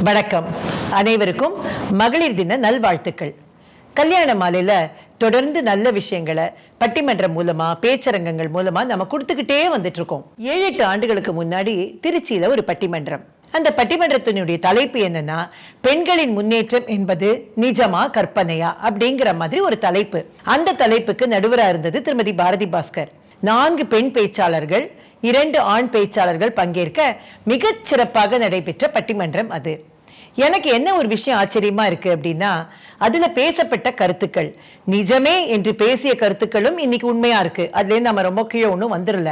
வணக்கம். அனைவருக்கும் மகளிர் தின நல்வாழ்த்துக்கள். கல்யாண மாலையில தொடர்ந்து நல்ல விஷயங்களை பட்டிமன்றம் மூலமா, பேச்சரங்கங்கள் மூலமா நம்ம கொடுத்துக்கிட்டே வந்துட்டு இருக்கோம். 7-8 ஆண்டுகளுக்கு முன்னாடி திருச்சியில ஒரு பட்டிமன்றம். அந்த பட்டிமன்றத்தினுடைய தலைப்பு என்னன்னா, பெண்களின் முன்னேற்றம் என்பது நிஜமா கற்பனையா அப்படிங்கிற மாதிரி ஒரு தலைப்பு. அந்த தலைப்புக்கு நடுவராக இருந்தது திருமதி பாரதி பாஸ்கர். 4 பெண் பேச்சாளர்கள், 2 ஆண் பேச்சாளர்கள் பங்கேற்க மிகச் சிறப்பாக நடைபெற்ற பட்டிமன்றம் அது. எனக்கு என்ன ஒரு விஷயம் ஆச்சரியமா இருக்கு அப்படின்னா, அதுல பேசப்பட்ட கருத்துக்கள் நிஜமே என்று பேசிய கருத்துக்களும் இன்னைக்கு உண்மையா இருக்கு. அதுல இருந்து நம்ம ரொம்ப கீழே ஒன்றும் வந்துடல.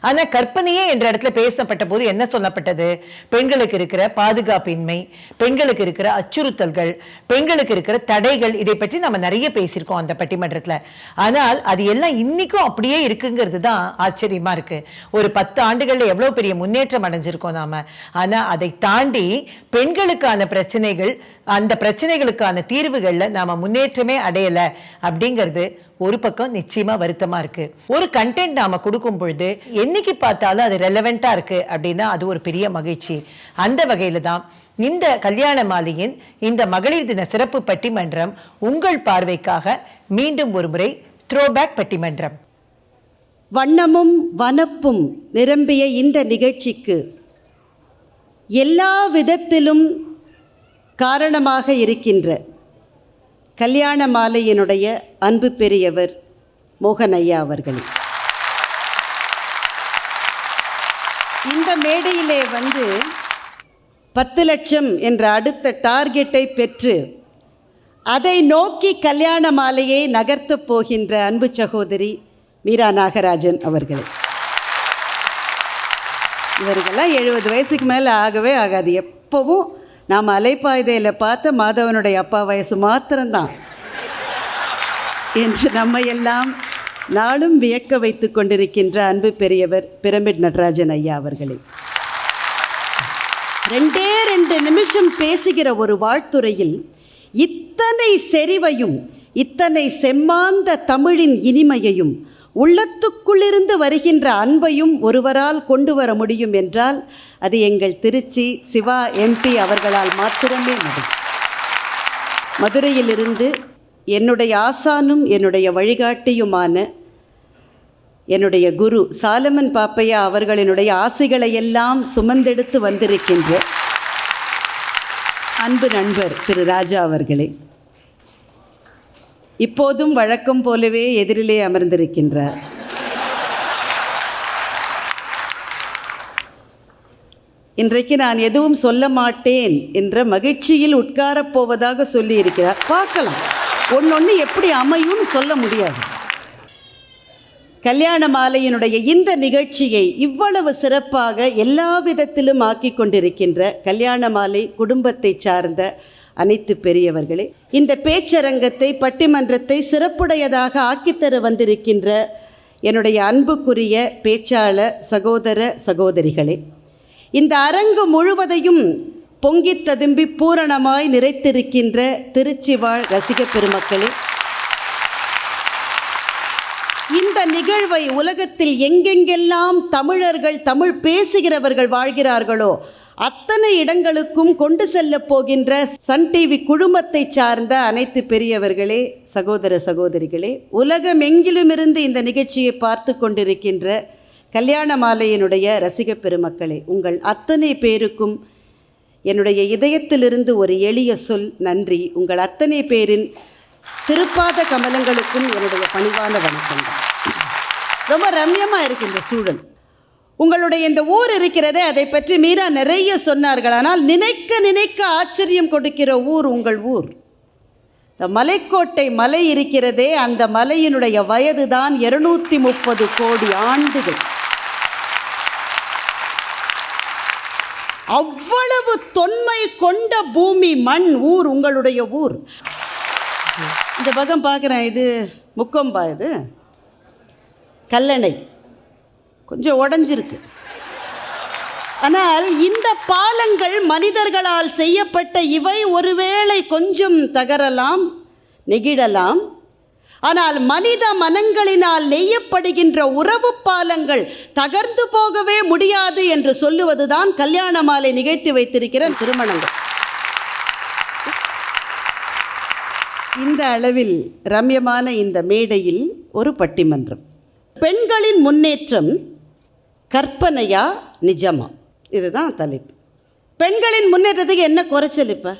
ஆனா கற்பனையே என்ற இடத்துல பேசப்பட்ட போது என்ன சொல்லப்பட்டது? பெண்களுக்கு இருக்கிற பாதுகாப்பின்மை, பெண்களுக்கு இருக்கிற அச்சுறுத்தல்கள், பெண்களுக்கு இருக்கிற தடைகள், இதை பற்றி நம்ம நிறைய பேசியிருக்கோம் அந்த பட்டிமன்றத்துல. ஆனால் அது எல்லாம் இன்னைக்கும் அப்படியே இருக்குங்கிறது தான் ஆச்சரியமா இருக்கு. ஒரு 10 ஆண்டுகள்ல எவ்வளவு பெரிய முன்னேற்றம் அடைஞ்சிருக்கோம் நாம. ஆனா அதை தாண்டி பெண்களுக்கான பிரச்சனைகள், அந்த பிரச்சனைகளுக்கான தீர்வுகள்ல நாம முன்னேற்றமே அடையல அப்படிங்கிறது ஒரு பக்கம் நிச்சயமா வருத்தமா இருக்கு. ஒரு கண்டென்ட் நாம கொடுக்கும் பொழுது என்னைக்கு பார்த்தாலும் அது ரெலவெண்டா இருக்கு அப்படின்னா அது ஒரு பெரிய மகிழ்ச்சி. அந்த வகையில தான் இந்த கல்யாண மாலையின் இந்த மகளிர் தின சிறப்பு பட்டிமன்றம் உங்கள் பார்வைக்காக மீண்டும் ஒரு முறை த்ரோபேக் பட்டிமன்றம். வண்ணமும் வனப்பும் நிரம்பிய இந்த நிகழ்ச்சிக்கு எல்லா விதத்திலும் காரணமாக இருக்கின்ற கல்யாண மாலையினுடைய அன்பு பெரியவர் மோகன் ஐயா அவர்கள் இந்த மேடையிலே 10 லட்சம் என்ற அடுத்த டார்கெட்டை பெற்று அதை நோக்கி கல்யாண மாலையை நகர்த்தப் போகின்ற அன்பு சகோதரி மீரா நாகராஜன் அவர்கள். இவர்களெல்லாம் 70 வயசுக்கு மேலே ஆகவே ஆகாது. எப்பவும் நாம் அலைப்பாய்தையில் பார்த்த மாதவனுடைய அப்பா வயசு மாத்திரம்தான் என்று நம்மையெல்லாம் நாளும் வியக்க வைத்து கொண்டிருக்கின்ற அன்பு பெரியவர் பிரமிட் நடராஜன் ஐயா அவர்களே, 2 நிமிஷம் பேசுகிற ஒரு வாழ்த்துறையில் இத்தனை செறிவையும், இத்தனை செம்மாந்த தமிழின் இனிமையையும், உள்ளத்துக்குள்ளிருந்து வருகின்ற அன்பையும் ஒருவரால் கொண்டு வர முடியும் என்றால் அது எங்கள் திருச்சி சிவா MP அவர்களால் மாத்திரமே முடியும். மதுரையிலிருந்து என்னுடைய ஆசானும் என்னுடைய வழிகாட்டியுமான என்னுடைய குரு சாலமன் பாப்பையா அவர்களினுடைய ஆசைகளை எல்லாம் சுமந்தெடுத்து வந்திருக்கின்ற அன்பு நண்பர் திரு ராஜா அவர்களே, இப்போதும் வழக்கம் போலவே எதிரிலே அமர்ந்திருக்கின்றார். இன்றைக்கு நான் எதுவும் சொல்ல மாட்டேன் என்ற மகிழ்ச்சியில் உட்காரப் போவதாக சொல்லி இருக்கிறார். பார்க்கலாம், ஒன்னொன்று எப்படி அமையும்னு சொல்ல முடியாது. கல்யாண மாலையினுடைய இந்த நிகழ்ச்சியை இவ்வளவு சிறப்பாக எல்லா விதத்திலும் ஆக்கி கொண்டிருக்கின்ற கல்யாண மாலை குடும்பத்தை சார்ந்த அனைத்து பெரியவர்களே, இந்த பேச்சரங்கத்தை, பட்டிமன்றத்தை சிறப்புடையதாக ஆக்கித்தர வந்திருக்கின்ற என்னுடைய அன்புக்குரிய பேச்சாளர் சகோதர சகோதரிகளே, இந்த அரங்கு முழுவதையும் பொங்கி ததும்பி பூரணமாய் நிறைத்திருக்கின்ற திருச்சி வாழ் ரசிக பெருமக்களே, இந்த நிகழ்வை உலகத்தில் எங்கெங்கெல்லாம் தமிழர்கள், தமிழ் பேசுகிறவர்கள் வாழ்கிறார்களோ அத்தனை இடங்களுக்கும் கொண்டு செல்ல போகின்ற சன் டிவி குழுமத்தை சார்ந்த அனைத்து பெரியவர்களே, சகோதர சகோதரிகளே, உலகம் எங்கிலுமிருந்து இந்த நிகழ்ச்சியை பார்த்து கொண்டிருக்கின்ற கல்யாண மாலையினுடைய ரசிக பெருமக்களே, உங்கள் அத்தனை பேருக்கும் என்னுடைய இதயத்திலிருந்து ஒரு எளிய சொல் நன்றி. உங்கள் அத்தனை பேரின் திருப்பாத கமலங்களுக்கும் என்னுடைய பணிவான வணக்கங்கள். ரொம்ப ரம்யமாக இருக்கு இந்த சூழல். உங்களுடைய இந்த ஊர் இருக்கிறதே, அதை பற்றி மீரா நிறைய சொன்னார்கள். ஆனால் நினைக்க நினைக்க ஆச்சரியம் கொடுக்கிற ஊர் உங்கள் ஊர். இந்த மலைக்கோட்டை மலை இருக்கிறதே, அந்த மலையினுடைய வயது தான் 230 கோடி ஆண்டுகள். அவ்வளவு தொன்மை கொண்ட பூமி, மண், ஊர் உங்களுடைய ஊர். இந்த பக்கம் பார்க்குறேன், இது முக்கொம்பா, இது கல்லணை, கொஞ்சம் உடஞ்சிருக்கு. ஆனால் இந்த பாலங்கள் மனிதர்களால் செய்யப்பட்ட இவை ஒருவேளை கொஞ்சம் தகரலாம், நெகிழலாம். ஆனால் மனித மனங்களினால் நெய்யப்படுகின்ற உறவு பாலங்கள் தகர்ந்து போகவே முடியாது என்று சொல்லுவதுதான் கல்யாண மாலை நிகழ்த்தி வைத்திருக்கிற திருமணங்கள். இந்த அளவில் ரம்யமான இந்த மேடையில் ஒரு பட்டிமன்றம். பெண்களின் முன்னேற்றம் கற்பனையா நிஜமா? இதுதான் தலைப்பு. பெண்களின் முன்னேற்றத்துக்கு என்ன குறைச்சல்? இப்போ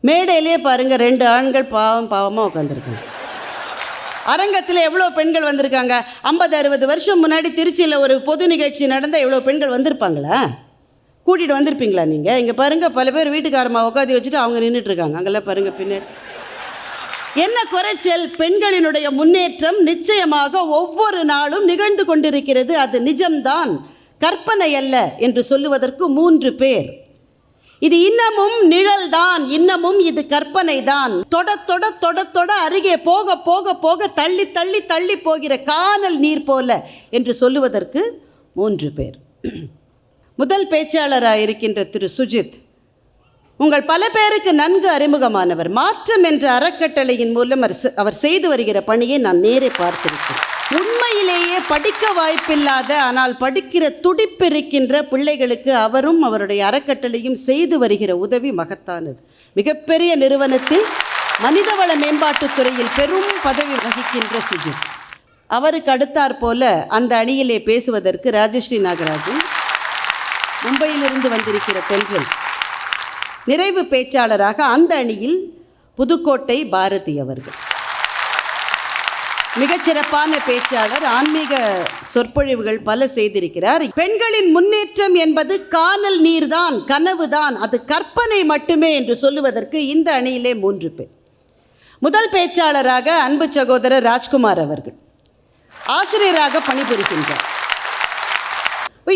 மேடையிலே பாருங்கள், 2 ஆண்கள் பாவமாக உட்காந்துருக்காங்க. அரங்கத்தில் எவ்வளோ பெண்கள் வந்திருக்காங்க? 50-60 வருஷம் முன்னாடி திருச்சியில் ஒரு பொது நிகழ்ச்சி நடந்தால் எவ்வளோ பெண்கள் வந்திருப்பாங்களா? கூட்டிகிட்டு வந்திருப்பீங்களா நீங்கள்? இங்கே பாருங்கள், பல பேர் வீட்டுக்காரமா உட்காந்து வச்சுட்டு அவங்க நின்றுட்டுருக்காங்க. அங்கெல்லாம் பாருங்கள் பின்னாடி. என்ன குறைச்சல்? பெண்களினுடைய முன்னேற்றம் நிச்சயமாக ஒவ்வொரு நாளும் நிகழ்ந்து கொண்டிருக்கிறது. அது நிஜம்தான், கற்பனை அல்ல என்று சொல்லுவதற்கு 3 பேர். இது இன்னமும் நிழல்தான், இன்னமும் இது கற்பனை தான். தொட தொட தொட தொட அருகே போக போக போக தள்ளி தள்ளி தள்ளி போகிற கானல் நீர் போல என்று சொல்லுவதற்கு 3 பேர். முதல் பேச்சாளராக இருக்கின்ற திரு சுஜித் உங்கள் பல பேருக்கு நன்கு அறிமுகமானவர். மாற்றம் என்ற அறக்கட்டளையின் மூலம் அவர் செய்து வருகிற பணியை நான் நேரே பார்த்திருக்கிறேன். உண்மையிலேயே படிக்க வாய்ப்பில்லாத ஆனால் படிக்கிற துடிப்பிருக்கின்ற பிள்ளைகளுக்கு அவரும் அவருடைய அறக்கட்டளையும் செய்து வருகிற உதவி மகத்தானது. மிகப்பெரிய நிறுவனத்தில் மனிதவள மேம்பாட்டுத் துறையில் பெரும் பதவி வகிக்கின்ற சுஜித். அவருக்கு அடுத்தாற் போல அந்த அணியிலே பேசுவதற்கு ராஜஸ்ரீ நாகராஜன், மும்பையிலிருந்து வந்திருக்கிற பெண்கள். நிறைவு பேச்சாளராக அந்த அணியில் புதுக்கோட்டை பாரதி அவர்கள். மிகச்சிறப்பான பேச்சாளர், ஆன்மீக சொற்பொழிவுகள் பல செய்திருக்கிறார். பெண்களின் முன்னேற்றம் என்பது கானல் நீர்தான், கனவுதான், அது கற்பனை மட்டுமே என்று சொல்லுவதற்கு இந்த அணியிலே 3 பேர். முதல் பேச்சாளராக அன்பு சகோதரர் ராஜ்குமார் அவர்கள் ஆசிரியராக பணிபுரிகின்றார்.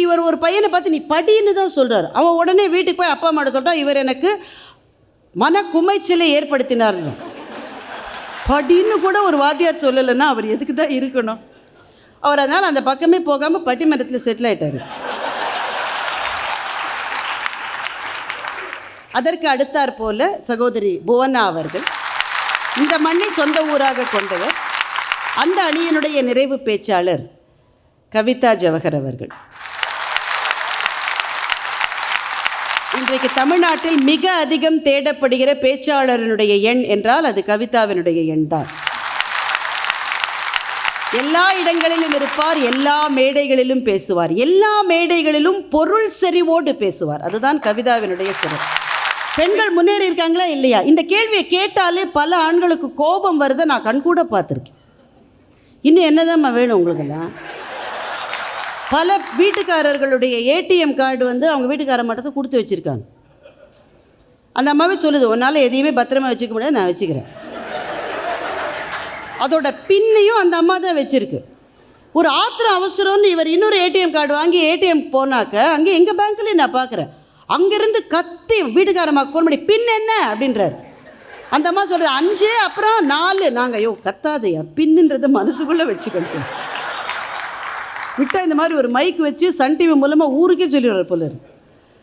இவர் ஒரு பையனை பார்த்து நீ படின்னு தான் சொல்கிறார். அவன் உடனே வீட்டுக்கு போய் அப்பா அம்மாட்ட சொல்கிறான், இவர் எனக்கு மன குமைச்சலை ஏற்படுத்தினார். படின்னு கூட ஒரு வாத்தியார் சொல்லலைன்னா அவர் எதுக்கு தான் இருக்கணும்? அவர் அதனால் அந்த பக்கமே போகாமல் பட்டிமன்றத்தில் செட்டில் ஆகிட்டார். அதற்கு அடுத்தாற் போல சகோதரி புவனா அவர்கள் இந்த மண்ணை சொந்த ஊராக கொண்டவர். அந்த அணியினுடைய நிறைவு பேச்சாளர் கவிதா ஜவஹர் அவர்கள். இன்றைக்கு தமிழ்நாட்டில் மிக அதிகம் தேடப்படுகிற பேச்சாளரினுடைய எண் என்றால் அது கவிதாவினுடைய எண் தான். எல்லா இடங்களிலும் இருப்பார், எல்லா மேடைகளிலும் பேசுவார், எல்லா மேடைகளிலும் பொருள் செறிவோடு பேசுவார். அதுதான் கவிதாவினுடைய சிறப்பு. பெண்கள் முன்னேறி இருக்காங்களா இல்லையா? இந்த கேள்வியை கேட்டாலே பல ஆண்களுக்கு கோபம் வருதை நான் கண்கூட பார்த்துருக்கேன். இன்னும் என்னதான் வேணும் உங்களுக்கெல்லாம்? பல வீட்டுக்காரர்களுடைய ஏடிஎம் கார்டு அவங்க வீட்டுக்கார மட்டத்தை கொடுத்து வச்சுருக்காங்க. அந்த அம்மாவே சொல்லுது, உன்னால் எதையுமே பத்திரமா வச்சுக்க முடியாது, நான் வச்சுக்கிறேன். அதோட பின்னையும் அந்த அம்மா தான் வச்சுருக்கு. ஒரு ஆத்திரம் அவசரம்னு இவர் இன்னொரு ஏடிஎம் கார்டு வாங்கி ஏடிஎம் போனாக்க அங்கே எங்கள் பேங்க்லேயும் நான் பார்க்குறேன், அங்கேருந்து கத்தி வீட்டுக்காரம்மாவுக்கு ஃபோன் பண்ணி பின் என்ன அப்படின்றார். அந்த அம்மா சொல்கிறது 5 அப்புறம் 4. நாங்கள் ஐயோ கத்தாதையா, பின்னுன்றதை மனசுக்குள்ளே வச்சுக்கிட்டு விட்டால் இந்த மாதிரி ஒரு மைக் வச்சு சன் டிவி மூலமாக ஊருக்கே சொல்லிடுவார் போல.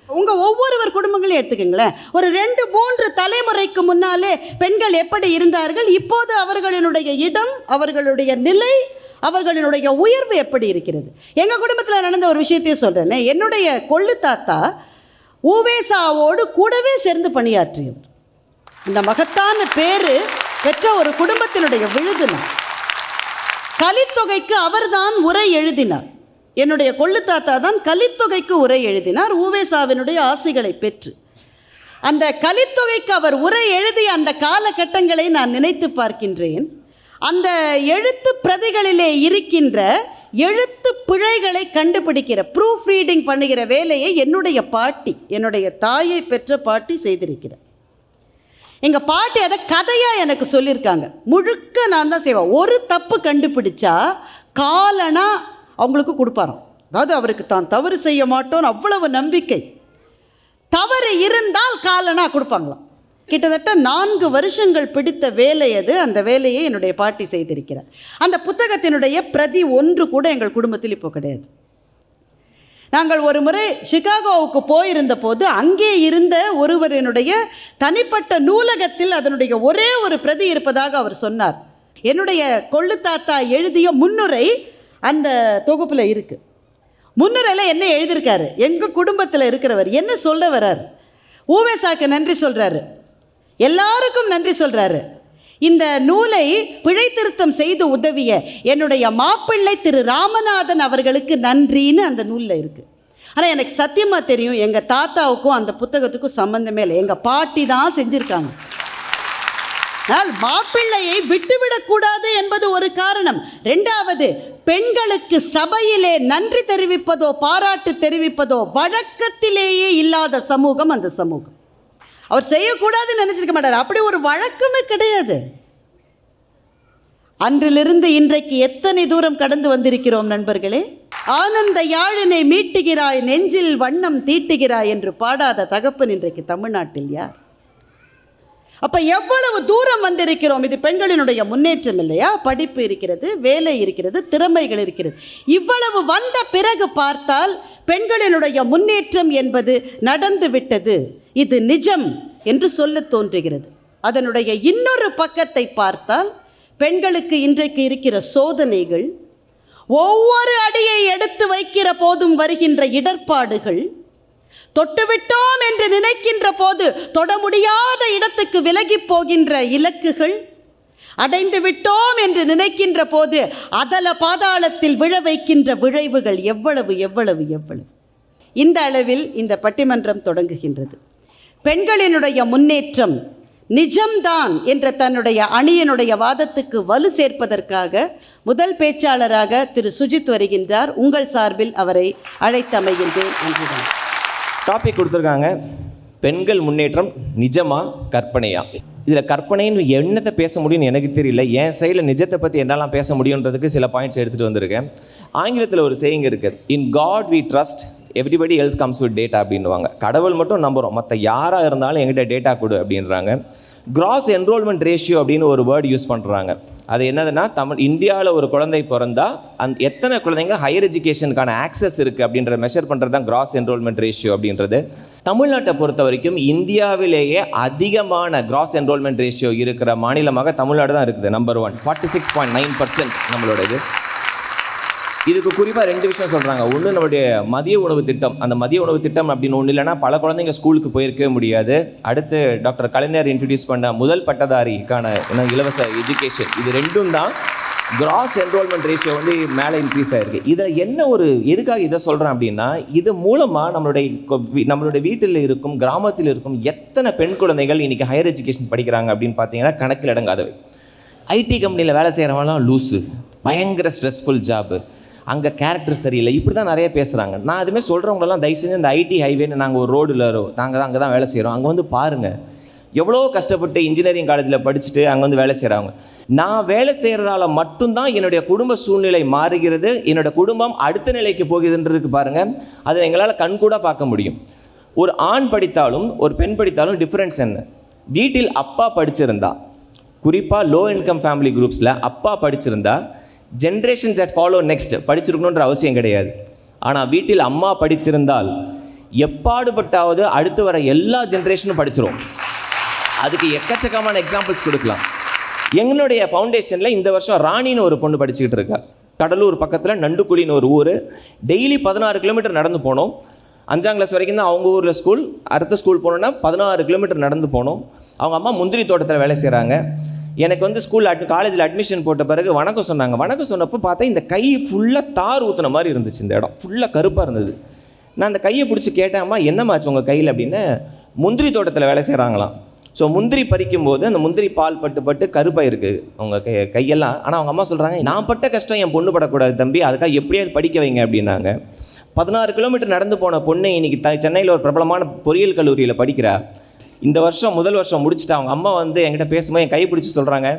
உங்கள் ஒவ்வொருவர் குடும்பங்களையும் எடுத்துக்கங்களேன். ஒரு 2-3 தலைமுறைக்கு முன்னாலே பெண்கள் எப்படி இருந்தார்கள், இப்போது அவர்களினுடைய இடம், அவர்களுடைய நிலை, அவர்களுடைய உயர்வு எப்படி இருக்கிறது. எங்கள் குடும்பத்தில் நடந்த ஒரு விஷயத்தையும் சொல்கிறேன்னே. என்னுடைய கொள்ளு தாத்தா ஊவேசாவோடு கூடவே சேர்ந்து பணியாற்றியவர். இந்த மகத்தான பேர் பெற்ற ஒரு குடும்பத்தினுடைய விழுதுனார். கலித்தொகைக்கு அவர்தான் உரை எழுதினார். என்னுடைய கொள்ளு தாத்தா தான் கலித்தொகைக்கு உரை எழுதினார், ஊவேசாவினுடைய ஆசைகளை பெற்று. அந்த கலித்தொகைக்கு அவர் உரை எழுதிய அந்த காலகட்டங்களை நான் நினைத்து பார்க்கின்றேன். அந்த எழுத்து பிரதிகளிலே இருக்கின்ற எழுத்து பிழைகளை கண்டுபிடிக்கிற ப்ரூஃப் ரீடிங் பண்ணுகிற வேலையை என்னுடைய பாட்டி, என்னுடைய தாயை பெற்ற பாட்டி செய்திருக்கிறார். எங்கள் பாட்டி அதை கதையாக எனக்கு சொல்லியிருக்காங்க. முழுக்க நான் தான் செய்வேன். ஒரு தப்பு கண்டுபிடிச்சா காலனா அவங்களுக்கு கொடுப்பாராம். அதாவது அவருக்கு தான் தவறு செய்ய மாட்டோன்னு அவ்வளவு நம்பிக்கை. தவறு இருந்தால் காலனா கொடுப்பாங்களாம். கிட்டத்தட்ட 4 வருஷங்கள் பிடித்த வேலை அது. அந்த வேலையை என்னுடைய பாட்டி செய்திருக்கிறார். அந்த புத்தகத்தினுடைய பிரதி 1 கூட எங்கள் குடும்பத்தில் இப்போ கிடையாது. நாங்கள் ஒரு முறை சிகாகோவுக்கு போயிருந்த போது அங்கே இருந்த ஒருவரினுடைய தனிப்பட்ட நூலகத்தில் அதனுடைய ஒரே ஒரு பிரதி இருப்பதாக அவர் சொன்னார். என்னுடைய கொள்ளு தாத்தா எழுதிய முன்னுரை அந்த தொகுப்பில் இருக்குது. முன்னுரையில் என்ன எழுதியிருக்காரு, எங்கள் குடும்பத்தில் இருக்கிறவர் என்ன சொல்ல வர்றார், ஊவேசாக்கு நன்றி சொல்கிறாரு, எல்லாருக்கும் நன்றி சொல்கிறாரு. இந்த நூலை பிழை திருத்தம் செய்து உதவிய என்னுடைய மாப்பிள்ளை திரு ராமநாதன் அவர்களுக்கு நன்றின்னு அந்த நூலில் இருக்குது. ஆனால் எனக்கு சத்தியமாக தெரியும், எங்கள் தாத்தாவுக்கும் அந்த புத்தகத்துக்கும் சம்மந்தமே இல்லை. எங்கள் பாட்டி தான் செஞ்சுருக்காங்க. ஆனால் மாப்பிள்ளையை விட்டுவிடக்கூடாது என்பது ஒரு காரணம். ரெண்டாவது, பெண்களுக்கு சபையிலே நன்றி தெரிவிப்பதோ பாராட்டு தெரிவிப்பதோ வழக்கத்திலேயே இல்லாத சமூகம் அந்த சமூகம். அவர் செய்யக்கூடாதுன்னு நினச்சிருக்க மாட்டார். அப்படி ஒரு வழக்கமே கிடையாது. அன்றிலிருந்து இன்றைக்கு எத்தனை தூரம் கடந்து வந்திருக்கிறோம் நண்பர்களே. ஆனந்த யாழினை மீட்டுகிறாய், நெஞ்சில் வண்ணம் தீட்டுகிறாய் என்று பாடாத தகப்பன் இன்றைக்கு தமிழ்நாட்டில் யார்? அப்போ எவ்வளவு தூரம் வந்திருக்கிறோம். இது பெண்களினுடைய முன்னேற்றம் இல்லையா? படிப்பு இருக்கிறது, வேலை இருக்கிறது, திறமைகள் இருக்கிறது. இவ்வளவு வந்த பிறகு பார்த்தால் பெண்களினுடைய முன்னேற்றம் என்பது நடந்து விட்டது, இது நிஜம் என்று சொல்ல தோன்றுகிறது. அதனுடைய இன்னொரு பக்கத்தை பார்த்தால் பெண்களுக்கு இன்றைக்கு இருக்கிற சோதனைகள், ஒவ்வொரு அடியை எடுத்து வைக்கிற போதும் வருகின்ற இடர்பாடுகள், தொட்டுவிட்டோம் என்று நினைக்கின்ற போது தொட முடியாத இடத்துக்கு விலகி போகின்ற இலக்குகள், அடைந்து விட்டோம் என்று நினைக்கின்ற போது அதல பாதாளத்தில் விழ வைக்கின்ற விளைவுகள் எவ்வளவு எவ்வளவு எவ்வளவு. இந்த அளவில் இந்த பட்டிமன்றம் தொடங்குகின்றது. பெண்களினுடைய முன்னேற்றம் நிஜம்தான் என்ற தன்னுடைய அணியினுடைய வாதத்துக்கு வலு சேர்ப்பதற்காக முதல் பேச்சாளராக திரு சுஜித் வருகின்றார். உங்கள் சார்பில் அவரை அழைத்தமைகின்றேன். நன்றிதான். டாபிக் கொடுத்துருக்காங்க, பெண்கள் முன்னேற்றம் நிஜமா கற்பனையா? இதில் கற்பனைன்னு என்னத்தை பேச முடியும்னு எனக்கு தெரியல. என் சைடில் நிஜத்தை பற்றி என்னெல்லாம் பேச முடியுன்றதுக்கு சில பாயிண்ட்ஸ் எடுத்துகிட்டு வந்திருக்கேன். ஆங்கிலத்தில் ஒரு சேயிங் இருக்குது, in God we trust everybody else comes with data அப்படின்வாங்க. கடவுள் மட்டும் நம்புகிறோம், மற்ற யாராக இருந்தாலும் எங்கிட்ட டேட்டா கொடு அப்படின்றாங்க. கிராஸ் என்ரோல்மெண்ட் ரேஷியோ அப்படின்னு ஒரு வேர்டு யூஸ் பண்ணுறாங்க. அது என்னதுன்னா, இந்தியாவில் ஒரு குழந்தை பிறந்தா எத்தனை குழந்தைங்க ஹையர் எஜுகேஷனுக்கான ஆக்சஸ் இருக்குது அப்படின்றத மெஷர் பண்ணுறது தான் கிராஸ் என்ரோல்மெண்ட் ரேஷியோ அப்படின்றது. தமிழ்நாட்டை பொறுத்த வரைக்கும் இந்தியாவிலேயே அதிகமான கிராஸ் என்ரோல்மெண்ட் ரேஷியோ இருக்கிற மாநிலமாக தமிழ்நாடு தான் இருக்குது. நம்பர் 1, 46.9% நம்மளோட இது. இதுக்கு குறிப்பாக 2 விஷயம் சொல்கிறாங்க. ஒன்று, நம்மளுடைய மதிய உணவு திட்டம். அந்த மதிய உணவு திட்டம் அப்படின்னு ஒன்று இல்லைன்னா பல குழந்தைங்க ஸ்கூலுக்கு போயிருக்கவே முடியாது. அடுத்து டாக்டர் கலைஞர் இன்ட்ரடியூஸ் பண்ண முதல் பட்டதாரிக்கான இலவச எஜுகேஷன், இது 2ம் தான் கிராஸ் என்ரோல்மெண்ட் ரேஷியோ வந்து மேலே இன்க்ரீஸ் ஆகிருக்கு. இதில் என்ன ஒரு எதுக்காக இதை சொல்கிறேன் அப்படின்னா, இது மூலமாக நம்மளுடைய வீட்டில் இருக்கும், கிராமத்தில் இருக்கும் எத்தனை பெண் குழந்தைகள் இன்றைக்கி ஹையர் எஜுகேஷன் படிக்கிறாங்க அப்படின்னு பார்த்தீங்கன்னா கணக்கில் அடங்காதவை. ஐடி கம்பெனியில் வேலை செய்கிறவங்களாம் லூஸு, பயங்கர ஸ்ட்ரெஸ்ஃபுல் ஜாபு, அங்கே கேரக்டர் சரியில்லை, இப்படி தான் நிறைய பேசுகிறாங்க. நான் அதுமாதிரி சொல்கிறவங்களெல்லாம் தயவு செஞ்சு இந்த ஐடி ஹைவேன்னு நாங்கள் ஒரு ரோடில் நாங்கள் தான் அங்கே தான் வேலை செய்கிறோம், அங்கே வந்து பாருங்கள் எவ்வளோ கஷ்டப்பட்டு இன்ஜினியரிங் காலேஜில் படிச்சுட்டு அங்கே வந்து வேலை செய்கிறாங்க. நான் வேலை செய்கிறதால மட்டும்தான் என்னுடைய குடும்ப சூழ்நிலை மாறுகிறது, என்னோடய குடும்பம் அடுத்த நிலைக்கு போகுதுன்றதுக்கு பாருங்கள். அதை எங்களால் கண்கூட பார்க்க முடியும். ஒரு ஆண் படித்தாலும் ஒரு பெண் படித்தாலும் டிஃப்ரென்ஸ் என்ன? வீட்டில் அப்பா படிச்சிருந்தா, குறிப்பாக லோ இன்கம் ஃபேமிலி குரூப்ஸில் அப்பா படிச்சிருந்தா ஜென்ரேஷன்ஸ் தட் ஃபாலோ நெக்ஸ்ட் படிச்சிருக்கணுன்ற அவசியம் கிடையாது. ஆனால் வீட்டில் அம்மா படித்திருந்தால் எப்பாடுபட்டாவது அடுத்து வர எல்லா ஜென்ரேஷனும் படிச்சிரும். அதுக்கு எக்கச்சக்கமான எக்ஸாம்பிள்ஸ் கொடுக்கலாம். எங்களுடைய ஃபவுண்டேஷனில் இந்த வருஷம் ராணின்னு ஒரு பொண்ணு படிச்சுக்கிட்டு இருக்கா. கடலூர் பக்கத்தில் நண்டுக்குழின்னு ஒரு ஊர். டெய்லி 16 கிலோமீட்டர் நடந்து போனோம். 5ஆம் கிளாஸ் வரைக்கும் தான் அவங்க ஊரில் ஸ்கூல். அடுத்த ஸ்கூல் போனோன்னா 16 கிலோமீட்டர் நடந்து போனோம். அவங்க அம்மா முந்திரி தோட்டத்தில் வேலை செய்கிறாங்க. எனக்கு வந்து காலேஜில் அட்மிஷன் போட்ட பிறகு வணக்கம் சொன்னாங்க. வணக்கம் சொன்னப்போ பார்த்தா இந்த கை ஃபுல்லாக தார் ஊற்றுன மாதிரி இருந்துச்சு. இந்த இடம் ஃபுல்லாக கருப்பாக இருந்தது. நான் அந்த கையை பிடிச்சி கேட்டேன், அம்மா என்னமாச்சு உங்கள் கையில் அப்படின்னு. முந்திரி தோட்டத்தில் வேலை செய்கிறாங்களாம். ஸோ முந்திரி பறிக்கும் போது அந்த முந்திரி பால் பட்டு கருப்பாக இருக்குது அவங்க கையெல்லாம். ஆனால் அவங்க அம்மா சொல்கிறாங்க, நான் பட்ட கஷ்டம் என் பொண்ணு படக்கூடாது தம்பி, அதுக்காக எப்படியாவது படிக்க வைங்க அப்படின்னாங்க. 16 கிலோமீட்டர் நடந்து போன பொண்ணு இன்னைக்கு சென்னையில் ஒரு பிரபலமான பொறியியல் கல்லூரியில் படிக்கிறா. இந்த வருஷம் முதல் வருஷம் முடிச்சுட்டு அவங்க அம்மா வந்து என்கிட்ட பேசும்போது என் கை பிடிச்சி சொல்கிறாங்க,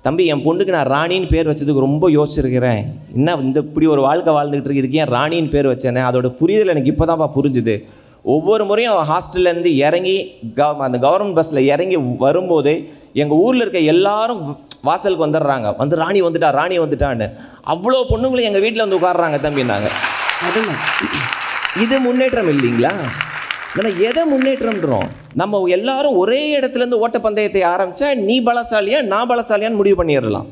தம்பி என் பொண்ணுக்கு நான் ராணின்னு பேர் வச்சதுக்கு ரொம்ப யோசிச்சிருக்கிறேன். என்ன இப்படி ஒரு வாழ்க்கை வாழ்ந்துகிட்டு இருக்கு, இதுக்கு ஏன் ராணின்னு பேர் வச்சேனே, அதோட புரிதல் எனக்கு இப்போ தான்ப்பா புரிஞ்சுது. ஒவ்வொரு முறையும் ஹாஸ்டல்லேருந்து இறங்கி அந்த கவர்மெண்ட் பஸ்ஸில் இறங்கி வரும்போது எங்கள் ஊரில் இருக்க எல்லாரும் வாசலுக்கு வந்துடுறாங்க, வந்து ராணி வந்துட்டான்னு. அவ்வளோ பொண்ணுங்களும் எங்கள் வீட்டில் வந்து உட்காடுறாங்க தம்பின்னாங்க. இது முன்னேற்றம் இல்லைங்களா? நம்ம எதை முன்னேற்றம்ன்றோம்? நம்ம எல்லாரும் ஒரே இடத்துலேருந்து ஓட்டப்பந்தயத்தை ஆரம்பித்தா நீ பலசாலியா நான் பலசாலியான்னு முடிவு பண்ணிடலாம்.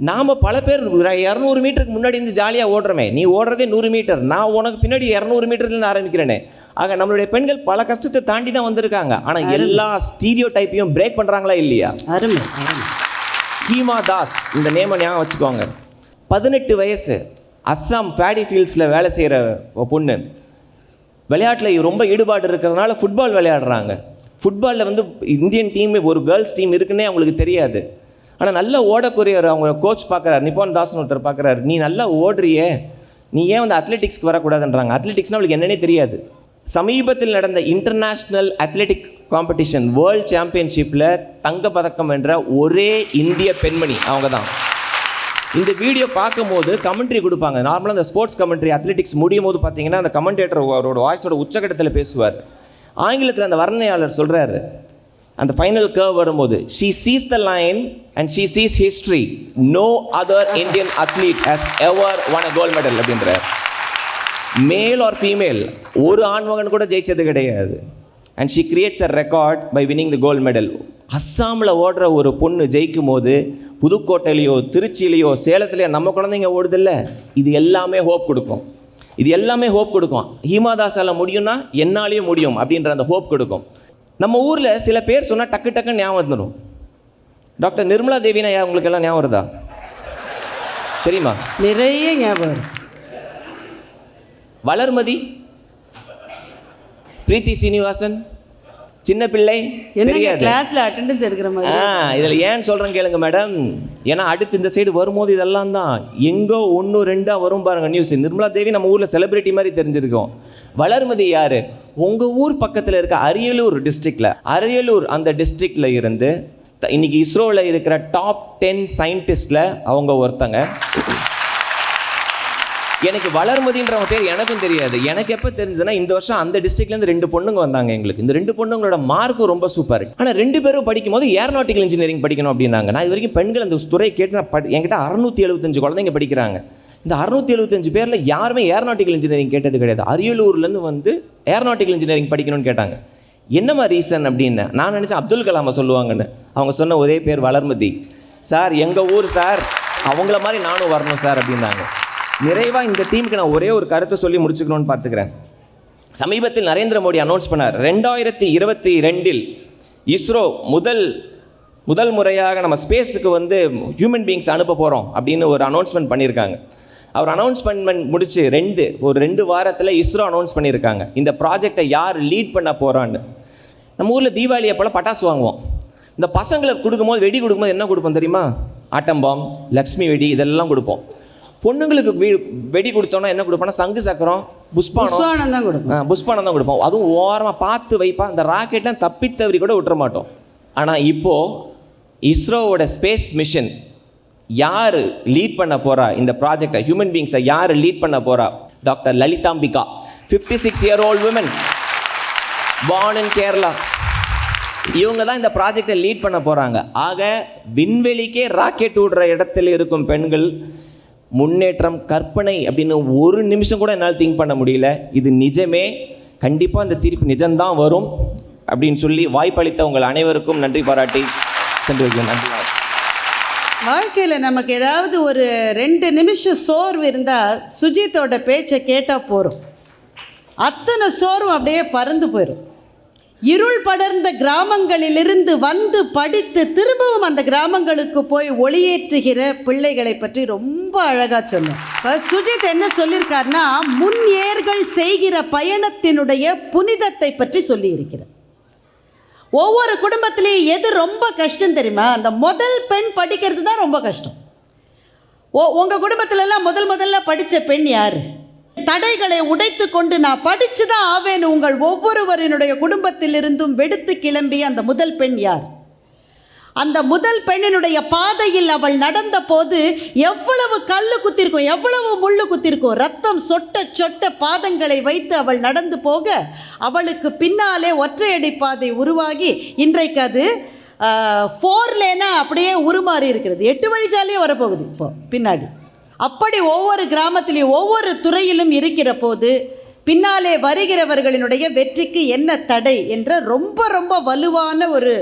நாம் பல பேர் 200 மீட்டருக்கு முன்னாடி இருந்து ஜாலியாக ஓடுறோமே, நீ ஓடுறதே 100 மீட்டர், நான் உனக்கு பின்னாடி 200 மீட்டர்லேருந்து ஆரம்பிக்கிறேனே. ஆக நம்மளுடைய பெண்கள் பல கஷ்டத்தை தாண்டி தான் வந்திருக்காங்க. ஆனால் எல்லா ஸ்டீரியோ டைப்பையும் பிரேக் பண்ணுறாங்களா இல்லையா? அருமை. ஹீமா தாஸ், இந்த நேமை ஞாபகம் வச்சுக்கோங்க. 18 வயசு, அஸ்ஸாம் பேடி ஃபீல்ட்ஸில் வேலை செய்கிற பொண்ணு. விளையாட்டில் ரொம்ப ஈடுபாடு இருக்கிறதுனால ஃபுட்பால் விளையாடுறாங்க. ஃபுட்பாலில் வந்து இந்தியன் டீம், ஒரு கேர்ள்ஸ் டீம் இருக்குன்னே அவங்களுக்கு தெரியாது. ஆனால் நல்லா ஓடக்கூடியவர் அவங்க கோச் பார்க்குறாரு, நிப்பான் தாஸ்னு ஒருத்தர் பார்க்குறாரு. நீ நல்லா ஓடுறியே, நீ ஏன் வந்து அத்லெட்டிக்ஸ்க்கு வரக்கூடாதுன்றாங்க. அத்லெட்டிக்ஸ்னால் அவளுக்கு என்னன்னே தெரியாது. சமீபத்தில் நடந்த இன்டர்நேஷ்னல் அத்லெட்டிக் காம்படிஷன் வேர்ல்ட் சாம்பியன்ஷிப்பில் தங்கப்பதக்கம் வென்ற ஒரே இந்திய பெண்மணி அவங்க தான். இந்த வீடியோ பார்க்கும்போது கமெண்ட்ரி கொடுப்பாங்க. நார்மலாக அந்த ஸ்போர்ட்ஸ் கமெண்ட்ரி அத்லெட்டிக்ஸ் முடியும் போது பார்த்தீங்கன்னா அந்த கமெண்டேட்டர் அவரோட வாய்ஸோட உச்சகட்டத்தில் பேசுவார். ஆங்கிலத்தில் அந்த வர்ணனையாளர் சொல்கிறாரு, அந்த ஃபைனல் கர்வ் வரும்போது, she sees the line and she sees history. No other Indian athlete has ever won a gold medal அப்படின்றார். மேல் ஆர் ஃபீமேல் ஒரு ஆண்மகன் கூட ஜெயிச்சது கிடையாது. And she creates a record by winning the gold medal. அஸ்ஸாமில் ஓடுற ஒரு பொண்ணு ஜெயிக்கும் போது புதுக்கோட்டையிலையோ திருச்சியிலையோ சேலத்துலையோ நம்ம குழந்தைங்க ஓடுதில்ல, இது எல்லாமே ஹோப் கொடுக்கும். இது எல்லாமே ஹோப் கொடுக்கும். ஹீமாதாஸால் முடியும்னா என்னாலேயும் முடியும் அப்படின்ற அந்த ஹோப் கொடுக்கும். நம்ம ஊரில் சில பேர் சொன்னால் டக்கு டக்குன்னு ஞாபகம் வந்துடும். டாக்டர் நிர்மலா தேவினா உங்களுக்கு எல்லாம் ஞாபகம் வருதா? தெரியுமா? நிறைய ஞாபகம். வளர்மதி, பிரீத்தி சீனிவாசன், சின்ன பிள்ளை தெரியாது. கிளாஸ்ல அட்டெண்டன்ஸ் எடுக்கிற மாதிரி. இதில் ஏன் சொல்கிறேன் கேளுங்க மேடம். ஏன்னா அடுத்து இந்த சைடு வரும்போது இதெல்லாம் தான் எங்கோ 1 2 வரும் பாருங்க நியூஸ். நிர்மலா தேவி நம்ம ஊரில் செலிபிரிட்டி மாதிரி தெரிஞ்சிருக்கோம். வளர்மதி யார்? உங்கள் ஊர் பக்கத்தில் இருக்க அரியலூர் டிஸ்ட்ரிக்டில், அரியலூர் அந்த டிஸ்ட்ரிக்டில் இருந்து இன்னைக்கு இஸ்ரோவில் இருக்கிற டாப் 10 சயின்டிஸ்டில் அவங்க ஒருத்தங்க. எனக்கு வளர்மதின்றவங்க பேர் எனக்கும் தெரியாது. எனக்கு எப்போ தெரிஞ்சதுன்னா இந்த வருஷம் அந்த டிஸ்ட்ரிக்ட்லேருந்து 2 பொண்ணுங்க வந்தாங்க எங்களுக்கு. இந்த 2 பொண்ணுங்களோட மார்க்கும் ரொம்ப சூப்பர். ஆனால் 2 பேரும் படிக்கும் போது ஏரோநாட்டிக்கல் இன்ஜினியரிங் படிக்கணும் அப்படின்னாங்க. நான் இது வரைக்கும் பெண்கள் அந்த துறையை கேட்டு என்கிட்ட 675 குழந்தைங்க படிக்கிறாங்க. இந்த 675 பேரில் யாருமே ஏரோநாட்டிக்கல் இன்ஜினியரிங் கேட்டது கிடையாது. அரியலூர்லேருந்து வந்து ஏரோநாட்டிக்கல் இன்ஜினியரிங் படிக்கணும்னு கேட்டாங்க. என்னம்மா ரீசன் அப்படின்னு நான் நினச்சேன் அப்துல் கலாமை சொல்லுவாங்கன்னு. அவங்க சொன்ன ஒரே பேர் வளர்மதி. சார் எங்கள் ஊர் சார், அவங்கள மாதிரி நானும் வரணும் சார் அப்படின்னாங்க. நிறைவாக இந்த டீமுக்கு நான் ஒரே ஒரு கருத்தை சொல்லி முடிச்சுக்கணும்னு பார்த்துக்கிறேன். சமீபத்தில் நரேந்திர மோடி அனௌன்ஸ் பண்ணார், 2022 இஸ்ரோ முதல் முறையாக நம்ம ஸ்பேஸுக்கு வந்து ஹியூமன் பீயிங்ஸ் அனுப்ப போகிறோம் அப்படின்னு ஒரு அனௌன்ஸ்மெண்ட் பண்ணியிருக்காங்க. அவர் அனௌன்ஸ்மெண்ட் முடிச்சு 2 வாரத்தில் இஸ்ரோ அனௌன்ஸ் பண்ணியிருக்காங்க இந்த ப்ராஜெக்டை யார் லீட் பண்ண போகிறான்னு. நம்ம ஊரில் தீபாவளியை போல் பட்டாசு வாங்குவோம். இந்த பசங்களுக்கு கொடுக்கும்போது வெடி கொடுக்கும்போது என்ன கொடுப்போம் தெரியுமா? ஆட்டம் பாம், லக்ஷ்மி வெடி, இதெல்லாம் கொடுப்போம். பொண்ணுங்களுக்கு வெடி கொடுத்தோன்னா என்ன கொடுப்போம்னா சங்கு சக்கரம், புஷ்பானம் தான் கொடுப்போம். புஷ்பானம் தான் கொடுப்போம். அதுவும் ஓரமாக பார்த்து வைப்பா. அந்த ராக்கெட்லாம் தப்பித்தவரி கூட விட்டுற மாட்டோம். ஆனால் இப்போது இஸ்ரோவோட ஸ்பேஸ் மிஷன் யார் லீட் பண்ண போகிறா இந்த ப்ராஜெக்டை, ஹியூமன் பீயிங்ஸை யார் லீட் பண்ண போகிறா? Doctor Lalithambika, 56-year-old women, born in Kerala. இவங்க தான் இந்த ப்ராஜெக்டை லீட் பண்ண போகிறாங்க. ஆக விண்வெளிக்கே ராக்கெட் விடுற இடத்துல இருக்கும் பெண்கள் முன்னேற்றம், கற்பனை அப்படின்னு ஒரு நிமிஷம் கூட என்னால் திங்க் பண்ண முடியல. இது நிஜமே, கண்டிப்பாக அந்த தீர்ப்பு நிஜம்தான் வரும் அப்படின்னு சொல்லி வாய்ப்பளித்த உங்கள் அனைவருக்கும் நன்றி பாராட்டி சென்று வைக்கிறேன். நன்றி. வாழ்க்கையில் நமக்கு ஏதாவது ஒரு 2 நிமிஷம் சோர்வு இருந்தால் சுஜித்தோட பேச்சை கேட்டால் போகிறோம். அத்தனை சோர்வும் அப்படியே பறந்து போயிடும். இருள் படர்ந்த கிராமங்களிலிருந்து வந்து படித்து திரும்பவும் அந்த கிராமங்களுக்கு போய் ஒளியேற்றுகிற பிள்ளைகளை பற்றி ரொம்ப அழகாக சொன்னோம். இப்போ சுஜித் என்ன சொல்லியிருக்காருன்னா, முன் ஏர்கள் செய்கிற பயணத்தினுடைய புனிதத்தை பற்றி சொல்லியிருக்கிறார். ஒவ்வொரு குடும்பத்திலையும் எது ரொம்ப கஷ்டம் தெரியுமா? அந்த முதல் பெண் படிக்கிறது தான் ரொம்ப கஷ்டம். உங்கள் குடும்பத்திலலாம் முதல்ல படித்த பெண் யார்? தடைகளை உடைத்து கொண்டு நான் படித்து தான் ஆவேன் உங்கள் ஒவ்வொருவரினுடைய குடும்பத்திலிருந்தும் வெடித்து கிளம்பிய அந்த முதல் பெண் யார்? அந்த முதல் பெண்ணினுடைய பாதையில் அவள் நடந்த போது எவ்வளவு கல்லு குத்திருக்கும், எவ்வளவு முள்ளு குத்திருக்கும். ரத்தம் சொட்ட சொட்ட பாதங்களை வைத்து அவள் நடந்து போக அவளுக்கு பின்னாலே ஒற்றையடி பாதை உருவாகி இன்றைக்கு அது 4 லேனாக அப்படியே உருமாறி இருக்கிறது. 8 வழிச்சாலையே வரப்போகுது இப்போ பின்னாடி. அப்படி ஒவ்வொரு கிராமத்திலையும் ஒவ்வொரு துறையிலும் இருக்கிற போது பின்னாலே வருகிறவர்களினுடைய வெற்றிக்கு என்ன தடை என்ற ரொம்ப ரொம்ப வலுவான ஒரு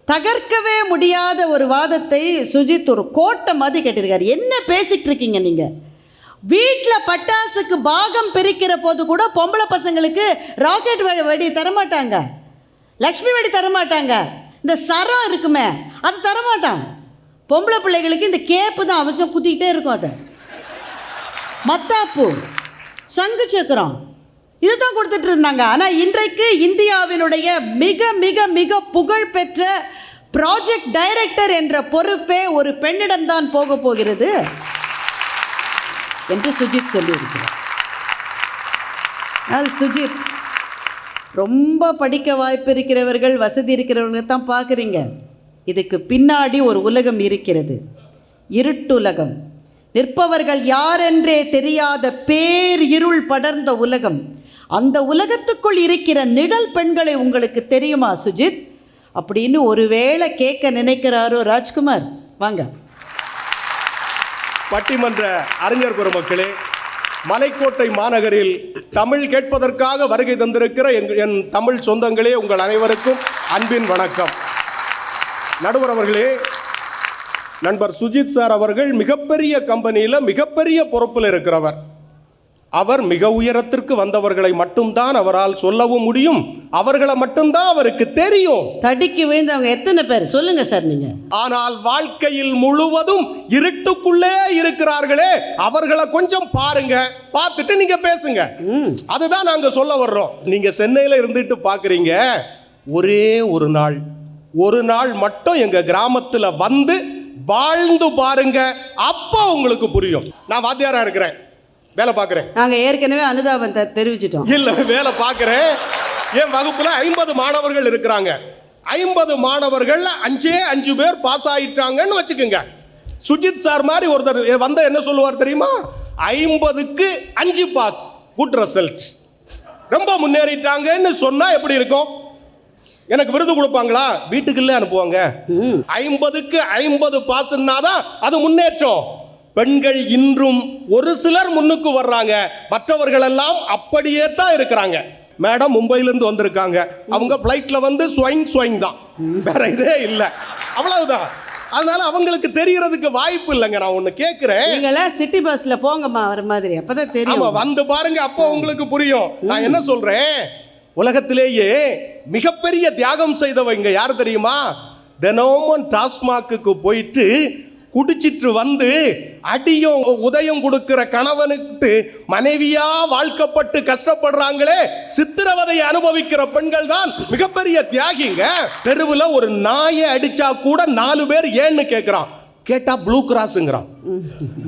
தகர்க்கவே முடியாத ஒரு வாதத்தை சுஜித் ஒரு கோட்டை மாதிரி கேட்டிருக்காரு. என்ன பேசிகிட்டு இருக்கீங்க நீங்கள்? வீட்டில் பட்டாசுக்கு பாகம் பிரிக்கிற போது கூட பொம்பளை பசங்களுக்கு ராக்கெட் வெடி தரமாட்டாங்க, லக்ஷ்மி வெடி தரமாட்டாங்க, இந்த சரம் இருக்குமே அது தரமாட்டாங்க. பொம்பளை பிள்ளைகளுக்கு இந்த கேப்பு தான் அவச்சம் குத்திக்கிட்டே இருக்கும். அதை மத்தாப்பு, சங்கு சக்கரம் இதுதான் கொடுத்துட்டு இருந்தாங்க. ஆனால் இன்றைக்கு இந்தியாவினுடைய மிக மிக மிக புகழ்பெற்ற ப்ராஜெக்ட் டைரக்டர் என்ற பொறுப்பே ஒரு பெண்ணிடம்தான் போக போகிறது என்று சுஜித் சொல்லியிருக்கிறார். ஆனால் சுஜித் ரொம்ப படிக்க வாய்ப்பு இருக்கிறவர்கள், வசதி இருக்கிறவர்கள் தான் பார்க்குறீங்க. இதுக்கு பின்னாடி ஒரு உலகம் இருக்கிறது, இருட்டுலகம். நிற்பவர்கள் யாரென்றே தெரியாத பேர் இருள் படர்ந்த உலகம். அந்த உலகத்துக்குள் இருக்கிற நிழல் பெண்களை உங்களுக்கு தெரியுமா சுஜித் அப்படின்னு ஒருவேளை கேட்க நினைக்கிறாரோ ராஜ்குமார்? வாங்க. பட்டிமன்ற அறிஞர் பெருமக்களே, மலைக்கோட்டை மாநகரில் தமிழ் கேட்பதற்காக வருகை தந்திருக்கிற என் தமிழ் சொந்தங்களே, உங்கள் அனைவருக்கும் அன்பின் வணக்கம். நடுவர் அவர்களே, நண்பர் சுஜித் சார் அவர்கள் மிகப்பெரிய கம்பெனியில் மிகப்பெரிய பொறுப்பில் இருக்கிறவர். அவர் மிக உயரத்திற்கு வந்தவர்களை மட்டும்தான் அவரால் சொல்லவும் முடியும், அவர்களை மட்டும்தான் அவருக்கு தெரியும். தடிக்கு விழுந்தவங்க எத்தனை பேர் சொல்லுங்க சார் நீங்க. ஆனால் வாழ்க்கையில் முழுவதும் இருட்டுக்குள்ளே இருக்கிறார்களே, அவர்களை கொஞ்சம் பாருங்க, பார்த்துட்டு நீங்க பேசுங்க. அதுதான் நாங்க சொல்ல வர்றோம். நீங்க சென்னையில இருந்துட்டு பாக்குறீங்க, ஒரே ஒரு நாள் மட்டும் எங்க கிராமத்துல வந்து வாழ்ந்து பாருங்க, அப்போ உங்களுக்கு புரியும். நான் வாத்தியாரா இருக்கிறேன், வேலை பார்க்குறேன். நாங்கள் ஏற்கனவே அனுதாபம் தெரிவிச்சிட்டோம். இல்லை, வேலை பார்க்குறேன். என் வகுப்புல 50 மாணவர்கள் இருக்கிறாங்க. 50 மாணவர்கள் 5 பேர் பாஸ் ஆயிட்டாங்கன்னு வச்சுக்கோங்க. சுஜித் சார் மாதிரி ஒருத்தர் வந்த என்ன சொல்லுவார் தெரியுமா? 50க்கு 5 பாஸ், குட் ரிசல்ட், ரொம்ப முன்னேறிட்டாங்கன்னு சொன்னா எப்படி இருக்கும்? எனக்கு விருது கொடுப்பாங்களா? வீட்டுக்குள்ளே அனுப்புவாங்க. 50க்கு 50 பாஸ்னா தான் அது முன்னேற்றம். பெண்கள் இன்றும் ஒரு சிலர் முன்னுக்கு வர்றாங்க, மற்றவர்கள் எல்லாம் அப்படியே தான் இருக்கிறாங்க. மேடம் மும்பையிலிருந்து வந்திருக்காங்க, அவங்க ஃப்ளைட்ல வந்து ஸ்வைங் தான், வேற இதே இல்லை, அவ்வளவுதான். அதனால அவங்களுக்கு தெரியறதுக்கு வாய்ப்பு இல்லைங்க. நான் ஒன்று கேட்குறேன், நீங்களாம் சிட்டி பஸ்ல போங்கம்மா வர மாதிரி, அப்பதான் தெரியும். வந்து பாருங்க, அப்போ உங்களுக்கு புரியும். நான் என்ன சொல்றேன், உலகத்திலேயே மிகப்பெரிய தியாகம் செய்தவங்க யார் தெரியுமா? தினமும் டாஸ்மாக்கு போயிட்டு குடிச்சிட்டு வந்து அடியும் உதயம் கொடுக்கிற கணவனுக்கு மனைவியா வாழ்க்கப்பட்டு கஷ்டப்படுறாங்களே, சித்திரவதை அனுபவிக்கிற பெண்கள் தான் மிகப்பெரிய தியாகிங்க. தெருவில் ஒரு நாயை அடிச்சா கூட 4 பேர் ஏன்னு கேட்கிறான், கேட்டா ப்ளூ கிராஸ்ங்கிறான்.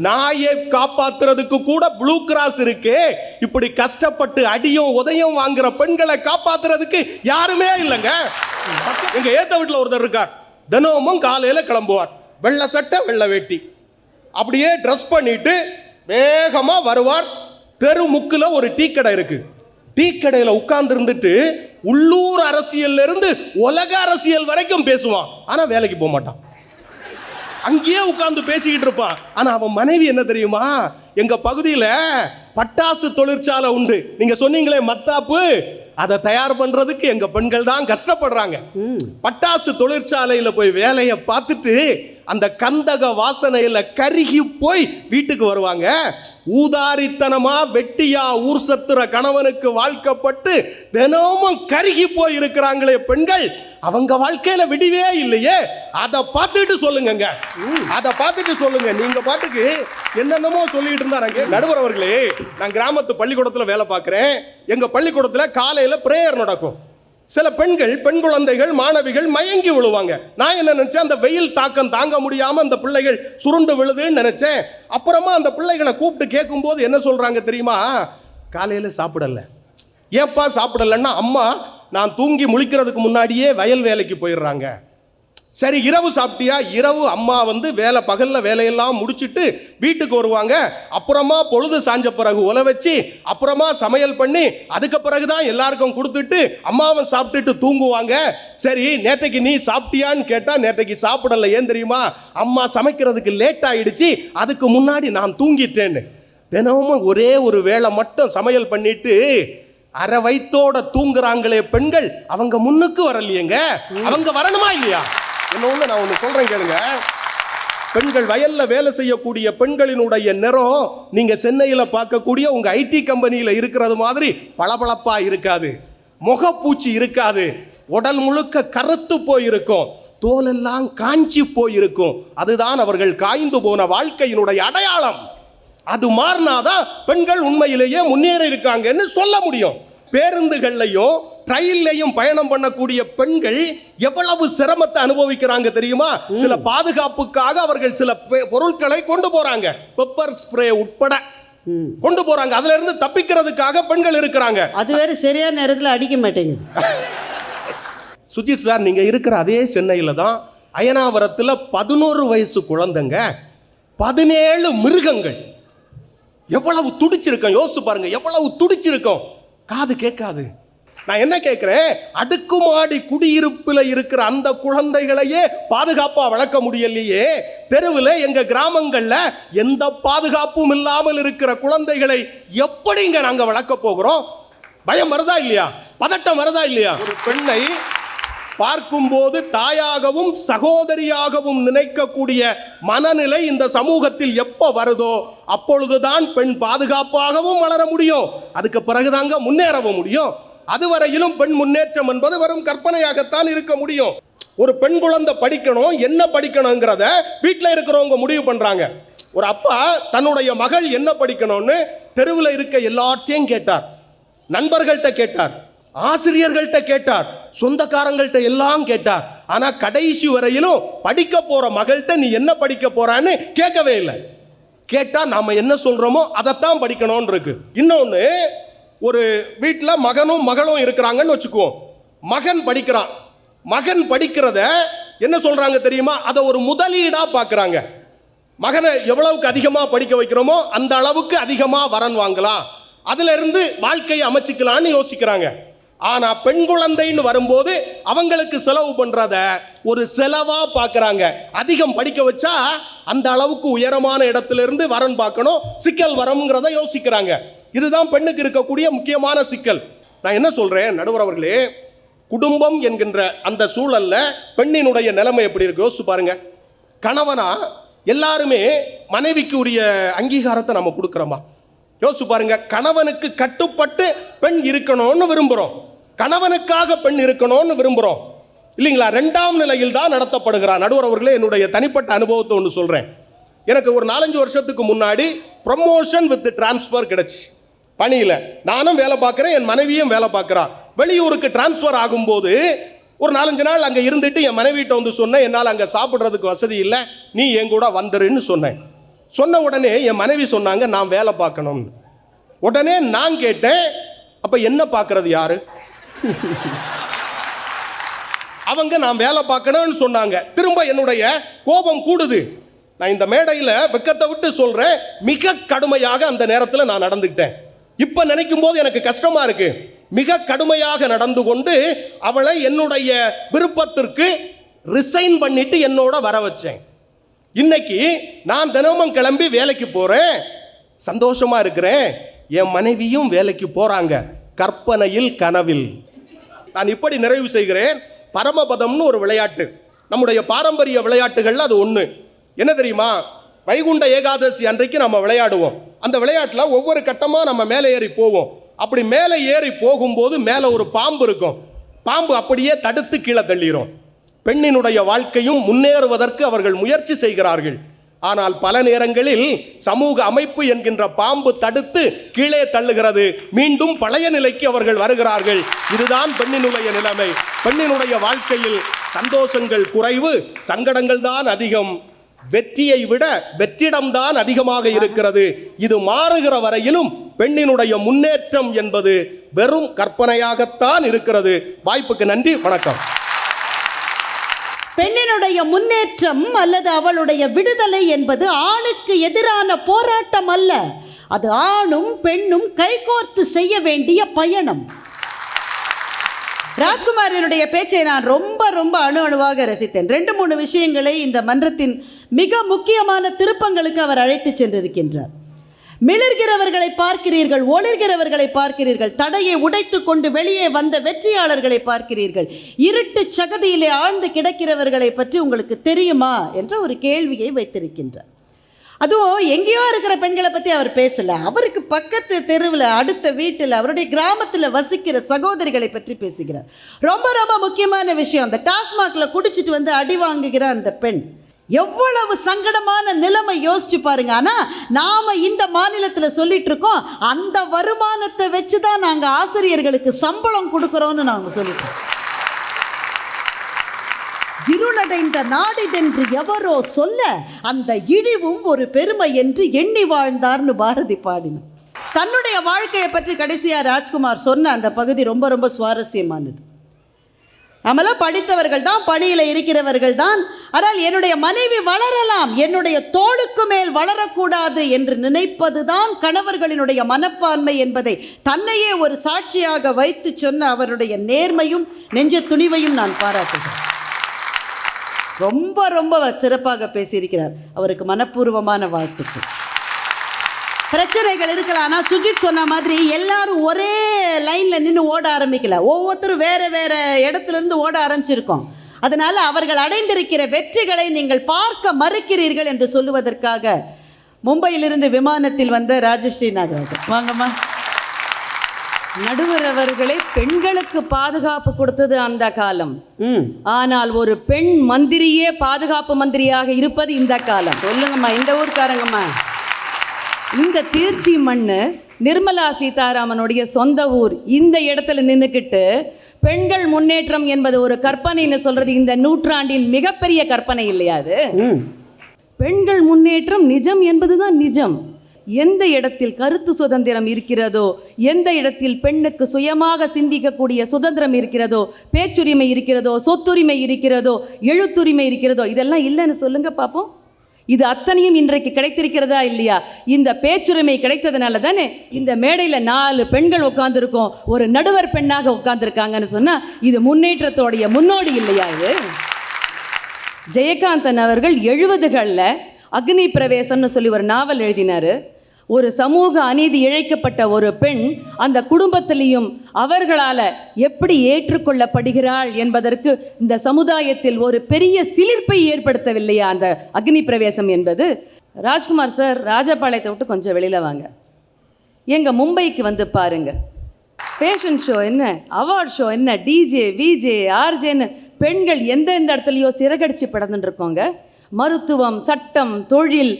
நாயை காப்பாத்துறதுக்கு கூட ப்ளூ கிராஸ் இருக்கு. இப்படி கஷ்டப்பட்டு அடியும் உதயம் வாங்குற பெண்களை காப்பாத்துறதுக்கு யாருமே இல்லைங்க. எங்க ஏத்த வீட்டில் ஒருத்தர் இருக்கார், தினமும் காலையில கிளம்புவார், வெள்ளை சட்டை வெள்ளை வேட்டி, அப்படியே ட்ரெஸ் பண்ணிட்டு வேகமா வருவார். தெரு முக்குல ஒரு டீ கடை இருக்கு, டீ கடையில உட்கார்ந்து இருந்துட்டு உள்ளூர் அரசியல்ல இருந்து உலக அரசியல் வரைக்கும் பேசுவான். ஆனா வேலைக்கு போக மாட்டான், அங்கேயே உட்கார்ந்து பேசிக்கிட்டு இருப்பான். ஆனா அவன் மனைவி என்ன தெரியுமா? எங்க பகுதியில பட்டாசு தொழிற்சாலை உண்டு, நீங்க சொன்னீங்களே மத்தாப்பு, அதை தயார் பண்றதுக்கு எங்க பெண்கள் தான் கஷ்டப்படுறாங்க. பட்டாசு தொழிற்சாலையில போய் வேலையை பார்த்துட்டு அந்த கந்தக வாசனையில கருகி போய் வீட்டுக்கு வருவாங்க. ஊதாரித்தனமா வெட்டியா ஊர் சத்துற கணவனுக்கு வாழ்க்கப்பட்டு தினமும் கருகி போய் இருக்கிறாங்களே பெண்கள், அவங்க வாழ்க்கையில விடிவே இல்லையே. அதை பார்த்துட்டு சொல்லுங்க, அதை பார்த்துட்டு சொல்லுங்க. நீங்க பாட்டுக்கு என்னென்னமோ சொல்லிட்டு இருந்தாங்க. நடுவர் அவர்களே, நான் கிராமத்து பள்ளிக்கூடத்தில் வேலை பார்க்கிறேன். எங்க பள்ளிக்கூடத்தில் காலையில பிரேயர் நடக்கும். சில பெண்கள், பெண் குழந்தைகள், மாணவிகள் மயங்கி விழுவாங்க. நான் என்ன நினைச்சேன், அந்த வெயில் தாக்கம் தாங்க முடியாம அந்த பிள்ளைகள் சுருண்டு விழுதுன்னு நினைச்சேன். அப்புறமா அந்த பிள்ளைகளை கூப்பிட்டு கேட்கும் போது என்ன சொல்றாங்க தெரியுமா? காலையில சாப்பிடல. ஏப்பா சாப்பிடலன்னா, அம்மா நான் தூங்கி முழிக்கிறதுக்கு முன்னாடியே வயல் வேலைக்கு போயிடுறாங்க. சரி, இரவு சாப்பிட்டியா? இரவு அம்மா வந்து பகல்ல வேலையெல்லாம் முடிச்சுட்டு வீட்டுக்கு வருவாங்க. அப்புறமா பொழுது சாஞ்ச பிறகு உல வச்சு அப்புறமா சமையல் பண்ணி அதுக்கு பிறகுதான் எல்லாருக்கும் கொடுத்துட்டு அம்மாவை சாப்பிட்டுட்டு தூங்குவாங்க. சரி, நேற்றைக்கு நீ சாப்பிட்டியான்னு கேட்டா நேற்றைக்கு சாப்பிடல. ஏன் தெரியுமா? அம்மா சமைக்கிறதுக்கு லேட் ஆயிடுச்சு, அதுக்கு முன்னாடி நான் தூங்கிட்டேன்னு. தினமும் ஒரே ஒரு வேளை மட்டும் சமையல் பண்ணிட்டு அரை வயித்தோட தூங்குறாங்களே பெண்கள், அவங்க முன்னுக்கு வரலையேங்க. அவங்க வரணுமா இல்லையா? இன்னொன்று நான் ஒன்று சொல்கிறேன் கேளுங்க. பெண்கள் வயல்ல வேலை செய்யக்கூடிய பெண்களினுடைய நிறம் நீங்க சென்னையில் பார்க்கக்கூடிய உங்க ஐடி கம்பெனியில் இருக்கிறது மாதிரி பளபளப்பா இருக்காது, முகப்பூச்சி இருக்காது, உடல் முழுக்க கருத்து போயிருக்கும். தோலெல்லாம் காஞ்சி போயிருக்கும். அதுதான் அவர்கள் காய்ந்து போன வாழ்க்கையினுடைய அடையாளம். அது மாறினாதான் பெண்கள் உண்மையிலேயே முன்னேறி இருக்காங்கன்னு சொல்ல முடியும். பேருந்துகள்லையும் ரயில்லையும் பயணம் பண்ணக்கூடிய பெண்கள் எவ்வளவு சிரமத்தை அனுபவிக்கிறாங்க தெரியுமா? சில பாதுகாப்புக்காக அவர்கள் சில பொருட்களை கொண்டு போறாங்க, பெப்பர் ஸ்ப்ரே உட்பட கொண்டு போறாங்க. அதுல இருந்து தப்பிக்கிறதுக்காக பெண்கள் இருக்கிறாங்க. அது வேற சரியான நேரத்தில் அடிக்க மாட்டேங்குது. சுஜித் சார், நீங்க இருக்கிற அதே சென்னையில தான் அயனாவரத்தில் 11 வயசு குழந்தைங்க 17 மிருகங்கள். எவ்வளவு துடிச்சிருக்கோம் யோசிச்சு பாருங்க, எவ்வளவு துடிச்சிருக்கோம். காது கேட்காது. நான் என்ன கேட்கிறேன், அடுக்குமாடி குடியிருப்பில் இருக்கிற அந்த குழந்தைகளையே பாதுகாப்பா வளர்க்க முடியலையே, தெருவில் எங்க கிராமங்கள்ல எந்த பாதுகாப்பும் இல்லாமல் இருக்கிற குழந்தைகளை எப்படிங்க நாங்க வளர்க்க போகிறோம்? பயம் வருதா இல்லையா? பதட்டம் வருதா இல்லையா? ஒரு பெண்ணை பார்க்கும்போது தாயாகவும் சகோதரியாகவும் நினைக்கக்கூடிய மனநிலை இந்த சமூகத்தில் எப்ப வருதோ அப்பொழுதுதான் பெண் பாதுகாப்பாகவும் வளர முடியும். அதுக்கு பிறகுதாங்க முன்னேறவும் முடியும். அதுவரையிலும் பெண் முன்னேற்றம் என்பது வெறும் கற்பனையாகத்தான் இருக்க முடியும். ஒரு பெண் குழந்தை படிக்கணும், என்ன படிக்கணுங்கிறத வீட்டில் இருக்கிறவங்க முடிவு பண்றாங்க. ஒரு அப்பா தன்னுடைய மகள் என்ன படிக்கணும்னு தெருவில் இருக்க எல்லாத்தையும் கேட்டார், நண்பர்கள்ட்ட கேட்டார், ஆசிரியர்கள்ட்ட கேட்டார், சொந்தக்காரங்கள்ட்ட எல்லாம் கேட்டார். ஆனா கடைசி வரையிலும் படிக்க போற மகள்கிட்ட நீ என்ன படிக்க போறான்னு கேட்கவே இல்லை. கேட்டா நாம என்ன சொல்றோமோ அதைத்தான் படிக்கணும்னு இருக்கு. இன்னொன்னு, ஒரு வீட்டில் மகனும் மகளும் இருக்கிறாங்கன்னு வச்சுக்குவோம். மகன் படிக்கிறான். மகன் படிக்கிறத என்ன சொல்றாங்க தெரியுமா? அதை ஒரு முதலீடா பார்க்கறாங்க. மகனை எவ்வளவுக்கு அதிகமாக படிக்க வைக்கிறோமோ அந்த அளவுக்கு அதிகமாக வரன் வாங்கலாம், அதுல இருந்து வாழ்க்கையை அமைச்சிக்கலான்னு யோசிக்கிறாங்க. ஆனா பெண் குழந்தைன்னு வரும்போது அவங்களுக்கு செலவு பண்றத ஒரு செலவா பார்க்கறாங்க. அதிகம் படிக்க வச்சா அந்த அளவுக்கு உயரமான இடத்துல இருந்து வரன் பார்க்கணும், சிக்கல் வரம்ங்கிறத யோசிக்கிறாங்க. இதுதான் பெண்ணுக்கு இருக்கக்கூடிய முக்கியமான சிக்கல். நான் என்ன சொல்றேன் நடுவர் அவர்களே, குடும்பம் என்கின்ற அந்த சூழல்ல பெண்ணினுடைய நிலைமை எப்படி இருக்கு யோசிச்சு பாருங்க. கணவனா எல்லாருமே மனைவிக்கு உரிய அங்கீகாரத்தை நம்ம கொடுக்கிறோமா? யோசிச்சு பாருங்க. கணவனுக்கு கட்டுப்பட்டு பெண் இருக்கணும்னு விரும்புகிறோம், கணவனுக்காக பெண் இருக்கணும்னு விரும்புகிறோம் இல்லைங்களா? 2ஆம் நிலையில் தான் நடத்தப்படுகிறார். நடுவர் அவர்களே, என்னுடைய தனிப்பட்ட அனுபவத்தை ஒன்று சொல்கிறேன். எனக்கு ஒரு 4-5 வருஷத்துக்கு முன்னாடி ப்ரமோஷன் வித் டிரான்ஸ்ஃபர் கிடைச்சி பணியில். நானும் வேலை பார்க்குறேன், என் மனைவியும் வேலை பார்க்குறா. வெளியூருக்கு டிரான்ஸ்ஃபர் ஆகும்போது ஒரு 4-5 நாள் அங்கே இருந்துட்டு என் மனைவிட்ட வந்து சொன்னேன், என்னால் அங்கே சாப்பிட்றதுக்கு வசதி இல்லை, நீ என் கூட வந்துருன்னு சொன்னேன். சொன்ன உடனே என் மனைவி சொன்னாங்க, நான் வேலை பார்க்கணும்னு. உடனே நான் கேட்டேன், அப்ப என்ன பார்க்கறது யாரு? அவங்க நான் வேலை பார்க்கணும்னு சொன்னாங்க. திரும்ப என்னுடைய கோபம் கூடுது. நான் இந்த மேடையில் வெக்கத்தை விட்டு சொல்றேன், மிக கடுமையாக அந்த நேரத்தில் நான் நடந்துக்கிட்டேன். இப்ப நினைக்கும் போது எனக்கு கஷ்டமா இருக்கு. மிக கடுமையாக நடந்து கொண்டு அவளை என்னுடைய விருப்பத்திற்கு ரிசைன் பண்ணிட்டு என்னோட வர வச்சேன். இன்னைக்கு நான் தினமும் கிளம்பி வேலைக்கு போறேன், சந்தோஷமா இருக்கிறேன். என் மனைவியும் வேலைக்கு போறாங்க, கற்பனையில் கனவில். நான் இப்படி நிறைவு செய்கிறேன். பரமபதம்னு ஒரு விளையாட்டு, நம்முடைய பாரம்பரிய விளையாட்டுகள்ல அது ஒன்று. என்ன தெரியுமா? வைகுண்ட ஏகாதசி அன்றைக்கு நம்ம விளையாடுவோம். அந்த விளையாட்டில் ஒவ்வொரு கட்டமாக நம்ம மேலே ஏறி போவோம். அப்படி மேலே ஏறி போகும்போது மேலே ஒரு பாம்பு இருக்கும். பாம்பு அப்படியே தடுத்து கீழே தள்ளிடும். பெண்ணினுடைய வாழ்க்கையும் முன்னேறுவதற்கு அவர்கள் முயற்சி செய்கிறார்கள். ஆனால் பல நேரங்களில் சமூக அமைப்பு என்கின்ற பாம்பு தடுத்து கீழே தள்ளுகிறது. மீண்டும் பழைய நிலைக்கு அவர்கள் வருகிறார்கள். இதுதான் பெண்ணினுடைய நிலைமை. பெண்ணினுடைய வாழ்க்கையில் சந்தோஷங்கள் குறைவு, சங்கடங்கள் தான் அதிகம். வெற்றியை விட வெற்றிடம்தான் அதிகமாக இருக்கிறது. இது மாறுகிற வரையிலும் பெண்ணினுடைய முன்னேற்றம் என்பது வெறும் கற்பனையாகத்தான் இருக்கிறது. வாய்ப்புக்கு நன்றி, வணக்கம். பெண்ணினுடைய முன்னேற்றம் அல்லது அவளுடைய விடுதலை என்பது ஆணுக்கு எதிரான போராட்டம் அல்ல, அது ஆணும் பெண்ணும் கைகோர்த்து செய்ய வேண்டிய பயணம். ராஜ்குமாரினுடைய பேச்சை நான் ரொம்ப ரொம்ப அணுவாக ரசித்தேன். 2-3 விஷயங்களை இந்த மன்றத்தின் மிக முக்கியமான திருப்பங்களுக்கு அவர் அழைத்து சென்றிருக்கின்றார். மிளர்கிறவர்களை பார்க்கிறீர்கள், ஒளிர்கிறவர்களை பார்க்கிறீர்கள், தடையை உடைத்து கொண்டு வெளியே வந்த வெற்றியாளர்களை பார்க்கிறீர்கள், இருட்டு சகதியிலே ஆழ்ந்து கிடக்கிறவர்களை பற்றி உங்களுக்கு தெரியுமா என்ற ஒரு கேள்வியை வைத்திருக்கின்றார். அதுவும் எங்கேயோ இருக்கிற பெண்களை பற்றி அவர் பேசலை. அவருக்கு பக்கத்து தெருவில், அடுத்த வீட்டில், அவருடைய கிராமத்தில் வசிக்கிற சகோதரிகளை பற்றி பேசுகிறார். ரொம்ப ரொம்ப முக்கியமான விஷயம், அந்த டாஸ்மாகில் குடிச்சிட்டு வந்து அடி வாங்குகிற அந்த பெண் எவ்வளவு சங்கடமான நிலைமை யோசிச்சு பாருங்க. ஆனால் நாம் இந்த மாநிலத்தில் சொல்லிட்டு இருக்கோம், அந்த வருமானத்தை வச்சு தான் நாங்கள் ஆசிரியர்களுக்கு சம்பளம் கொடுக்குறோன்னு நாங்கள் சொல்லிட்டோம். இருளடைந்த நாடிதென்று எவரோ சொல்ல, அந்த இழிவும் ஒரு பெருமை என்று எண்ணி வாழ்ந்தார்னு பாரதி பாடினார். தன்னுடைய வாழ்க்கையை பற்றி கடைசியாக ராஜ்குமார் சொன்ன அந்த பகுதி ரொம்ப ரொம்ப சுவாரஸ்யமானது. நம்மளாம் படித்தவர்கள் தான், பணியில் இருக்கிறவர்கள் தான். ஆனால் என்னுடைய மனைவி வளரலாம், என்னுடைய தோளுக்கு மேல் வளரக்கூடாது என்று நினைப்பது தான் கணவர்களினுடைய மனப்பான்மை என்பதை தன்னையே ஒரு சாட்சியாக வைத்து சொன்ன அவருடைய நேர்மையும் நெஞ்ச துணிவையும் நான் பாராட்டுகிறேன். ரொம்ப ரொம்ப சிறப்பாக பேசியிருக்கிறார். அவருக்கு மனப்பூர்வமான வாழ்த்துக்கள். பிரச்சனைகள் இருக்கலாம், ஆனால் சுஜித் சொன்ன மாதிரி எல்லாரும் ஒரே லைனில் நின்று ஓட ஆரம்பிக்கல. ஒவ்வொருத்தரும் வேறு வேறு இடத்துலேருந்து ஓட ஆரம்பிச்சிருக்கோம். அதனால் அவர்கள் அடைந்திருக்கிற வெற்றிகளை நீங்கள் பார்க்க மறுக்கிறீர்கள் என்று சொல்லுவதற்காக மும்பையிலிருந்து விமானத்தில் வந்த ராஜஸ்ரீ நாகராஜன், வாங்கம்மா. நடுவர் அவர்களே, பெண்களுக்கு பாதுகாப்பு கொடுத்தது அந்த காலம். ஆனால் ஒரு பெண் மந்திரியே பாதுகாப்பு மந்திரியாக இருப்பது இந்த காலம். சொல்லுங்கம்மா, இந்த ஊர்க்காரங்கம்மா. இந்த திருச்சி மண்ணு நிர்மலா சீதாராமனுடைய சொந்த ஊர். இந்த இடத்துல நின்றுக்கிட்டு பெண்கள் முன்னேற்றம் என்பது ஒரு கற்பனைன்னு சொல்றது இந்த நூற்றாண்டின் மிகப்பெரிய கற்பனை இல்லையா? அது பெண்கள் முன்னேற்றம் நிஜம் என்பதுதான் நிஜம். எந்த இடத்தில் கருத்து சுதந்திரம் இருக்கிறதோ, எந்த இடத்தில் பெண்ணுக்கு சுயமாக சிந்திக்கக்கூடிய சுதந்திரம் இருக்கிறதோ, பேச்சுரிமை இருக்கிறதோ, சொத்துரிமை இருக்கிறதோ, எழுத்துரிமை இருக்கிறதோ, இதெல்லாம் இல்லைன்னு சொல்லுங்க பார்ப்போம். இது அத்தனையும் இன்றைக்கு கிடைத்திருக்கிறதா இல்லையா? இந்த பேச்சுரிமை கிடைத்ததுனால தானே இந்த மேடையில் 4 பெண்கள் உட்கார்ந்துருக்கோம், ஒரு நடுவர் பெண்ணாக உட்கார்ந்துருக்காங்கன்னு சொன்னால் இது முன்னேற்றத்தோடைய முன்னோடி இல்லையா? இது ஜெயகாந்தன் அவர்கள் 70களில் அக்னி பிரவேசம்னு சொல்லி ஒரு நாவல் எழுதினார். ஒரு சமூக அநீதி இழைக்கப்பட்ட ஒரு பெண் அந்த குடும்பத்திலையும் அவர்களால் எப்படி ஏற்றுக்கொள்ளப்படுகிறாள் என்பதற்கு இந்த சமுதாயத்தில் ஒரு பெரிய சிலிர்ப்பை ஏற்படுத்தவில்லையா அந்த அக்னி பிரவேசம் என்பது? ராஜ்குமார் சார், ராஜபாளையத்தை விட்டு கொஞ்சம் வெளியில் வாங்க, எங்கள் மும்பைக்கு வந்து பாருங்க. ஃபேஷன் ஷோ என்ன, அவார்ட் ஷோ என்ன, டிஜே விஜே ஆர்ஜேன்னு பெண்கள் எந்தெந்த இடத்துலையோ சிறகடிச்சு படந்துட்டு இருக்கோங்க. மருத்துவம், சட்டம், தொழில்,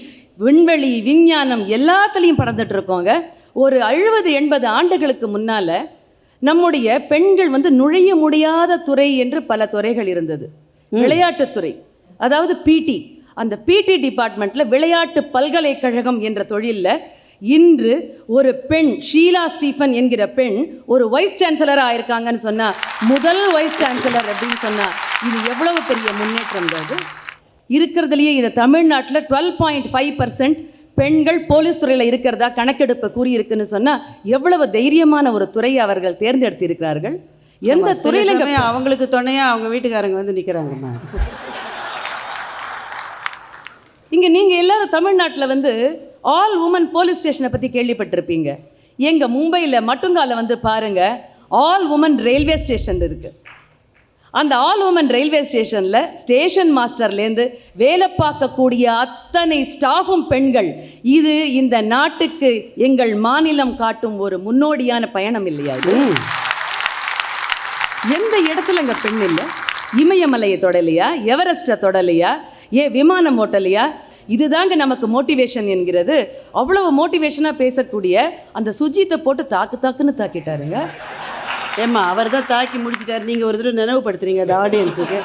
விண்வெளி, விஞ்ஞானம் எல்லாத்துலேயும் பறந்துட்டு இருக்கோங்க. ஒரு 70-80 ஆண்டுகளுக்கு முன்னால் நம்முடைய பெண்கள் வந்து நுழைய முடியாத துறை என்று பல துறைகள் இருந்தது. விளையாட்டுத்துறை, அதாவது பிடி, அந்த பிடி டிபார்ட்மெண்ட்டில் விளையாட்டு பல்கலைக்கழகம் என்ற தொழிலில் இன்று ஒரு பெண், ஷீலா ஸ்டீஃபன் என்கிற பெண் ஒரு வைஸ் சான்சலராக ஆயிருக்காங்கன்னு சொன்னால், முதல் வைஸ் சான்சலர் அப்படின்னு சொன்னால் இது எவ்வளவு பெரிய முன்னேற்றம் அது இருக்கிறதுலையே. இதை தமிழ்நாட்டில் 12.5% பெண்கள் போலீஸ் துறையில் இருக்கிறதா கணக்கெடுப்பு கூறியிருக்குன்னு சொன்னால் எவ்வளவு தைரியமான ஒரு துறையை அவர்கள் தேர்ந்தெடுத்திருக்கிறார்கள். எந்த துறையில அவங்களுக்கு துணையாக அவங்க வீட்டுக்காரங்க வந்து நிற்கிறாங்கம்மா. இங்கே நீங்கள் எல்லாரும் தமிழ்நாட்டில் வந்து ஆல் உமன் போலீஸ் ஸ்டேஷனை பற்றி கேள்விப்பட்டிருப்பீங்க. எங்கள் மும்பையில் மட்டுங்கால வந்து பாருங்கள், ஆல் உமன் ரயில்வே ஸ்டேஷன் இருக்குது. அந்த ஆல் உமன் ரயில்வே ஸ்டேஷனில் ஸ்டேஷன் மாஸ்டர்லேருந்து வேலை பார்க்கக்கூடிய அத்தனை ஸ்டாஃபும் பெண்கள். இது இந்த நாட்டுக்கு எங்கள் மாநிலம் காட்டும் ஒரு முன்னோடியான பயணம் இல்லையா? எந்த இடத்துல அங்கே பெண் இல்லை? இமயமலையை தொடலையா, எவரெஸ்ட்டை தொடலையா, விமானம் ஓட்டலையா? இதுதாங்க நமக்கு மோட்டிவேஷன் என்கிறது. அவ்வளவு மோட்டிவேஷனாக பேசக்கூடிய அந்த சுஜித்தை போட்டு தாக்குன்னு தாக்கிட்டாருங்க. ஏம்மா, அவர் தான் தாக்கி முடிச்சிட்டார், நீங்கள் ஒரு தடவை நினைவுபடுத்துறீங்க அது ஆடியன்ஸுக்கு.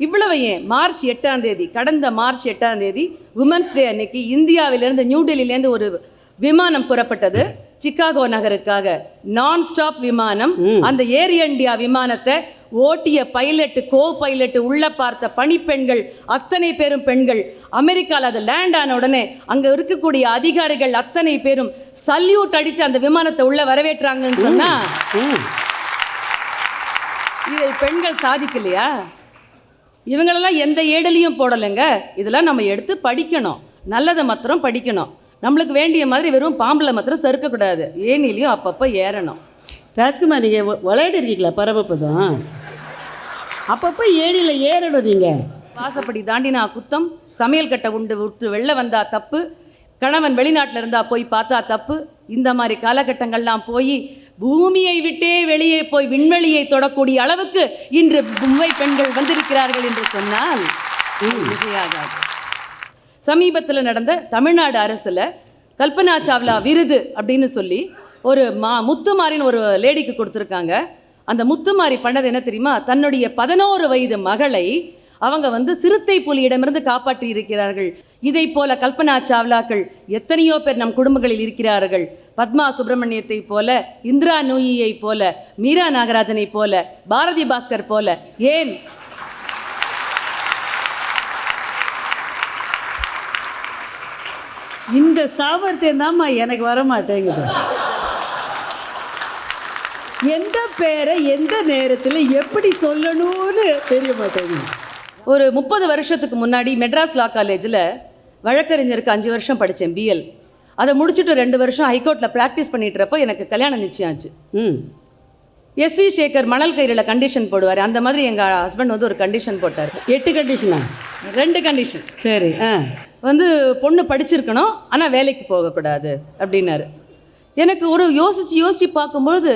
இவ்வளவு ஏன், மார்ச் 8ஆம் தேதி, கடந்த மார்ச் 8ஆம் தேதி உமன்ஸ் டே அன்னைக்கு இந்தியாவிலேருந்து, நியூ டெல்லியிலேருந்து ஒரு விமானம் புறப்பட்டது சிக்காகோ நகருக்காக. நான் ஸ்டாப் விமானம். அந்த ஏர் இந்தியா விமானத்தை ஓட்டிய பைலட்டு, கோ பைலட்டு, உள்ள பார்த்த பணிப்பெண்கள் அத்தனை பேரும் பெண்கள். அமெரிக்காவில் அது லேண்ட் ஆன உடனே அங்கே இருக்கக்கூடிய அதிகாரிகள் அத்தனை பேரும் சல்யூட் அடித்து அந்த விமானத்தை உள்ள வரவேற்றாங்கன்னு சொன்னால் இதை பெண்கள் சாதிக்கலையா? இவங்களெல்லாம் எந்த ஏடலையும் போடலைங்க. இதெல்லாம் நம்ம எடுத்து படிக்கணும், நல்லதை மாத்திரம் படிக்கணும். நம்மளுக்கு வேண்டிய மாதிரி வெறும் பாம்பில் மாத்திரம் சறுக்கக்கூடாது, ஏனிலையும் அப்பப்போ ஏறணும். ராஜ்குமார், நீங்கள் விளையாடி இருக்கீங்களா பரமபதம்? அப்பப்போ ஏணியில் ஏறணும். நீங்கள் வாசப்படி தாண்டினா குத்தம், சமையல் கட்டை உண்டு விட்டு வெளில வந்தா தப்பு, கணவன் வெளிநாட்டில் இருந்தா போய் பார்த்தா தப்பு. இந்த மாதிரி காலகட்டங்கள்லாம் போய் பூமியை விட்டே வெளியே போய் விண்வெளியை தொடக்கூடிய அளவுக்கு இன்று மும்பை பெண்கள் வந்திருக்கிறார்கள் என்று சொன்னால் மிகையாகாது. சமீபத்தில் நடந்த தமிழ்நாடு அரசில் கல்பனா சாவ்லா விருது அப்படின்னு சொல்லி ஒரு முத்துமாரின்னு ஒரு லேடிக்கு கொடுத்துருக்காங்க. அந்த முத்துமாரி பண்ணது என்ன தெரியுமா? தன்னுடைய 11 வயது மகளை அவங்க சிறுத்தை புலியிடமிருந்து காப்பாற்றி இருக்கிறார்கள். இதை போல கல்பனா சாவ்லாக்கள் எத்தனையோ பேர் நம் குடும்பங்களில் இருக்கிறார்கள். பத்மா சுப்பிரமணியத்தை போல, இந்திரா நூயியை போல, மீரா நாகராஜனை போல, பாரதி பாஸ்கர் போல, ஏன் இந்த சாமர்த்தியம் தான்மா எனக்கு வர மாட்டேங்குது. எந்த பேரை எந்த நேரத்தில் எப்படி சொல்லணும்னு தெரிய மாட்டேங்குது. ஒரு 30 வருஷத்துக்கு முன்னாடி மெட்ராஸ் லா காலேஜில் வழக்கறிஞருக்கு 5 வருஷம் படித்தேன், பிஎல். அதை முடிச்சுட்டு 2 வருஷம் ஹைகோர்ட்டில் ப்ராக்டிஸ் பண்ணிட்டுறப்போ எனக்கு கல்யாணம் நிச்சயம் ஆச்சு. எஸ்வி சேகர் மணல் கயிறில் கண்டிஷன் போடுவார், அந்த மாதிரி எங்கள் ஹஸ்பண்ட் ஒரு கண்டிஷன் போட்டார். 8 கண்டிஷனா? 2 கண்டிஷன். சரி. பொண்ணு படிச்சிருக்கணும், ஆனால் வேலைக்கு போகக்கூடாது அப்படின்னாரு. எனக்கு யோசித்து பார்க்கும்பொழுது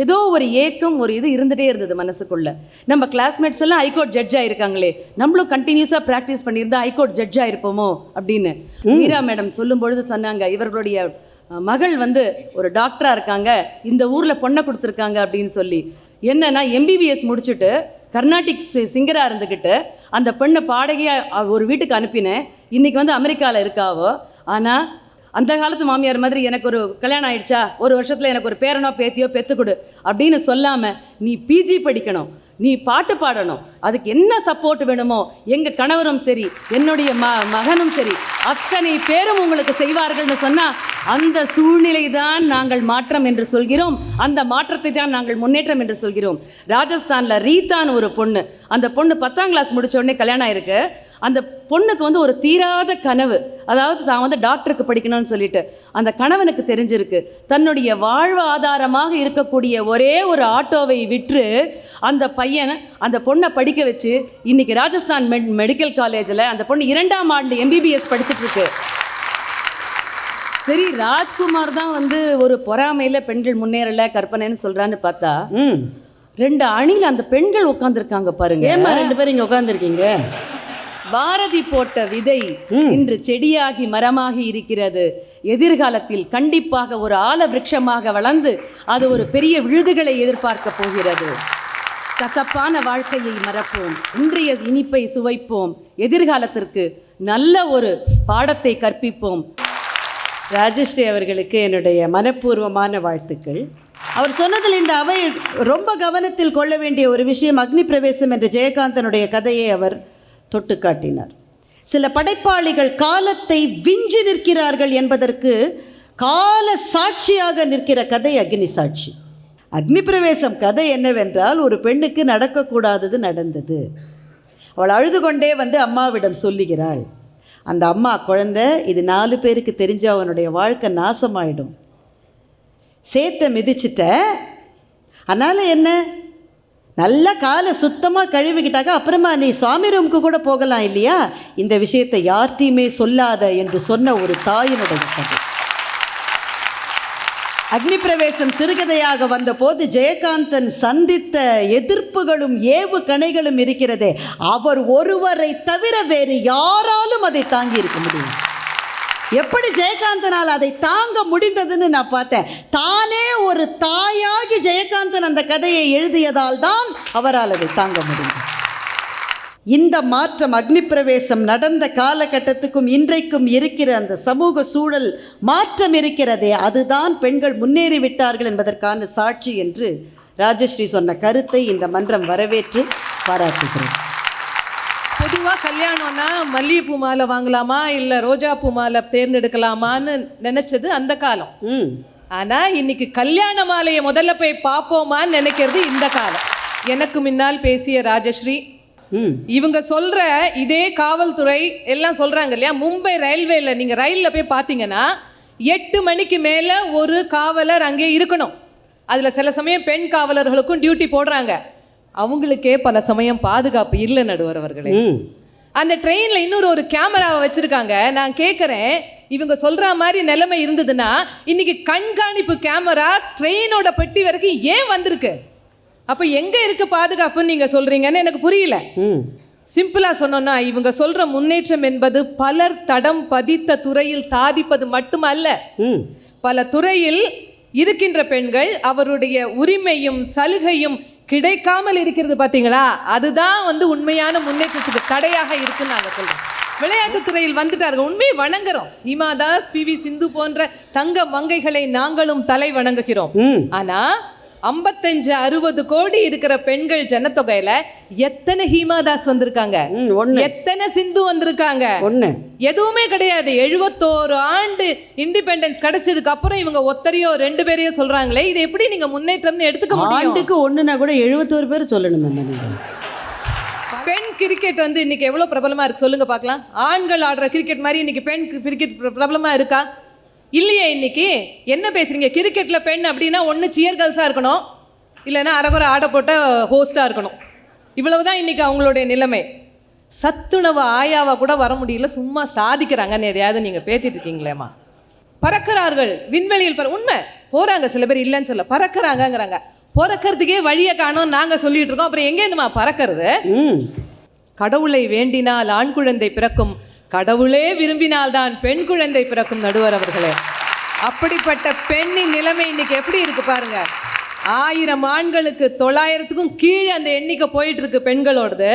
ஏதோ ஒரு ஏக்கம், ஒரு இது இருந்துகிட்டே இருந்தது மனசுக்குள்ளே. நம்ம கிளாஸ்மேட்ஸ் எல்லாம் ஹைகோர்ட் ஜட்ஜாக இருக்காங்களே, நம்மளும் கண்டினியூஸாக ப்ராக்டிஸ் பண்ணியிருந்தா ஹைகோர்ட் ஜட்ஜாக இருப்போமோ அப்படின்னு. மீரா மேடம் சொல்லும்பொழுது சொன்னாங்க, இவர்களுடைய மகள் ஒரு டாக்டராக இருக்காங்க, இந்த ஊரில் பொண்ணை கொடுத்துருக்காங்க அப்படின்னு சொல்லி. என்னன்னா எம்பிபிஎஸ் முடிச்சுட்டு கர்நாடிக் சிங்கராக இருந்துக்கிட்டு அந்த பெண்ணை பாடகையாக ஒரு வீட்டுக்கு அனுப்பினேன். இன்றைக்கி அமெரிக்காவில் இருக்காவோ. ஆனால் அந்த காலத்து மாமியார் மாதிரி எனக்கு ஒரு கல்யாணம் ஆயிடுச்சா, ஒரு வருஷத்தில் எனக்கு ஒரு பேரனோ பேத்தியோ பெற்றுக்கொடு அப்படின்னு சொல்லாமல், நீ பிஜி படிக்கணும், நீ பாட்டு பாடணும், அதுக்கு என்ன சப்போர்ட் வேணுமோ எங்கள் கணவரும் சரி, என்னுடைய மகனும் சரி, அத்தனை பேரும் உங்களுக்கு செய்வார்கள்னு சொன்னால் அந்த சூழ்நிலை தான் நாங்கள் மாற்றம் என்று சொல்கிறோம். அந்த மாற்றத்தை தான் நாங்கள் முன்னேற்றம் என்று சொல்கிறோம். ராஜஸ்தானில் ரீதான்னு ஒரு பொண்ணு, அந்த பொண்ணு 10ஆம் கிளாஸ் முடித்த உடனே கல்யாணம் ஆயிருக்கு. அந்த பொண்ணுக்கு ஒரு தீராத கனவு, அதாவது தான் டாக்டருக்கு படிக்கணும்னு சொல்லிட்டு. அந்த கணவனுக்கு தெரிஞ்சிருக்கு, தன்னுடைய வாழ்வாதாரமாக இருக்கக்கூடிய ஒரே ஒரு ஆட்டோவை விற்று அந்த பையன் அந்த பொண்ணை படிக்க வச்சு இன்னைக்கு ராஜஸ்தான் மெடிக்கல் காலேஜில் அந்த பொண்ணு 2ஆம் ஆண்டு எம்பிபிஎஸ் படிச்சுட்டு இருக்கு. சரி, ராஜ்குமார் தான் ஒரு பொறாமையில் பெண்கள் முன்னேறல கற்பனைன்னு சொல்றான்னு பார்த்தா 2 அணியில் அந்த பெண்கள் உட்காந்துருக்காங்க பாருங்க. ஏமா 2 பேரும் இங்கே உட்காந்துருக்கீங்க? பாரதி போட்ட விதை இன்று செடியாகி மரமாகி இருக்கிறது. எதிர்காலத்தில் கண்டிப்பாக ஒரு ஆல விருட்சமாக வளர்ந்து அது ஒரு பெரிய விழுதுகளை எதிர்பார்க்க போகிறது. கசப்பான வாழ்க்கையை மறப்போம், இன்றைய இனிப்பை சுவைப்போம், எதிர்காலத்திற்கு நல்ல ஒரு பாடத்தை கற்பிப்போம். ராஜஸ்ரீ அவர்களுக்கு என்னுடைய மனப்பூர்வமான வாழ்த்துக்கள். அவர் சொன்னதில் இந்த அவை ரொம்ப கவனத்தில் கொள்ள வேண்டிய ஒரு விஷயம், அக்னி பிரவேசம் என்ற ஜெயகாந்தனுடைய கதையை அவர் தொட்டு காட்டினார். சில படைப்பாளிகள் காலத்தை விஞ்சி நிற்கிறார்கள் என்பதற்கு கால சாட்சியாக நிற்கிற கதை அக்னி சாட்சி. அக்னி பிரவேசம் கதை என்னவென்றால், ஒரு பெண்ணுக்கு நடக்கக்கூடாதது நடந்தது. அவள் அழுது கொண்டே அம்மாவிடம் சொல்லுகிறாள். அந்த அம்மா, குழந்தை, இது 4 பேருக்கு தெரிஞ்ச அவனுடைய வாழ்க்கை நாசமாயிடும், சேத்தை மிதிச்சிட்ட, அதனால் என்ன, நல்லா காலை சுத்தமாக கழுவிக்கிட்டாக்க அப்புறமா நீ சுவாமி ரூமுக்கு கூட போகலாம் இல்லையா, இந்த விஷயத்தை யார்ட்டையுமே சொல்லாத என்று சொன்ன ஒரு தாயினுடைய கதை. அக்னி பிரவேசம் சிறுகதையாக வந்தபோது ஜெயகாந்தன் சந்தித்த எதிர்ப்புகளும் ஏவு கணைகளும் இருக்கிறதே, அவர் ஒருவரை தவிர வேறு யாராலும் அதை தாங்கி இருக்க முடியும். எப்படி ஜெயகாந்தனால் அதை தாங்க முடிந்ததுன்னு நான் பார்த்தேன். தானே ஒரு தாயாகி ஜெயகாந்தன் அந்த கதையை எழுதியதால் தான் அவரால் அதை தாங்க முடிந்தது. இந்த மாற்றம், அக்னி பிரவேசம் நடந்த காலகட்டத்துக்கும் இன்றைக்கும் இருக்கிற அந்த சமூக சூழல் மாற்றம் இருக்கிறதே, அதுதான் பெண்கள் முன்னேறிவிட்டார்கள் என்பதற்கான சாட்சி என்று ராஜஸ்ரீ சொன்ன கருத்தை இந்த மன்றம் வரவேற்று பாராட்டுகிறேன். பொதுவாக கல்யாணம்னா மல்லிகைப்பூ மாலை வாங்கலாமா இல்லை ரோஜா பூ மாலை தேர்ந்தெடுக்கலாமான்னு நினைச்சது அந்த காலம். ஆனால் இன்னைக்கு கல்யாண மாலையை முதல்ல போய் பார்ப்போமான்னு நினைக்கிறது இந்த காலம். எனக்கு முன்னால் பேசிய ராஜஸ்ரீ, இவங்க சொல்ற இதே காவல்துறை எல்லாம் சொல்றாங்க இல்லையா, மும்பை ரயில்வேல நீங்க ரயில்ல போய் பார்த்தீங்கன்னா 8 மணிக்கு மேல ஒரு காவலர் அங்கே இருக்கணும். அதுல சில சமயம் பெண் காவலர்களுக்கும் டியூட்டி போடுறாங்க. அவங்களுக்கே பல சமயம் பாதுகாப்பு இல்லை நடுவர் அவர்களே. அந்த ட்ரெயினில் இன்னொரு ஒரு கேமராவை வச்சுருக்காங்க. நான் கேட்குறேன், இவங்க சொல்கிற மாதிரி நிலைமை இருந்ததுன்னா இன்னைக்கு கண்காணிப்பு கேமரா ட்ரெயினோட பெட்டி வரைக்கும் ஏன் வந்திருக்கு? அப்போ எங்கே இருக்கு பாதுகாப்புன்னு நீங்கள் சொல்கிறீங்கன்னு எனக்கு புரியல. சிம்பிளாக சொன்னோன்னா, இவங்க சொல்கிற முன்னேற்றம் என்பது பலர் தடம் பதித்த துறையில் சாதிப்பது மட்டுமல்ல, பல துறையில் இருக்கின்ற பெண்கள் அவருடைய உரிமையும் சலுகையும் கிடைக்காமல் இருக்கிறது பார்த்தீங்களா, அதுதான் வந்து உண்மையான முன்னேற்றத்துக்கு தடையாக இருக்குன்னு நாங்கள் சொல்கிறோம். விளையாட்டுத்துறையில் வந்துட்டார்கள், உண்மையை வணங்குறோம். ஹிமா தாஸ், PV சிந்து போன்ற தங்க மங்கைகளை நாங்களும் தலை வணங்குகிறோம். ஆனால் 55-60 கோடி இருக்கிற பெண்கள் ஜனத்தொகையில எத்தனை ஹீமா தாஸ் வந்திருக்காங்க, எத்தனை சிந்து வந்திருக்காங்க? எதுவுமே கிடையாது. 71 ஆண்டு இண்டிபெண்டன்ஸ் கிடைச்சதுக்கு அப்புறம் இவங்க ஒத்தரையோ 2 பேரையோ சொல்றாங்களே, இது எப்படி நீங்க முன்னேற்றம்னு எடுத்துக்க முடியும்? ஆண்டுக்கு ஒண்ணுனா கூட 71 பேர் சொல்லணும். பெண் கிரிக்கெட் வந்து இன்னைக்கு எவ்வளவு பிரபலமா இருக்கு சொல்லுங்க பார்க்கலாம். ஆண்கள் ஆடுற கிரிக்கெட் மாதிரி இன்னைக்கு பெண் கிரிக்கெட் பிரபலமா இருக்கா? இல்லையே. இன்னைக்கு என்ன பேசுறீங்க? கிரிக்கெட்ல பெண் அப்படின்னா ஒன்று சியர் கேர்ள்ஸாக இருக்கணும், இல்லைன்னா அரகுறை ஆட போட்ட ஹோஸ்டாக இருக்கணும். இவ்வளவுதான் இன்னைக்கு அவங்களுடைய நிலைமை. சத்துணவு ஆயாவா கூட வர முடியல, சும்மா சாதிக்கிறாங்கன்னு எதையாவது நீங்கள் பேத்திட்டு இருக்கீங்களேம்மா. பறக்கிறார்கள் விண்வெளியில், உண்மை போகிறாங்க, சில பேர் இல்லைன்னு சொல்ல, பறக்கிறாங்கங்கிறாங்க. பிறக்கிறதுக்கே வழியை காணோம் நாங்கள் சொல்லிட்டு இருக்கோம், அப்புறம் எங்கேருந்துமா பறக்கிறது? கடவுளை வேண்டினால் ஆண் குழந்தை பிறக்கும், கடவுளே விரும்பினால்தான் பெண் குழந்தை பிறக்கும். நடுவர் அவர்களே, அப்படிப்பட்ட பெண்ணின் நிலைமை இன்னைக்கு எப்படி இருக்கு பாருங்க. 1000 ஆண்களுக்கு 900க்கும் கீழே அந்த எண்ணிக்கை போயிட்டு இருக்கு பெண்களோடது.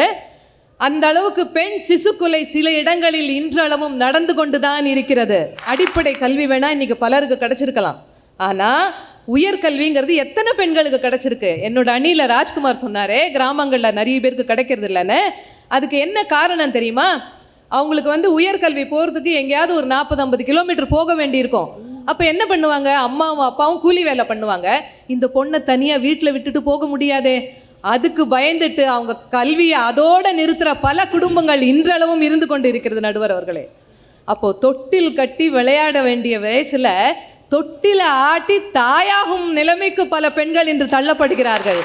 அந்த அளவுக்கு பெண் சிசுக்குலை சில இடங்களில் இன்றளவும் நடந்து கொண்டுதான் இருக்கிறது. அடிப்படை கல்வி வேணா இன்னைக்கு பலருக்கு கிடைச்சிருக்கலாம், ஆனா உயர்கல்விங்கிறது எத்தனை பெண்களுக்கு கிடைச்சிருக்கு? என்னோட அணியில் ராஜ்குமார் சொன்னாரே, கிராமங்களில் நிறைய பேருக்கு கிடைக்கிறது இல்லைன்னு. அதுக்கு என்ன காரணம் தெரியுமா? அவங்களுக்கு வந்து உயர்கல்வி போகிறதுக்கு எங்கேயாவது ஒரு 40-50 கிலோமீட்டர் போக வேண்டியிருக்கும். அப்போ என்ன பண்ணுவாங்க? அம்மாவும் அப்பாவும் கூலி வேலை பண்ணுவாங்க. இந்த பொண்ணை தனியாக வீட்டில் விட்டுட்டு போக முடியாதே, அதுக்கு பயந்துட்டு அவங்க கல்வியை அதோடு நிறுத்துகிற பல குடும்பங்கள் இன்றளவும் இருந்து கொண்டு இருக்கிறது. நடுவர் அவர்களே, அப்போது தொட்டில் கட்டி விளையாட வேண்டிய வயசில் தொட்டில ஆட்டி தாயாகும் நிலைமைக்கு பல பெண்கள் இன்று தள்ளப்படுகிறார்கள்.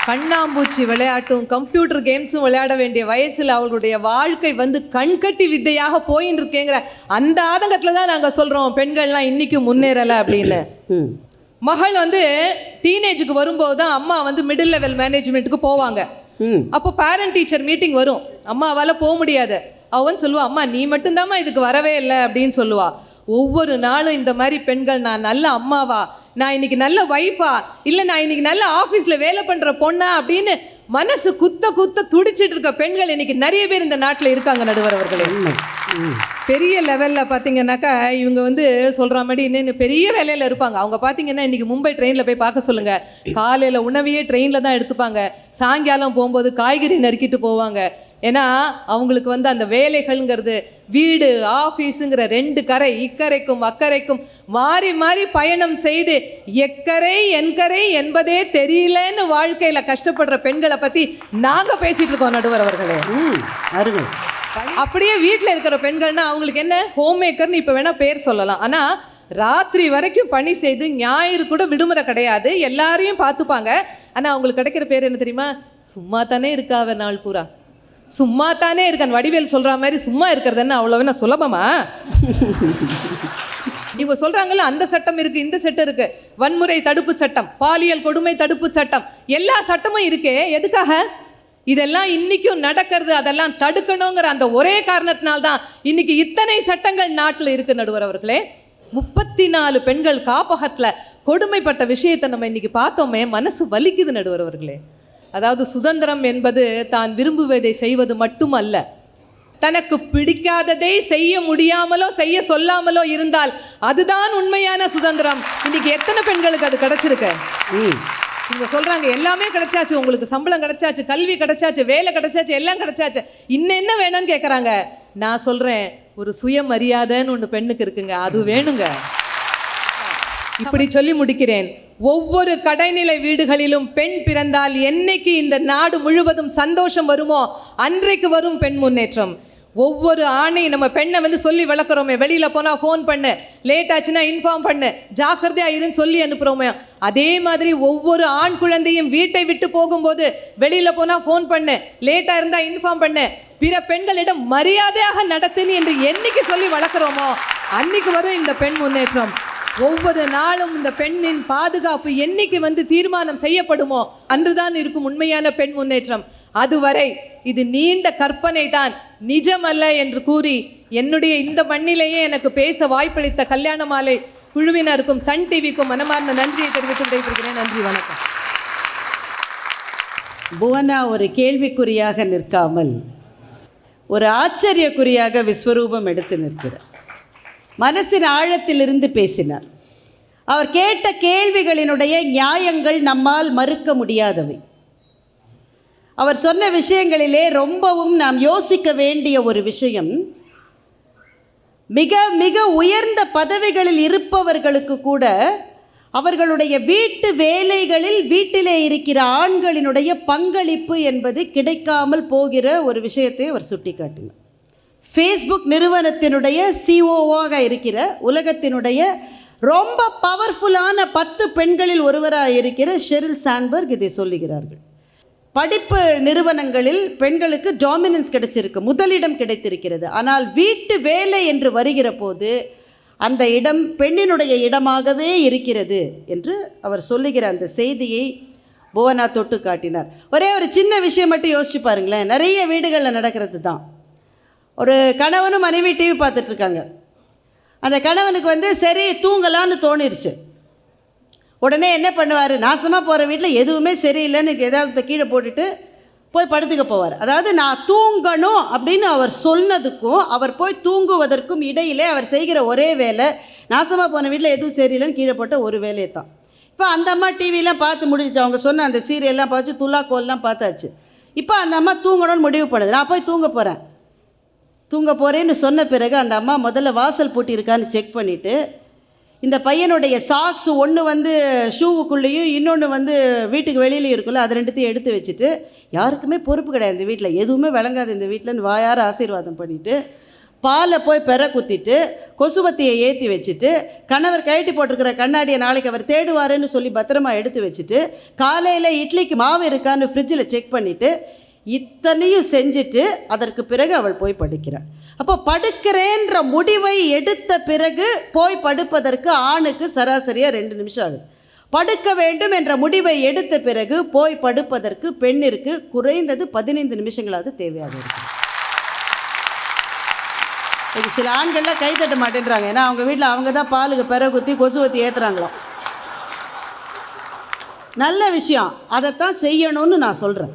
கண்ணாம்பூச்சி விளையாட்டும் கம்ப்யூட்டர் கேம்ஸும் விளையாட வேண்டிய வயசில் அவர்களுடைய வாழ்க்கை வந்து கண்கட்டி வித்தையாக போயின்னு இருக்கேங்கிற அந்த ஆதங்கத்தில் தான் நாங்கள் சொல்கிறோம் பெண்கள்லாம் இன்றைக்கும் முன்னேறலை அப்படின்னு. மகள் வந்து டீனேஜுக்கு வரும்போது தான் அம்மா வந்து மிடில் லெவல் மேனேஜ்மெண்ட்டுக்கு போவாங்க. அப்போ பேரண்ட் டீச்சர் மீட்டிங் வரும், அம்மாவால் போக முடியாது. அவன் சொல்லுவா, அம்மா நீ மட்டும்தாம்மா இதுக்கு வரவே இல்லை அப்படின்னு சொல்லுவா. ஒவ்வொரு நாளும் இந்த மாதிரி பெண்கள், நான் நல்ல அம்மாவா, நான் இன்னைக்கு நல்ல ஒய்ஃபா, இல்லை நான் இன்னைக்கு நல்ல ஆஃபீஸில் வேலை பண்ணுற பொண்ணா அப்படின்னு மனசு குத்த குத்த துடிச்சிட்டு இருக்க பெண்கள் இன்னைக்கு நிறைய பேர் இந்த நாட்டில் இருக்காங்க. நடுவர் அவர்களே, பெரிய லெவலில் பார்த்தீங்கன்னாக்கா இவங்க வந்து சொல்கிற மாதிரி இன்னும் பெரிய வேலையில் இருப்பாங்க. அவங்க பார்த்தீங்கன்னா இன்றைக்கி மும்பை ட்ரெயினில் போய் பார்க்க சொல்லுங்கள், காலையில் உணவையே ட்ரெயினில் தான் எடுத்துப்பாங்க, சாயங்காலம் போகும்போது காய்கறி நறுக்கிட்டு போவாங்க. ஏன்னா அவங்களுக்கு வந்து அந்த வேலைகள்ங்கிறது வீடு ஆஃபீஸுங்கிற 2 கரை, இக்கரைக்கும் அக்கறைக்கும் மாறி மாறி பயணம் செய்து எக்கரை என்கரை என்பதே தெரியலன்னு வாழ்க்கையில் கஷ்டப்படுற பெண்களை பற்றி நாங்கள் பேசிகிட்டு இருக்கோம். நடுவர் அவர்களே, அப்படியே வீட்டில் இருக்கிற பெண்கள்னா அவங்களுக்கு என்ன, ஹோம் மேக்கர்னு இப்போ வேணால் பேர் சொல்லலாம், ஆனால் ராத்திரி வரைக்கும் பணி செய்து ஞாயிறு கூட விடுமுறை கிடையாது, எல்லாரையும் பார்த்துப்பாங்க. ஆனால் அவங்களுக்கு கிடைக்கிற பேர் என்ன தெரியுமா? சும்மா தானே இருக்காவ, நாள் பூரா சும்மா தானே இருக்கான். வடிவேல் சொல்கிற மாதிரி சும்மா இருக்கிறது என்ன அவ்வளோவேனா சுலபமா? இவங்க சொல்கிறாங்கல்ல, அந்த சட்டம் இருக்குது, இந்த சட்டம் இருக்குது, வன்முறை தடுப்பு சட்டம், பாலியல் கொடுமை தடுப்பு சட்டம், எல்லா சட்டமும் இருக்கே, எதுக்காக? இதெல்லாம் இன்றைக்கும் நடக்கிறது, அதெல்லாம் தடுக்கணுங்கிற அந்த ஒரே காரணத்தினால்தான் இன்னைக்கு இத்தனை சட்டங்கள் நாட்டில் இருக்குது. நடுவர் அவர்களே, 34 பெண்கள் காப்பகத்தில் கொடுமைப்பட்ட விஷயத்தை நம்ம இன்னைக்கு பார்த்தோமே, மனசு வலிக்குது. நடுவர் அவர்களே, அதாவது சுதந்திரம் என்பது தான் விரும்புவதை செய்வது மட்டுமல்ல, தனக்கு பிடிக்காததை செய்ய முடியாமலோ செய்ய சொல்லாமலோ இருந்தால் அதுதான் உண்மையான சுதந்திரம். இன்னைக்கு எத்தனை பெண்களுக்கு அது கிடைச்சிருக்கு? இவங்க சொல்றாங்க எல்லாமே கிடைச்சாச்சு, உங்களுக்கு சம்பளம் கிடைச்சாச்சு, கல்வி கிடைச்சாச்சு, வேலை கிடைச்சாச்சு, எல்லாம் கிடைச்சாச்சு, இன்னும் என்ன வேணும்னு கேட்குறாங்க. நான் சொல்றேன், ஒரு சுயமரியாதைன்னு ஒன்று பெண்ணுக்கு இருக்குங்க, அது வேணுங்க. இப்படி சொல்லி முடிக்கிறேன். ஒவ்வொரு கடைநிலை வீடுகளிலும் பெண் பிறந்தால் என்னைக்கு இந்த நாடு முழுவதும் சந்தோஷம் வருமோ அன்றைக்கு வரும் பெண் முன்னேற்றம். ஒவ்வொரு ஆணையும் நம்ம பெண்ணை வந்து சொல்லி வளர்க்குறோமே, வெளியில் போனால் ஃபோன் பண்ணு, லேட் ஆச்சுன்னா இன்ஃபார்ம் பண்ணு, ஜாக்கிரதையாக இருன்னு சொல்லி அனுப்புகிறோமே, அதே மாதிரி ஒவ்வொரு ஆண் குழந்தையும் வீட்டை விட்டு போகும்போது வெளியில் போனால் ஃபோன் பண்ணு, லேட்டாக இருந்தால் இன்ஃபார்ம் பண்ணு, பிற பெண்களிடம் மரியாதையாக நடத்துன்னு என்று என்னைக்கு சொல்லி வளர்க்குறோமோ அன்னைக்கு வரும் இந்த பெண் முன்னேற்றம். ஒவ்வொரு நாளும் இந்த பெண்ணின் பாதுகாப்பு என்னைக்கு வந்து தீர்மானம் செய்யப்படுமோ அன்றுதான் இருக்கும் உண்மையான பெண் முன்னேற்றம். அதுவரை இது நீண்ட கற்பனை தான், நிஜமல்ல என்று கூறி என்னுடைய இந்த மண்ணிலேயே எனக்கு பேச வாய்ப்பளித்த கல்யாண மாலை குழுவினருக்கும் சன் டிவிக்கும் மனமார்ந்த நன்றியை தெரிவித்து விடைபெறுகிறேன். நன்றி, வணக்கம். புவனா ஒரு கேள்விக்குறியாக நிற்காமல் ஒரு ஆச்சரியக்குறியாக விஸ்வரூபம் எடுத்து நிற்கிறார். மனசின் ஆழத்திலிருந்து பேசினார். அவர் கேட்ட கேள்விகளினுடைய நியாயங்கள் நம்மால் மறுக்க முடியாதவை. அவர் சொன்ன விஷயங்களிலே ரொம்பவும் நாம் யோசிக்க வேண்டிய ஒரு விஷயம், மிக மிக உயர்ந்த பதவிகளில் இருப்பவர்களுக்கு கூட அவர்களுடைய வீட்டு வேலைகளில் வீட்டிலே இருக்கிற ஆண்களினுடைய பங்களிப்பு என்பது கிடைக்காமல் போகிற ஒரு விஷயத்தை அவர் சுட்டிக்காட்டினார். ஃபேஸ்புக் நிறுவனத்தினுடைய சிஓவாக இருக்கிற உலகத்தினுடைய ரொம்ப பவர்ஃபுல்லான 10 பெண்களில் ஒருவராக இருக்கிற ஷெரில் சாண்ட்பர்க் இதை சொல்லுகிறார்கள். படிப்பு நிறுவனங்களில் பெண்களுக்கு டாமினன்ஸ் கிடைச்சிருக்கு, முதலிடம் கிடைத்திருக்கிறது. ஆனால் வீட்டு வேலை என்று வருகிற போது அந்த இடம் பெண்ணினுடைய இடமாகவே இருக்கிறது என்று அவர் சொல்லுகிற அந்த செய்தியை புவனா தொட்டு காட்டினார். ஒரே ஒரு சின்ன விஷயம் மட்டும் யோசிச்சு பாருங்களேன். நிறைய வீடுகளில் நடக்கிறது தான். ஒரு கணவனும் மனைவி டிவி பார்த்துட்ருக்காங்க. அந்த கணவனுக்கு வந்து சரி தூங்கலான்னு தோணிருச்சு. உடனே என்ன பண்ணுவார், நாசமாக போகிற வீட்டில் எதுவுமே சரியில்லைன்னு ஏதாவது கீழே போட்டுட்டு போய் படுத்துக்க போவார். அதாவது நான் தூங்கணும் அப்படின்னு அவர் சொன்னதுக்கும் அவர் போய் தூங்குவதற்கும் இடையிலே அவர் செய்கிற ஒரே வேலை, நாசமாக போன வீட்டில் எதுவும் சரியில்லைன்னு கீழே போட்ட ஒரு வேலையை தான். இப்போ அந்த அம்மா டிவிலாம் பார்த்து முடிஞ்சிச்சு, அவங்க சொன்ன அந்த சீரியல்லாம் பார்த்து துலாக்கோல்லாம் பார்த்தாச்சு. இப்போ அந்த அம்மா தூங்கணும்னு முடிவு பண்ணுது. நான் போய் தூங்க போகிறேன்னு சொன்ன பிறகு அந்த அம்மா முதல்ல வாசல் பூட்டியிருக்கான்னு செக் பண்ணிவிட்டு, இந்த பையனுடைய சாக்ஸ் ஒன்று வந்து ஷூவுக்குள்ளேயும் இன்னொன்று வந்து வீட்டுக்கு வெளியிலையும் இருக்குல்ல, அது ரெண்டுத்தையும் எடுத்து வச்சுட்டு, யாருக்குமே பொறுப்பு கிடையாது இந்த வீட்டில், எதுவுமே விளங்காது இந்த வீட்டில்னு வாயார ஆசீர்வாதம் பண்ணிவிட்டு, பாலை போய் பெற குத்திட்டு கொசுவத்தியை ஏற்றி வச்சுட்டு, கணவர் கழட்டி போட்டிருக்கிற கண்ணாடியை நாளைக்கு அவர் தேடுவாருன்னு சொல்லி பத்திரமா எடுத்து வச்சுட்டு, காலையில் இட்லிக்கு மாவு இருக்கான்னு ஃப்ரிட்ஜில் செக் பண்ணிவிட்டு, இத்தனையும் செஞ்சுட்டு அதற்கு பிறகு அவள் போய் படுக்கிறாள். அப்போ படுக்கிறேன்ற முடிவை எடுத்த பிறகு போய் படுப்பதற்கு ஆணுக்கு சராசரியாக 2 நிமிஷம் ஆகுது. படுக்க வேண்டும் என்ற முடிவை எடுத்த பிறகு போய் படுப்பதற்கு பெண்ணிற்கு குறைந்தது 15 நிமிஷங்களாவது தேவையாக இருக்குது. இது சில ஆண்கள்லாம் கை தட்ட மாட்டேன்றாங்க. ஏன்னா அவங்க வீட்டில் அவங்க தான் பாலுக்கு பெற குத்தி கொசுவத்தி ஏற்றுறாங்களாம். நல்ல விஷயம், அதைத்தான் செய்யணும்னு நான் சொல்கிறேன்.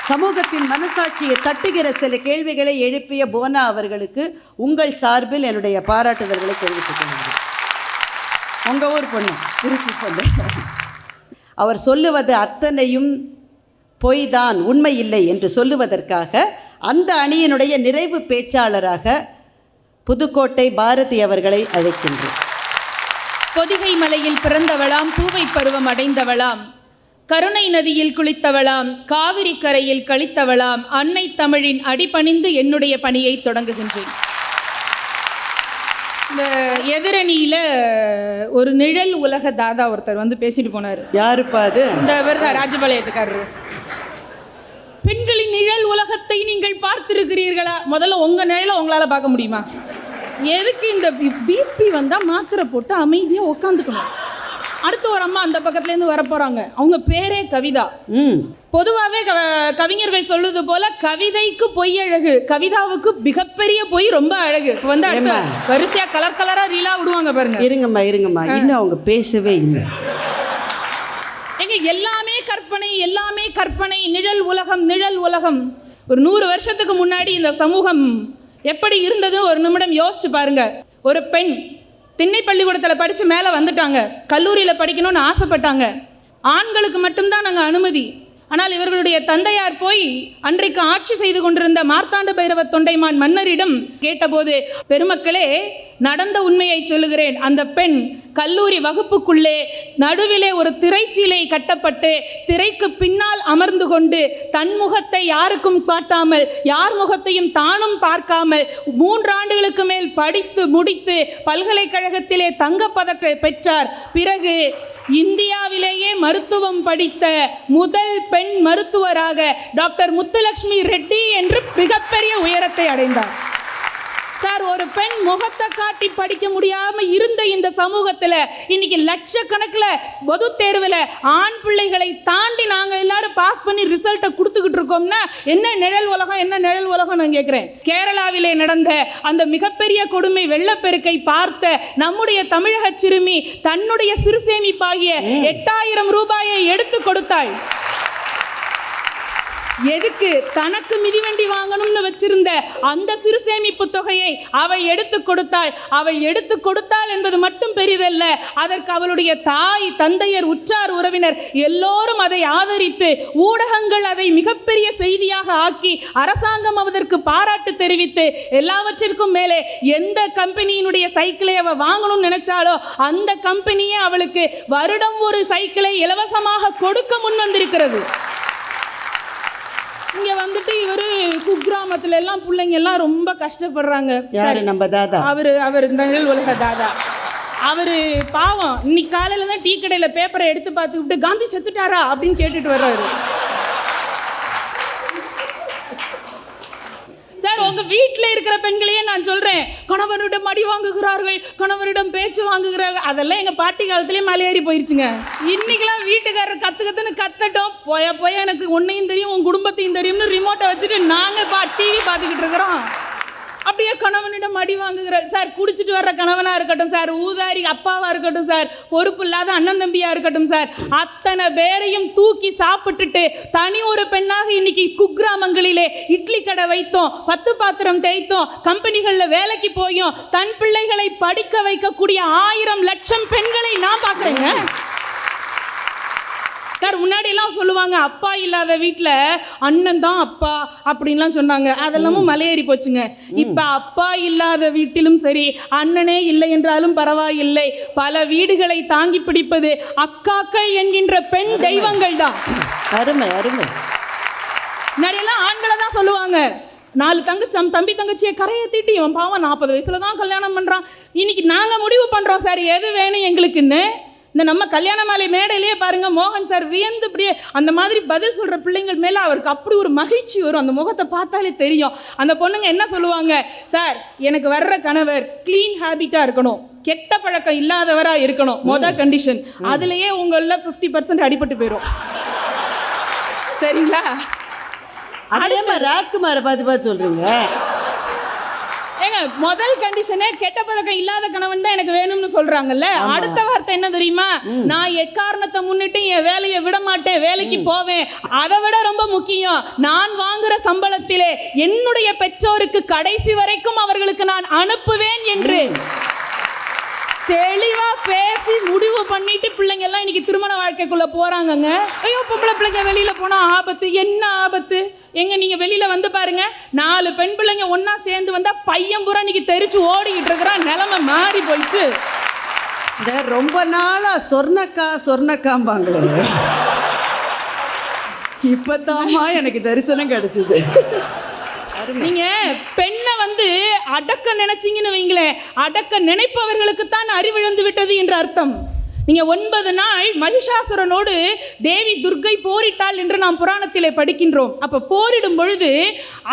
சமூகத்தின் மனசாட்சியை தட்டுகிற சில கேள்விகளை எழுப்பிய புவனா அவர்களுக்கு உங்கள் சார்பில் என்னுடைய பாராட்டுதல்களை தெரிவித்துக் கொள்கிறேன். உங்கள் ஊர் பொண்ணு திருச்சி பொண்ணு. அவர் சொல்லுவது அத்தனையும் பொய் தான், உண்மை இல்லை என்று சொல்லுவதற்காக அந்த அணியினுடைய நிறைவு பேச்சாளராக புதுக்கோட்டை பாரதி அவர்களை அழைக்கின்றேன். பொதிகை மலையில் பிறந்தவளாம், பூவை பருவம் அடைந்தவளாம், கருணை நதியில் குளித்தவளாம், காவிரி கரையில் கழித்தவளாம், அன்னை தமிழின் அடிபணிந்து என்னுடைய பணியை தொடங்குகின்றேன். இந்த எதிரணியில் ஒரு நிழல் உலக தாதா ஒருத்தர் வந்து பேசிட்டு போனார். யாருப்பா அது? இந்த தான் ராஜபாளையத்துக்காரரு. பெண்களின் நிழல் உலகத்தை நீங்கள் பார்த்திருக்கிறீர்களா? முதல்ல உங்கள் நிழலை உங்களால் பார்க்க முடியுமா? எதுக்கு இந்த பிபி வந்தால் மாத்திரை போட்டு அமைதியாக உட்காந்துக்கணும். அடுத்து ஒரு அம்மா அந்த பக்கத்துலேருந்து வர போகிறாங்க. அவங்க பேரே கவிதா. பொதுவாகவே கவிஞர்கள் சொல்லுவது போல கவிதைக்கு பொய் அழகு, கவிதாவுக்கு மிகப்பெரிய பொய் ரொம்ப அழகு. வந்து அடுத்த வரிசையா கலர் கலரா ரீலா விடுவாங்க பாருங்க. இருங்கம்மா இன்னும் அவங்க பேசவே இல்லை. எங்க எல்லாமே கற்பனை, எல்லாமே கற்பனை, நிழல் உலகம். ஒரு 100 வருஷத்துக்கு முன்னாடி இந்த சமூகம் எப்படி இருந்தது ஒரு நிமிடம் யோசிச்சு பாருங்க. ஒரு பெண் திண்ணை பள்ளிக்கூடத்தில் படித்து மேலே வந்துட்டாங்க, கல்லூரியில் படிக்கணும்னு ஆசைப்பட்டாங்க. ஆண்களுக்கு மட்டும்தான் நாங்கள் அனுமதி. ஆனால் இவர்களுடைய தந்தையார் போய் அன்றைக்கு ஆட்சி செய்து கொண்டிருந்த மார்த்தாண்ட பைரவ தொண்டைமான் மன்னரிடம் கேட்டபோது, பெருமக்களே நடந்த உண்மையை சொல்லுகிறேன். அந்த பெண் கல்லூரி வகுப்புக்குள்ளே நடுவிலே ஒரு திரைச்சீலை கட்டப்பட்டு திரைக்கு பின்னால் அமர்ந்து கொண்டு தன் முகத்தை யாருக்கும் காட்டாமல் யார் முகத்தையும் தானும் பார்க்காமல் 3 ஆண்டுகளுக்கு மேல் படித்து முடித்து பல்கலைக்கழகத்திலே தங்கப்பதக்கத்தை பெற்றார். பிறகு இந்தியாவிலேயே மருத்துவம் படித்த முதல் பெண் மருத்துவராக டாக்டர் முத்துலட்சுமி ரெட்டி என்று மிகப்பெரிய உயரத்தை அடைந்தார். சார், ஒரு பெண் முகத்தை காட்டி படிக்க முடியாம இருந்த இந்த சமூகத்துல இன்னைக்கு லட்சக்கணக்கில் பொது தேர்வில் ஆண் பிள்ளைகளை தாண்டி நாங்க எல்லாரும் பாஸ் பண்ணி ரிசல்ட்டை கொடுத்துக்கிட்டு இருக்கோம்னா என்ன நிழல் உலகம் நான் கேட்கிறேன். கேரளாவிலே நடந்த அந்த மிகப்பெரிய கொடுமை வெள்ளப்பெருக்கை பார்த்த நம்முடைய தமிழக சிறுமி தன்னுடைய சிறு சேமிப்பாகிய 8000 ரூபாயை எடுத்து கொடுத்தாள். எதுக்கு? தனக்கு மிதிவண்டி வாங்கணும்னு வச்சிருந்த அந்த சிறு சேமிப்பு தொகையை அவள் எடுத்து கொடுத்தாள் என்பது மட்டும் பெரிதல்ல. அதற்கு அவளுடைய தாய், தந்தையர், உற்றார் உறவினர் எல்லோரும் அதை ஆதரித்து ஊடகங்கள் அதை மிகப்பெரிய செய்தியாக ஆக்கி அரசாங்கம் அதற்கு பாராட்டு தெரிவித்து எல்லாவற்றிற்கும் மேலே எந்த கம்பெனியினுடைய சைக்கிளை அவள் வாங்கணும்னு நினைச்சாலோ அந்த கம்பெனியே அவளுக்கு வருடம் ஒரு சைக்கிளை இலவசமாக கொடுக்க முன் வந்திருக்கிறது. இங்க வந்துட்டு இவரு குக்கிராமத்துல எல்லாம் பிள்ளைங்க எல்லாம் ரொம்ப கஷ்டப்படுறாங்க. யாரு? நம்ம தாதா. அவர் நிழல் உலக தாதா. அவரு பாவம் இன்னைக்கு காலையில தான் டீ கடையில பேப்பரை எடுத்து பார்த்துக்கிட்டு காந்தி செத்துட்டாரா அப்படின்னு கேட்டுட்டு வர்றாரு. சார், உங்க வீட்டில் இருக்கிற பெண்களையே நான் சொல்றேன், கணவனிடம் அடி வாங்குகிறார்கள், கணவனிடம் பேச்சு வாங்குகிறார்கள். அதெல்லாம் எங்க பாட்டி காலத்திலேயே மலையேறி போயிருச்சுங்க. இன்னைக்கெல்லாம் வீட்டுக்காரர் கத்துன்னு கத்தட்டும், போய எனக்கு உன்னையும் தெரியும் உன் குடும்பத்தையும் தெரியும்னு ரிமோட்டை வச்சுட்டு நாங்க டிவி பார்த்துக்கிட்டு இருக்கிறோம். அப்படியே கணவனிடம் அடி வாங்குகிறார். சார், குடிச்சிட்டு வர்ற கணவனா இருக்கட்டும் சார், ஊதாரி அப்பாவா இருக்கட்டும் சார், பொறுப்பு இல்லாத அண்ணன் தம்பியா இருக்கட்டும் சார், அத்தனை பேரையும் தூக்கி சாப்பிட்டுட்டு தனி ஒரு பெண்ணாக இன்னைக்கு குக்கிராமங்களிலே இட்லி கடை வைத்தோம், 10 பாத்திரம் தேய்த்தோம், கம்பெனிகளில் வேலைக்கு போயும் தன் பிள்ளைகளை படிக்க வைக்கக்கூடிய 1000 லட்சம் பெண்களை நான் பார்க்குறேங்க. சார், முன்னாடி எல்லாம் சொல்லுவாங்க அப்பா இல்லாத வீட்டில் அண்ணன் தான் அப்பா அப்படின்லாம் சொன்னாங்க. அதெல்லாமும் மலையேறி போச்சுங்க. இப்போ அப்பா இல்லாத வீட்டிலும் சரி, அண்ணனே இல்லை என்றாலும் பரவாயில்லை, பல வீடுகளை தாங்கி பிடிப்பது அக்காக்கள் என்கின்ற பெண் தெய்வங்கள் தான். அருமை அருமை. நிறையெல்லாம் ஆண்களை தான் சொல்லுவாங்க, 4 தம்பி தங்கச்சியை கரையேற்றிட்டு இவன் பாவம் 40 வயசுல தான் கல்யாணம் பண்ணுறான். இன்னைக்கு நாங்கள் முடிவு பண்ணுறோம் சார் எது வேணும் எங்களுக்குன்னு. இந்த நம்ம கல்யாண மாலை மேடையிலேயே பாருங்க, மோகன் சார் வியந்து இப்படியே அந்த மாதிரி பதில் சொல்கிற பிள்ளைங்கள் மேலே அவருக்கு அப்படி ஒரு மகிழ்ச்சி வரும். அந்த முகத்தை பார்த்தாலே தெரியும். அந்த பொண்ணுங்க என்ன சொல்லுவாங்க, சார் எனக்கு வர்ற கணவர் க்ளீன் ஹேபிட்டாக இருக்கணும், கெட்ட பழக்கம் இல்லாதவராக இருக்கணும், மொதல் கண்டிஷன். அதுலேயே உங்களில் 50% அடிபட்டு போயிடும். சரிங்களா? அதே மாதிரி ராஜ்குமாரை பார்த்து சொல்கிறீங்க. ஏங்க, முதல் கண்டிஷனே கெட்ட பழக்கம் இல்லாத கணவன் தான் எனக்கு வேணும்னு சொல்றாங்கல்ல. அடுத்த வார்த்தை என்ன தெரியுமா? நான் எக்காரணத்தை முன்னிட்டு என் வேலையை விட மாட்டேன், வேலைக்கு போவேன். அதை விட ரொம்ப முக்கியம், நான் வாங்குற சம்பளத்திலே என்னுடைய பெற்றோருக்கு கடைசி வரைக்கும் அவர்களுக்கு நான் அனுப்புவேன் என்று தெளிவா பேசி முடிவு பண்ணிட்டு பிள்ளைங்க எல்லாம் இன்னைக்கு திருமண வாழ்க்கைக்குள்ள போறாங்கங்க. ஐயோ, பொம்பளை பிள்ளைங்க வெளியில போனா ஆபத்து. என்ன ஆபத்து? எங்க நீங்க வெளியில வந்து பாருங்க, 4 பெண் பிள்ளைங்க ஒன்னா சேர்ந்து வந்தா பையன் பூரா இன்னைக்கு தெரிச்சு ஓடிக்கிட்டு இருக்கிறான். நிலைமை மாறி போயிடுச்சு. இந்த ரொம்ப நாளா சொர்ணக்காம்பாங்களே, இப்பதாமா எனக்கு தரிசனம் கிடைச்சது. நீங்க பெண்ணை வந்து அடக்க நினைச்சீங்கன்னு வைங்களேன், அடக்க நினைப்பவர்களுக்கு தான் அறிவிழந்து விட்டது என்று அர்த்தம். நீங்க 9 நாள் மகிஷாசுரனோடு தேவி துர்க்கை போரிட்டாள் என்று நாம் புராணத்திலே படிக்கின்றோம். அப்ப போரிடும் பொழுது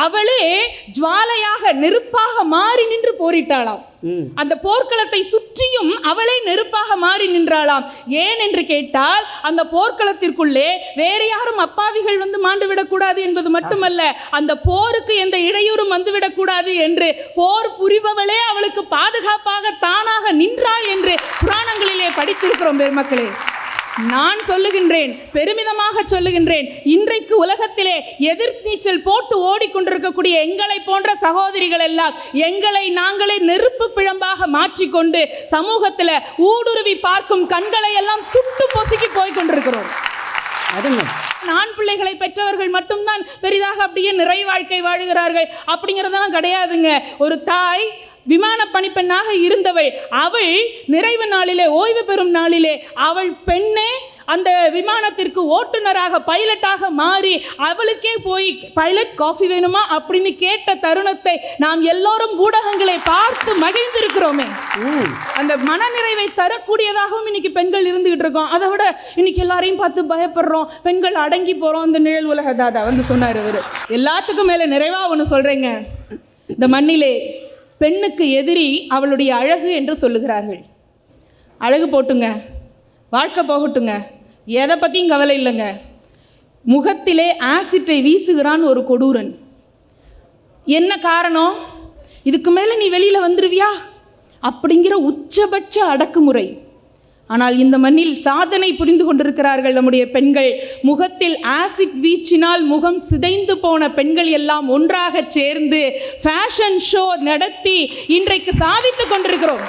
அவளே ஜுவாலையாக நெருப்பாக மாறி நின்று போரிட்டாளாம். அந்த போர்க்களத்தை சுற்றியும் அவளே நெருப்பாக மாறி நின்றாளாம். ஏன் என்று கேட்டால், அந்த போர்க்களத்திற்குள்ளே வேற யாரும் அப்பாவிகள் வந்து மாண்டு விடக்கூடாது என்பது மட்டுமல்ல, அந்த போருக்கு எந்த இடையூறும் வந்துவிடக்கூடாது என்று போர் புரிபவளே அவளுக்கு பாதுகாப்பாக தானாக நின்றாள் என்று புராணங்களிலே படித்திருக்கிறோம் பெருமக்களே. நான் சொல்லுகின்றேன், பெருமிதமாக சொல்லுகின்றேன், இன்றைக்கு உலகத்திலே எதிர்நீச்சல் போட்டு ஓடிக்கொண்டிருக்கக்கூடிய எங்களை போன்ற சகோதரிகள் எல்லாம் எங்களை நாங்களே நெருப்பு பிழம்பாக மாற்றிக்கொண்டு சமூகத்தில் ஊடுருவி பார்க்கும் கண்களை எல்லாம் சுட்டு பொசுக்கி போய் கொண்டிருக்கிறோம். ஆண் பிள்ளைகளை பெற்றவர்கள் மட்டும்தான் பெரிதாக அப்படியே நிறை வாழ்க்கை வாழுகிறார்கள் அப்படிங்கிறதெல்லாம் கிடையாதுங்க. ஒரு தாய் விமான பணிப்பெண்ணாக இருந்தவள், அவள் நிறைவு நாளிலே, ஓய்வு பெறும் நாளிலே அவள் பெண்ணே அந்த விமானத்திற்கு ஓட்டுநராக, பைலட்டாக மாறி அவளுக்கே போய் பைலட் காஃபி வேணுமா அப்படின்னு கேட்ட தருணத்தை நாம் எல்லோரும் ஊடகங்களை பார்த்து மகிழ்ந்திருக்கிறோமே. அந்த மனநிறைவை தரக்கூடியதாகவும் இன்னைக்கு பெண்கள் இருந்துகிட்டு இருக்கோம். அதை விட இன்னைக்கு எல்லாரையும் பார்த்து பயப்படுறோம், பெண்கள் அடங்கி போறோம். இந்த நிழல் உலக தாதா வந்து சொன்னார் இவர். எல்லாத்துக்கும் மேல நிறைவா ஒன்று சொல்றேங்க, இந்த மண்ணிலே பெண்ணுக்கு எதிரி அவளுடைய அழகு என்று சொல்லுகிறார்கள். அழகு போட்டுங்க, வாழ்க்கை போகட்டுங்க, எதை பற்றியும் கவலை இல்லைங்க. முகத்திலே ஆசிட்டை வீசுகிறான் ஒரு கொடூரன். என்ன காரணம்? இதுக்கு மேலே நீ வெளியில் வந்துருவியா அப்படிங்கிற உச்சபட்ச அடக்குமுறை. ஆனால் இந்த மண்ணில் சாதனை புரிந்து கொண்டிருக்கிறார்கள் நம்முடைய பெண்கள். முகத்தில் ஆசிட் வீச்சினால் முகம் சிதைந்து போன பெண்கள் எல்லாம் ஒன்றாக சேர்ந்து ஃபேஷன் ஷோ நடத்தி இன்றைக்கு சாதித்து கொண்டிருக்கிறோம்.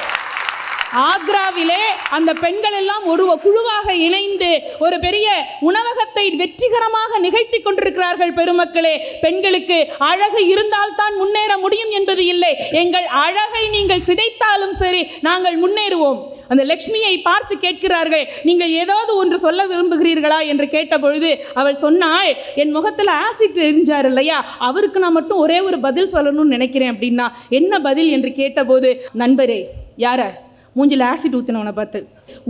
ஆக்ராவிலே அந்த பெண்கள் எல்லாம் ஒரு குழுவாக இணைந்து ஒரு பெரிய உணவகத்தை வெற்றிகரமாக நிகழ்த்தி கொண்டிருக்கிறார்கள். பெருமக்களே, பெண்களுக்கு அழகு இருந்தால்தான் முன்னேற முடியும் என்பது இல்லை. எங்கள் அழகை நீங்கள் சிதைத்தாலும் சரி, நாங்கள் முன்னேறுவோம். அந்த லக்ஷ்மியை பார்த்து கேட்கிறார்கள், நீங்கள் ஏதாவது ஒன்று சொல்ல விரும்புகிறீர்களா என்று கேட்ட பொழுது அவள் சொன்னாள், என் முகத்தில் ஆசிட் எரிஞ்சார் இல்லையா, அவருக்கு நான் மட்டும் ஒரே ஒரு பதில் சொல்லணும்னு நினைக்கிறேன் அப்படின்னா. என்ன பதில் என்று கேட்டபோது, நண்பரே, யார மூஞ்சில் ஆசிட் ஊற்றினவனை பார்த்து,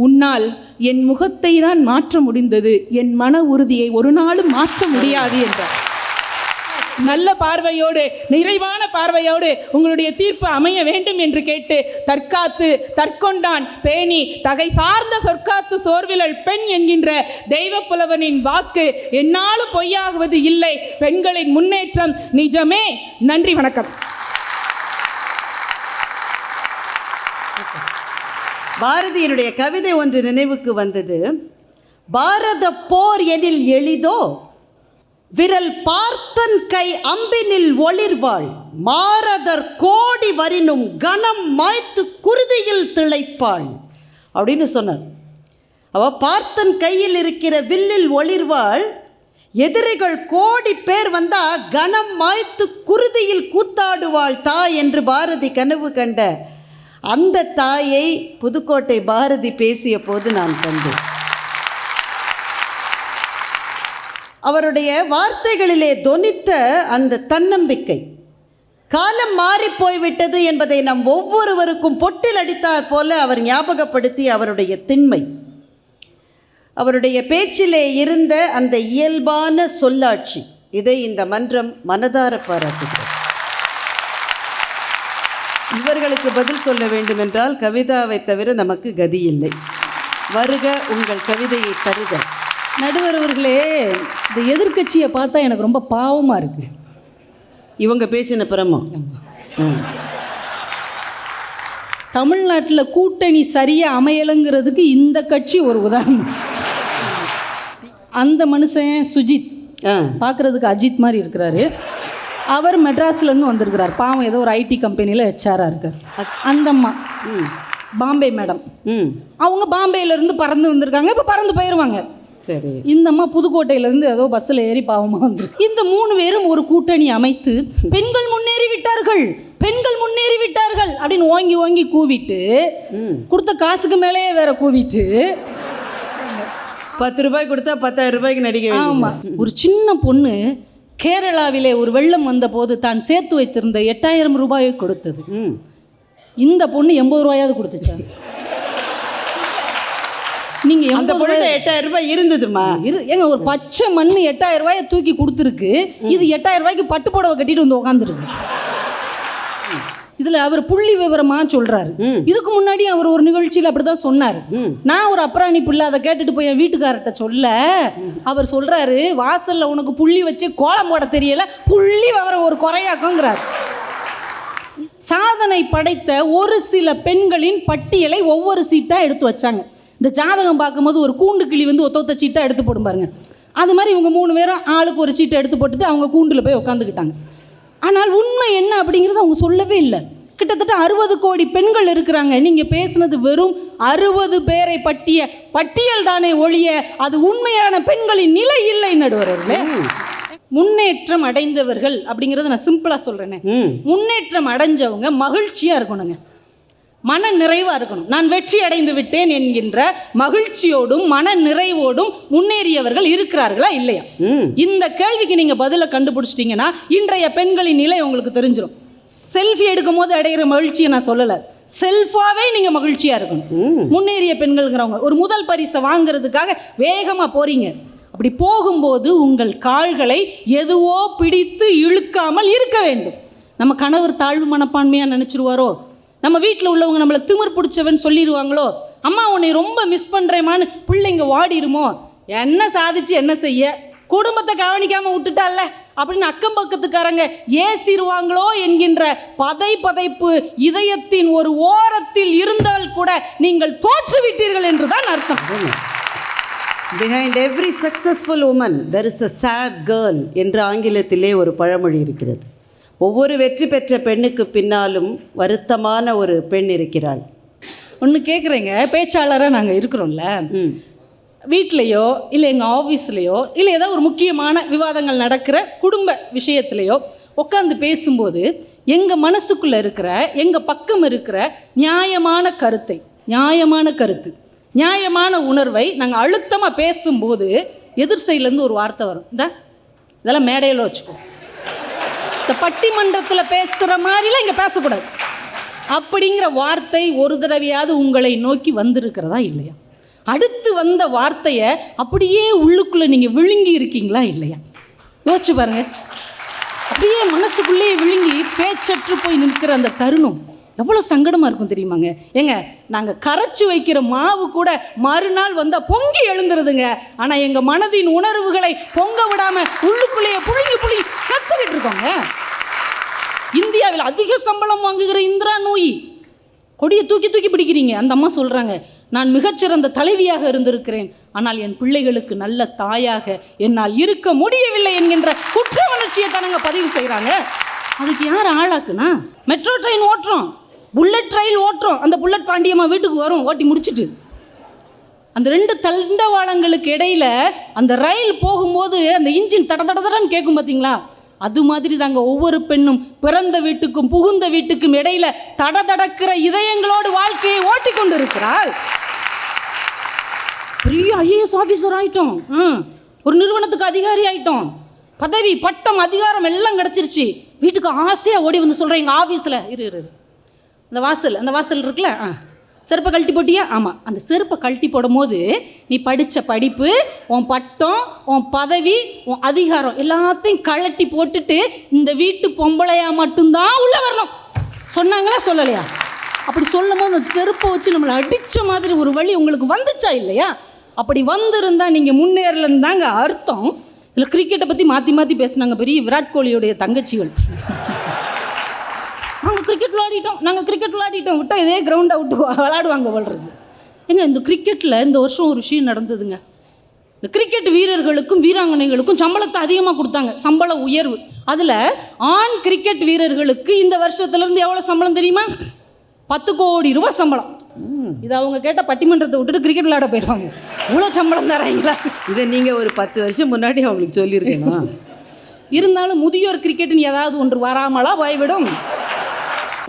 உன்னால் என் முகத்தை தான் மாற்ற முடிந்தது, என் மன உறுதியை ஒரு நாளும் மாற்ற முடியாது என்றார். நல்ல பார்வையோடு, நிறைவான பார்வையோடு உங்களுடைய தீர்ப்பு அமைய வேண்டும் என்று கேட்டு, தற்காத்து தற்கொண்டான் பேணி தகை சார்ந்த சொற்காத்து சோர்விலள் பெண் என்கின்ற தெய்வ புலவனின் வாக்கு என்னாலும் பொய்யாகுவது இல்லை. பெண்களின் முன்னேற்றம் நிஜமே. நன்றி, வணக்கம். பாரதியினுடைய கவிதை ஒன்று நினைவுக்கு வந்தது. பாரத போர் எனில் எளிதோ, விரல் பார்த்தன் கை அம்பினில் ஒளிர்வாள், மாரதர் கோடி வரினும் கணம் மாய்த்து குருதியில் திளைப்பாள் அப்படின்னு சொன்னார். அவ பார்த்தன் கையில் இருக்கிற வில்லில் ஒளிர்வாள், எதிரிகள் கோடி பேர் வந்தா கணம் மாய்த்து குருதியில் கூத்தாடுவாள் தாய் என்று பாரதி கனவு கண்ட அந்த தாயை புதுக்கோட்டை பாரதி பேசிய போது நான் கண்டேன். அவருடைய வார்த்தைகளிலே தொனித்த அந்த தன்னம்பிக்கை, காலம் மாறி போய்விட்டது என்பதை நம் ஒவ்வொருவருக்கும் பொட்டில் அடித்தார் போல அவர் ஞாபகப்படுத்தி அவருடைய திண்மை, அவருடைய பேச்சிலே இருந்த அந்த இயல்பான சொல்லாட்சி, இதை இந்த மன்றம் மனதார பாராட்டுகிறது. இவர்களுக்கு பதில் சொல்ல வேண்டும் என்றால் கவிதாவை தவிர நமக்கு கதி இல்லை. வருக, உங்கள் கவிதையை தருக. நடுவர் அவர்களே, இந்த எதிர்க்கட்சியை பார்த்தா எனக்கு ரொம்ப பாவமாக இருக்குது. இவங்க பேசின பிரமா தமிழ்நாட்டில் கூட்டணி சரியாக அமையலைங்கிறதுக்கு இந்த கட்சி ஒரு உதாரணம். அந்த மனுஷன் சுஜித் பார்க்குறதுக்கு அஜித் மாதிரி இருக்கிறாரு. அவர் மெட்ராஸ்லேருந்து வந்திருக்கிறார். பாவம், ஏதோ ஒரு ஐடி கம்பெனியில் ஹெச்ஆராக இருக்கார். அந்த அம்மா பாம்பே மேடம், அவங்க பாம்பேலேருந்து பறந்து வந்திருக்காங்க. இப்போ பறந்து போயிடுவாங்க. சரி, இந்த அம்மா புதுக்கோட்டையிலேருந்து ஏதோ பஸ்ஸில் ஏறி பாவமாக வந்துருக்கு. இந்த 3 பேரும் ஒரு கூட்டணி அமைத்து பெண்கள் முன்னேறி விட்டார்கள், பெண்கள் முன்னேறி விட்டார்கள் அப்படின்னு ஓங்கி ஓங்கி கூவிட்டு, கொடுத்த காசுக்கு மேலேயே வேற கூவிட்டு, 10 ரூபாய் கொடுத்தா 10,000 ரூபாய்க்கு நடிக்க. ஆமாம், ஒரு சின்ன பொண்ணு கேரளாவிலே ஒரு வெள்ளம் வந்தபோது தான் சேர்த்து வைத்திருந்த 8,000 ரூபாயை கொடுத்தது. இந்த பொண்ணு 80 ரூபாயாவது கொடுத்துச்சா? நீங்கள் 8,000 ரூபாய் இருந்ததுமா? ஏங்க, ஒரு பச்சை மண் 8,000 ரூபாயை தூக்கி கொடுத்துருக்கு. இது 8,000 ரூபாய்க்கு பட்டு புடவை கட்டிட்டு வந்து உட்காந்துருக்கு. இதில் அவர் புள்ளி விவரமாக சொல்கிறாரு. இதுக்கு முன்னாடி அவர் ஒரு நிகழ்ச்சியில் அப்படி தான் சொன்னார். நான் ஒரு அப்புறாணி பிள்ளை, அதை கேட்டுட்டு போய் என் வீட்டுக்காரர்கிட்ட சொல்ல, அவர் சொல்கிறாரு, வாசலில் உனக்கு புள்ளி வச்சு கோலம் போட தெரியல, புள்ளி விவரம் ஒரு குறையாக்கங்கிறார். சாதனை படைத்த ஒரு சில பெண்களின் பட்டியலை ஒவ்வொரு சீட்டாக எடுத்து வச்சாங்க. இந்த ஜாதகம் பார்க்கும்போது ஒரு கூண்டு கிளி வந்து ஒத்த சீட்டாக எடுத்து போடும் பாருங்க, அது மாதிரி இவங்க 3 பேரும் ஆளுக்கு ஒரு சீட்டை எடுத்து போட்டுட்டு அவங்க கூண்டில் போய் உட்காந்துக்கிட்டாங்க. ஆனால் உண்மை என்ன அப்படிங்கிறது அவங்க சொல்லவே இல்லை. கிட்டத்தட்ட 60 கோடி பெண்கள் இருக்கிறாங்க. நீங்கள் பேசுனது வெறும் 60 பேரை பட்டியல் தானே ஒழிய அது உண்மையான பெண்களின் நிலை இல்லை. நடுவர்களே, முன்னேற்றம் அடைந்தவர்கள் அப்படிங்கிறத நான் சிம்பிளாக சொல்கிறேனே. முன்னேற்றம் அடைஞ்சவங்க மகிழ்ச்சியாக இருக்கணுங்க, மன நிறைவாக இருக்கணும். நான் வெற்றி அடைந்து விட்டேன் என்கின்ற மகிழ்ச்சியோடும் மன நிறைவோடும் முன்னேறியவர்கள் இருக்கிறார்களா இல்லையா? இந்த கேள்விக்கு நீங்கள் பதிலை கண்டுபிடிச்சிட்டிங்கன்னா இன்றைய பெண்களின் நிலை உங்களுக்கு தெரிஞ்சிடும். செல்ஃபி எடுக்கும் போது அடைகிற மகிழ்ச்சியை நான் சொல்லலை, செல்ஃபாகவே நீங்கள் மகிழ்ச்சியாக இருக்கணும். முன்னேறிய பெண்கள்ங்கிறவங்க ஒரு முதல் பரிசை வாங்கிறதுக்காக வேகமாக போகிறீங்க. அப்படி போகும்போது உங்கள் கால்களை எதுவோ பிடித்து இழுக்காமல் இருக்க வேண்டும். நம்ம கணவர் தாழ்வு மனப்பான்மையாக நினச்சிருவாரோ, நம்ம வீட்டில் உள்ளவங்க நம்மளை திமிர் பிடிச்சவன் சொல்லிடுவாங்களோ, அம்மா உன்னை ரொம்ப மிஸ் பண்ணுறேமான்னு பிள்ளைங்க வாடிருமோ, என்ன சாதிச்சு என்ன செய்ய, குடும்பத்தை கவனிக்காமல் விட்டுட்டால அப்படின்னு அக்கம் பக்கத்துக்காரங்க ஏசிடுவாங்களோ என்கின்ற பதைப்பு இதயத்தின் ஒரு ஓரத்தில் இருந்தால் கூட நீங்கள் தோற்றுவிட்டீர்கள் என்றுதான் அர்த்தம். Behind every successful woman there is a sad girl என்று ஆங்கிலத்திலே ஒரு பழமொழி இருக்கிறது. ஒவ்வொரு வெற்றி பெற்ற பெண்ணுக்கு பின்னாலும் வருத்தமான ஒரு பெண் இருக்கிறாள். ஒன்று கேட்குறேங்க, பேச்சாளராக நாங்கள் இருக்கிறோம்ல, வீட்லேயோ இல்லை எங்கள் ஆஃபீஸ்லேயோ இல்லை ஏதோ ஒரு முக்கியமான விவாதங்கள் நடக்கிற குடும்ப விஷயத்துலையோ உட்காந்து பேசும்போது எங்கள் மனசுக்குள்ளே இருக்கிற எங்கள் பக்கம் இருக்கிற நியாயமான கருத்து நியாயமான உணர்வை நாங்கள் அழுத்தமாக பேசும்போது எதிர் சைட்லேருந்து ஒரு வார்த்தை வரும், இதெல்லாம் மேடையில் வச்சுக்கோ, இந்த பட்டிமன்றத்தில் பேசுகிற மாதிரிலாம் இங்கே பேசக்கூடாது அப்படிங்கிற வார்த்தை ஒரு தடவையாவது உங்களை நோக்கி வந்திருக்கிறதா இல்லையா? அடுத்து வந்த வார்த்தையை அப்படியே உள்ளுக்குள்ளே நீங்கள் விழுங்கி இருக்கீங்களா இல்லையா? யோசிச்சு பாருங்க. அப்படியே மனசுக்குள்ளேயே விழுங்கி பேச்சற்று போய் நிற்கிற அந்த தருணம் எவ்வளோ சங்கடமாக இருக்கும் தெரியுமாங்க? ஏங்க, நாங்கள் கரைச்சி வைக்கிற மாவு கூட மறுநாள் வந்தால் பொங்கி எழுந்துருதுங்க. ஆனால் எங்கள் மனதின் உணர்வுகளை பொங்க விடாமல் உள்ளுக்குள்ளேயே புழுங்கி செத்துக்கிட்டு இருக்கோங்க. இந்தியாவில் அதிக சம்பளம் வாங்குகிற இந்திரா நூயி கொடியை தூக்கி பிடிக்கிறீங்க. அந்த அம்மா சொல்கிறாங்க, நான் மிகச்சிறந்த தலைவியாக இருந்திருக்கிறேன், ஆனால் என் பிள்ளைகளுக்கு நல்ல தாயாக என்னால் இருக்க முடியவில்லை என்கின்ற குற்ற உணர்ச்சியை தானங்க பதிவு செய்கிறாங்க. அதுக்கு யார் ஆளாக்குனா? மெட்ரோ ட்ரெயின் ஓட்டுறோம், புல்லட் ரயில் ஓட்டுறோம், அந்த புல்லட் பாண்டியம்மா வீட்டுக்கு வரும் ஓட்டி முடிச்சுட்டு. அந்த ரெண்டு தண்டவாளங்களுக்கு இடையில அந்த ரயில் போகும்போது அந்த இன்ஜின் தடன்னு கேட்கும் பார்த்தீங்களா? அது மாதிரி தாங்க ஒவ்வொரு பெண்ணும் பிறந்த வீட்டுக்கும் புகுந்த வீட்டுக்கும் இடையில தடதடக்கிற இதயங்களோடு வாழ்க்கையை ஓட்டி கொண்டு இருக்கிறாள். பெரிய ஐஏஎஸ் ஆஃபீஸர் ஆகிட்டோம், ஒரு நிறுவனத்துக்கு அதிகாரி ஆகிட்டோம், பதவி பட்டம் அதிகாரம் எல்லாம் கிடச்சிருச்சு. வீட்டுக்கு ஆசையாக ஓடி வந்து சொல்கிறேன், எங்கள் ஆஃபீஸில் இரு அந்த வாசல் இருக்குல்ல, செருப்பை கழட்டி போட்டியா? ஆமாம். அந்த செருப்பை கழட்டி போடும்போது நீ படித்த படிப்பு, உன் பட்டம், உன் பதவி, உன் அதிகாரம் எல்லாத்தையும் கழட்டி போட்டுட்டு இந்த வீட்டு பொம்பளையா மட்டும்தான் உள்ளே வரணும் சொன்னாங்களா சொல்லலையா? அப்படி சொல்லும் போது அந்த செருப்பை வச்சு நம்மளை அடித்த மாதிரி ஒரு வழி உங்களுக்கு வந்துச்சா இல்லையா? அப்படி வந்திருந்தால் நீங்கள் முன்னேறலன்னு தாங்க அர்த்தம். இதில் கிரிக்கெட்டை பற்றி மாற்றி பேசுனாங்க பெரிய விராட் கோலியோடைய தங்கச்சிகள். நாங்கள் கிரிக்கெட் விளையாடிட்டோம் விட்டால் இதே கிரவுண்டை விட்டு விளையாடுவாங்க வளர்றது. ஏங்க, இந்த கிரிக்கெட்டில் இந்த வருஷம் ஒரு விஷயம் நடந்ததுங்க. இந்த கிரிக்கெட் வீரர்களுக்கும் வீராங்கனைகளுக்கும் சம்பளத்தை அதிகமாக கொடுத்தாங்க, சம்பள உயர்வு. அதில் ஆண் கிரிக்கெட் வீரர்களுக்கு இந்த வருஷத்துலேருந்து எவ்வளோ சம்பளம் தெரியுமா? 10 கோடி ரூபாய் சம்பளம். இது அவங்க கேட்ட பட்டிமன்றத்தை விட்டுட்டு கிரிக்கெட் விளையாட போயிடுவாங்க. இவ்வளோ சம்பளம் தராங்களா? இதை நீங்கள் ஒரு 10 வருஷம் முன்னாடி அவங்களுக்கு சொல்லியிருக்கணும். இருந்தாலும் முதியோர் கிரிக்கெட்டுன்னு ஏதாவது ஒன்று வராமலா போய்விடும்.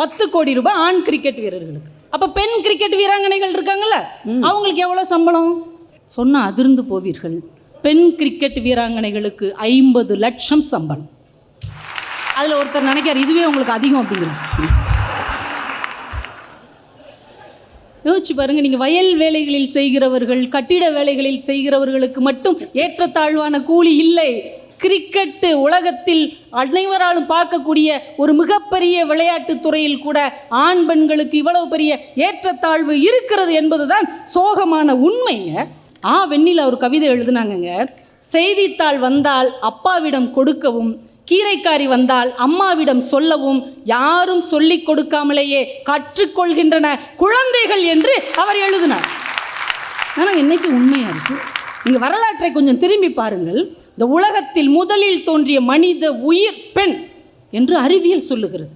10 கோடி ரூபாய் ஆண் கிரிக்கெட் வீரர்களுக்கு. அப்போ பெண் கிரிக்கெட் வீராங்கனைகள் இருக்காங்கல்ல, அவங்களுக்கு எவ்வளோ சம்பளம் சொன்னால் அதிர்ந்து போவீர்கள். பெண் கிரிக்கெட் வீராங்கனைகளுக்கு 50 லட்சம் சம்பளம். அதில் ஒருத்தர் நினைக்கிறார் இதுவே உங்களுக்கு அதிகம் அப்படிங்கிறது. யோசிச்சு பாருங்கள். நீங்கள் வயல் வேலைகளில் செய்கிறவர்கள், கட்டிட வேலைகளில் செய்கிறவர்களுக்கு மட்டும் ஏற்றத்தாழ்வான கூலி இல்லை. கிரிக்கெட்டு உலகத்தில் அனைவராலும் பார்க்கக்கூடிய ஒரு மிகப்பெரிய விளையாட்டு துறையில் கூட ஆண் பெண்களுக்கு இவ்வளவு பெரிய ஏற்றத்தாழ்வு இருக்கிறது என்பதுதான் சோகமான உண்மைங்க. வெண்ணில் ஒரு கவிதை எழுதுனாங்கங்க. செய்தித்தாள் வந்தால் அப்பாவிடம் கொடுக்கவும், கீரைக்காரி வந்தால் அம்மாவிடம் சொல்லவும் யாரும் சொல்லிக் கொடுக்காமலேயே கற்றுக்கொள்கின்றன குழந்தைகள் என்று அவர் எழுதினார். ஆனால் இன்னைக்கு உண்மையாக இருக்குது. நீங்கள் வரலாற்றை கொஞ்சம் திரும்பி பாருங்கள். இந்த உலகத்தில் முதலில் தோன்றிய மனித உயிர் பெண் என்று அறிவியல் சொல்லுகிறது.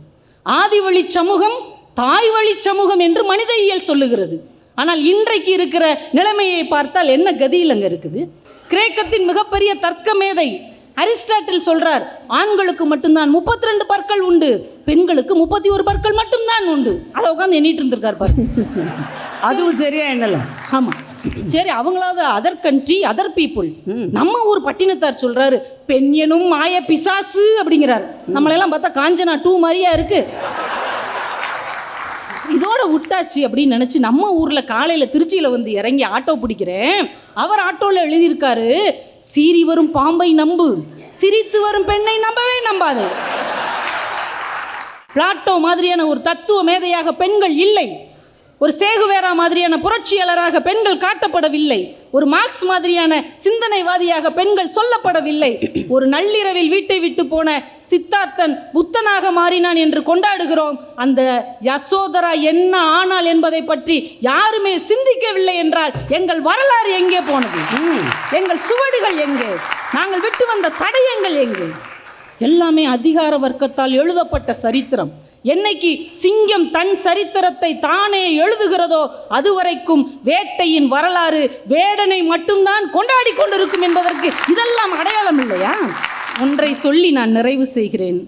ஆதிவழி சமூகம், தாய்வழி சமூகம் என்று மனித இயல் சொல்லுகிறது. ஆனால் இன்றைக்கு இருக்கிற நிலைமையை பார்த்தால் என்ன கதியில் அங்கே இருக்குது? கிரேக்கத்தின் மிகப்பெரிய தர்க்க மேதை அரிஸ்டாட்டில் சொல்றார், ஆண்களுக்கு மட்டும்தான் 32 பற்கள் உண்டு, பெண்களுக்கு 31 பற்கள் மட்டும்தான் உண்டு. அதை உட்காந்து எண்ணிட்டு இருந்திருக்காரு பாரு. அதுவும் சரியா எண்ணலாம். ஆமா, சரி, அவங்களாவது அதர் கண்ட்ரி, அதர் பீப்புள். நம்ம ஊர் பட்டினத்தார் சொல்றாரு, பெண் எனும் மாய பிசாசு அப்படிங்கிறார். நம்மளெல்லாம் பார்த்தா காஞ்சனா 2 மாதிரியா இருக்கு. இதோட விட்டாச்சு அப்படின்னு நினச்சி நம்ம ஊரில் காலையில் திருச்சியில் வந்து இறங்கி ஆட்டோ பிடிக்கிறேன். அவர் ஆட்டோவில் எழுதியிருக்காரு, சீறி வரும் பாம்பை நம்பு, சிரித்து வரும் பெண்ணை நம்பவே நம்பாது. பிளாட்டோ மாதிரியான ஒரு தத்துவ மேதையாக பெண்கள் இல்லை. ஒரு சேகுவேரா மாதிரியான புரட்சியாளராக பெண்கள் காட்டப்படவில்லை. ஒரு மார்க்ஸ் மாதிரியான சிந்தனைவாதியாக பெண்கள் சொல்லப்படவில்லை. ஒரு நள்ளிரவில் வீட்டை விட்டு போன சித்தார்த்தன் புத்தனாக மாறினான் என்று கொண்டாடுகிறோம். அந்த யசோதரா என்ன ஆனாள் என்பதை பற்றி யாருமே சிந்திக்கவில்லை என்றால் எங்கள் வரலாறு எங்கே போனது? எங்கள் சுவடுகள் எங்கே? நாங்கள் விட்டு வந்த தடயங்கள் எங்கே? எல்லாமே அதிகார வர்க்கத்தால் எழுதப்பட்ட சரித்திரம். என்னைக்கு சிங்கம் தன் சரித்திரத்தை தானே எழுதுகிறதோ அதுவரைக்கும் வேட்டையின் வரலாறு வேடனை மட்டும்தான் கொண்டாடி கொண்டிருக்கும் என்பதற்கு இதெல்லாம் அடையாளம் இல்லையா? ஒன்றை சொல்லி நான் நிறைவு செய்கிறேன்.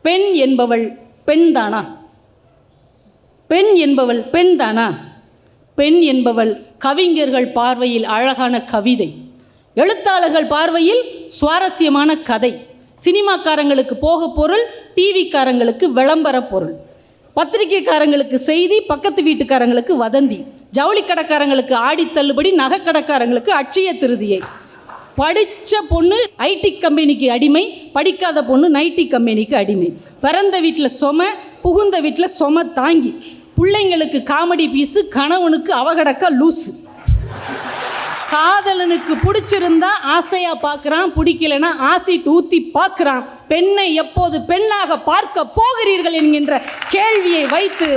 பெண் என்பவள் பெண்தானா? பெண் என்பவள் பெண்தானா? பெண் என்பவள் கவிஞர்கள் பார்வையில் அழகான கவிதை, எழுத்தாளர்கள் பார்வையில் சுவாரஸ்யமான கதை, சினிமாக்காரங்களுக்கு போக பொருள், டிவிக்காரங்களுக்கு விளம்பர பொருள், பத்திரிகைக்காரங்களுக்கு செய்தி, பக்கத்து வீட்டுக்காரங்களுக்கு வதந்தி, ஜவுளி கடைக்காரங்களுக்கு ஆடி தள்ளுபடி, நகைக்கடைக்காரங்களுக்கு அட்சய திருதியை. படித்த பொண்ணு ஐடி கம்பெனிக்கு அடிமை, படிக்காத பொண்ணு நைட்டி கம்பெனிக்கு அடிமை. பிறந்த வீட்டில் சொம, புகுந்த வீட்டில் சொம தாங்கி, பிள்ளைங்களுக்கு காமெடி பீஸு, கணவனுக்கு அவகடக்கா லூஸு. காதலனுக்கு பிடிச்சிருந்தா ஆசையா பார்க்குறான், பிடிக்கலனா ஆசிட் ஊற்றி பார்க்குறான். பெண்ணை எப்போது பெண்ணாக பார்க்க போகிறீர்கள் என்கின்ற கேள்வியை வைத்து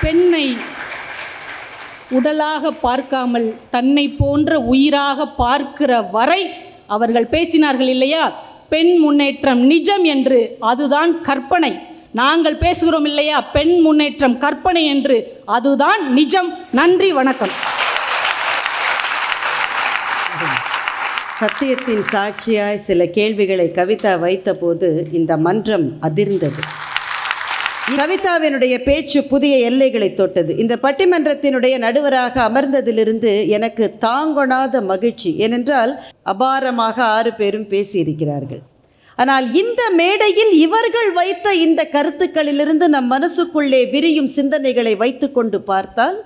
பெண்ணை உடலாக பார்க்காமல் தன்னை போன்ற உயிராக பார்க்கிற வரை அவர்கள் பேசினார்கள் இல்லையா, பெண் முன்னேற்றம் நிஜம் என்று, அதுதான் கற்பனை. நாங்கள் பேசுகிறோம் இல்லையா, பெண் முன்னேற்றம் கற்பனை என்று, அதுதான் நிஜம். நன்றி, வணக்கம். சத்தியத்தின் சாட்சியாய் சில கேள்விகளை கவிதா வைத்தபோது இந்த மன்றம் அதிர்ந்தது. கவிதாவினுடைய பேச்சு புதிய எல்லைகளை தொட்டது. இந்த பட்டிமன்றத்தினுடைய நடுவராக அமர்ந்ததிலிருந்து எனக்கு தாங்கொணாத மகிழ்ச்சி. ஏனென்றால் அபாரமாக 6 பேரும் பேசியிருக்கிறார்கள். ஆனால் இந்த மேடையில் இவர்கள் வைத்த இந்த கருத்துக்களிலிருந்து நம் மனசுக்குள்ளே விரியும் சிந்தனைகளை வைத்து கொண்டு பார்த்தால்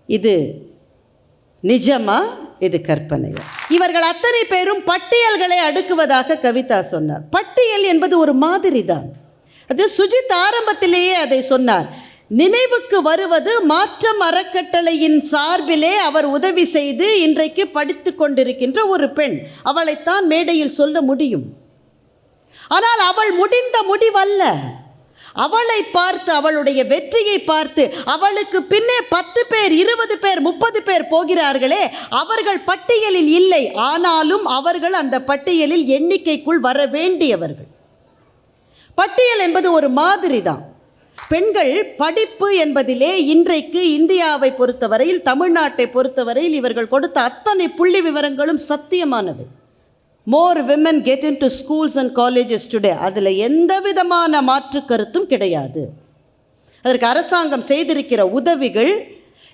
இது நிஜமா, இது கற்பனையா? இவர்கள் அத்தனை பேரும் பட்டியல்களை அடுக்குவதாக கவிதா சொன்னார். பட்டியல் என்பது ஒரு மாதிரி தான். அது சுஜித் ஆரம்பத்திலேயே அதை சொன்னார். நினைவுக்கு வருவது மாற்றம் அறக்கட்டளையின் சார்பிலே அவர் உதவி செய்து இன்றைக்கு படித்து கொண்டிருக்கின்ற ஒரு பெண். அவளைத்தான் மேடையில் சொல்ல முடியும். ஆனால் அவள் முடிந்த முடிவல்ல. அவளை பார்த்து, அவளுடைய வெற்றியை பார்த்து, அவளுக்கு பின்னே 10 பேர், 20 பேர், 30 பேர் போகிறார்களே, அவர்கள் பட்டியலில் இல்லை. ஆனாலும் அவர்கள் அந்த பட்டியலில் எண்ணிக்கைக்குள் வர வேண்டியவர்கள். பட்டியல் என்பது ஒரு மாதிரி தான். பெண்கள் படிப்பு என்பதிலே இன்றைக்கு இந்தியாவை பொறுத்தவரையில், தமிழ்நாட்டை பொறுத்தவரையில் இவர்கள் கொடுத்த அத்தனை புள்ளி விவரங்களும் சத்தியமானவை. More women get in to schools and colleges today. அதில் எந்த விதமான மாற்று கருத்தும் கிடையாது. அதற்கு அரசாங்கம் செய்திருக்கிற உதவிகள்,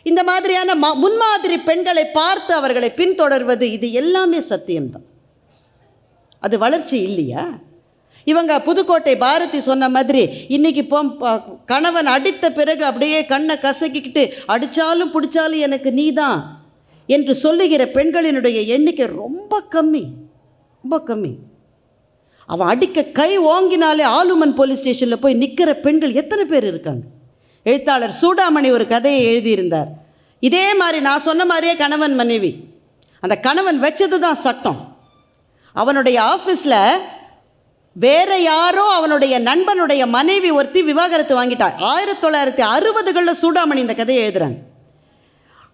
இந்த மாதிரியான முன்மாதிரி பெண்களை பார்த்து அவர்களை பின்தொடர்வது, இது எல்லாமே சத்தியம்தான். அது வளர்ச்சி இல்லையா? இவங்க புதுக்கோட்டை பாரதி சொன்ன மாதிரி இன்றைக்கி கணவன் அடித்த பிறகு அப்படியே கண்ணை கசக்கிக்கிட்டு அடித்தாலும் பிடிச்சாலும் எனக்கு நீ தான் என்று சொல்லுகிற பெண்களினுடைய எண்ணிக்கை ரொம்ப கம்மி, ரொம்ப கம்மி. அவன் அடிக்க கை ஓங்கினாலே ஆலுமன் போலீஸ் ஸ்டேஷனில் போய் நிற்கிற பெண்கள் எத்தனை பேர் இருக்காங்க? எழுத்தாளர் சூடாமணி ஒரு கதையை எழுதியிருந்தார். இதே மாதிரி நான் சொன்ன மாதிரியே கணவன் மனைவி. அந்த கணவன் வச்சது தான் சட்டம். அவனுடைய ஆஃபீஸில் வேற யாரோ அவனுடைய நண்பனுடைய மனைவி ஒருத்தி விவாகரத்து வாங்கிட்டார். 1960களில் சூடாமணி இந்த கதையை எழுதுறாங்க.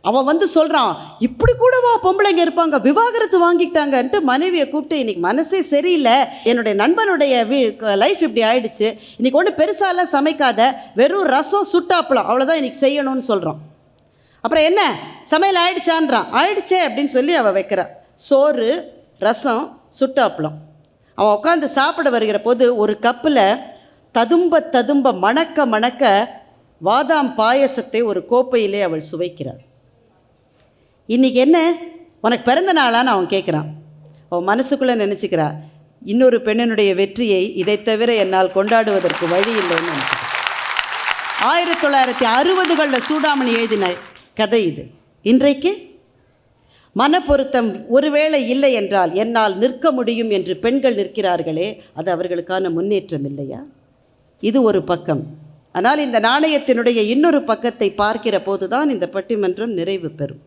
அவன் வந்து சொல்கிறான், இப்படி கூடவா பொம்பளைங்க இருப்பாங்க, விவாகரத்து வாங்கிட்டாங்கன்ட்டு மனைவியை கூப்பிட்டு, இன்றைக்கி மனசே சரியில்லை, என்னுடைய நண்பனுடைய லைஃப் இப்படி ஆயிடுச்சு, இன்றைக்கி ஒன்றும் பெருசாலாம் சமைக்காத, வெறும் ரசம் சுட்டாப்பளம் அவ்வளோதான் இன்றைக்கி செய்யணும்னு சொல்கிறான். அப்புறம் என்ன சமையல் ஆயிடுச்சான்றான். ஆயிடுச்சே அப்படின்னு சொல்லி அவள் வைக்கிறா. சோறு, ரசம், சுட்டாப்பளம். அவன் உட்காந்து சாப்பிட வருகிற போது ஒரு கப்பில் ததும்ப ததும்ப மணக்க மணக்க பாதாம் பாயசத்தை ஒரு கோப்பையிலே அவள் சுவைக்கிறாள். இன்றைக்கி என்ன உனக்கு பிறந்த நாளான்னு அவன் கேட்குறான். அவன் மனசுக்குள்ளே நினச்சிக்கிறா, இன்னொரு பெண்ணினுடைய வெற்றியை இதை தவிர என்னால் கொண்டாடுவதற்கு வழி இல்லைன்னு நினச்சிக்கிறேன். 1960களில் சூடாமணி எழுதின கதை இது. இன்றைக்கு மனப்பொருத்தம் ஒருவேளை இல்லை என்றால் என்னால் நிற்க முடியும் என்று பெண்கள் நிற்கிறார்களே, அது அவர்களுக்கான முன்னேற்றம் இல்லையா? இது ஒரு பக்கம். ஆனால் இந்த நாணயத்தினுடைய இன்னொரு பக்கத்தை பார்க்கிற போதுதான் இந்த பட்டிமன்றம் நிறைவு பெறும்.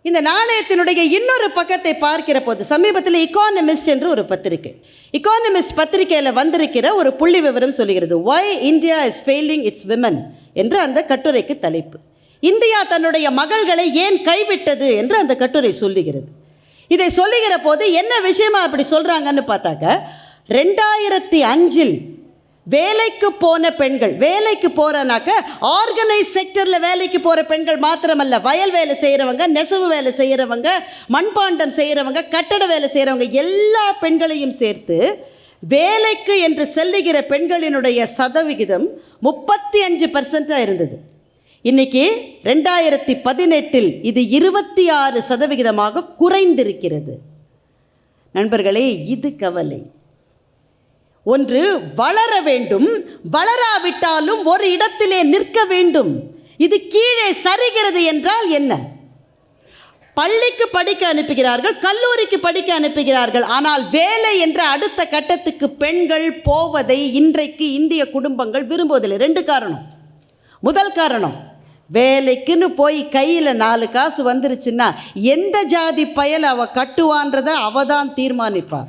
இந்த நாணயத்தினுடைய இன்னொரு பக்கத்தை பார்க்கிற போது சமீபத்தில் எக்கானமிஸ்ட் என்று ஒரு பத்திரிகை, எக்கானமிஸ்ட் பத்திரிகையில் வந்திருக்கிற ஒரு புள்ளி விவரம் சொல்லுகிறது. Why India is failing its women என்று அந்த கட்டுரைக்கு தலைப்பு. இந்தியா தன்னுடைய மகள்களை ஏன் கைவிட்டது என்று அந்த கட்டுரை சொல்லுகிறது. இதை சொல்லுகிற போது என்ன விஷயமா அப்படி சொல்கிறாங்கன்னு பார்த்தாக்க, 2005 வேலைக்கு போன பெண்கள், வேலைக்கு போகிறனாக்க ஆர்கனைஸ் செக்டரில் வேலைக்கு போகிற பெண்கள் மாத்திரமல்ல, வயல் வேலை செய்கிறவங்க, நெசவு வேலை செய்கிறவங்க, மண்பாண்டம் செய்கிறவங்க, கட்டட வேலை செய்கிறவங்க, எல்லா பெண்களையும் சேர்த்து வேலைக்கு என்று செல்லுகிற பெண்களினுடைய சதவிகிதம் 35% இருந்தது. இன்னைக்கு 2018 இது 26% குறைந்திருக்கிறது. நண்பர்களே, இது கவலை. ஒன்று வளர வேண்டும், வளராவிட்டாலும் ஒரு இடத்திலே நிற்க வேண்டும். இது கீழே சரிகிறது என்றால் என்ன? பள்ளிக்கு படிக்க அனுப்புகிறார்கள், கல்லூரிக்கு படிக்க அனுப்புகிறார்கள், ஆனால் வேலை என்ற அடுத்த கட்டத்துக்கு பெண்கள் போவதை இன்றைக்கு இந்திய குடும்பங்கள் விரும்புவதில்லை. 2 காரணம். முதல் காரணம், வேலைக்குன்னு போய் கையில் 4 காசு வந்துருச்சுன்னா எந்த ஜாதி பயல் அவ கட்டுவான்றதை அவ தான் தீர்மானிப்பார்.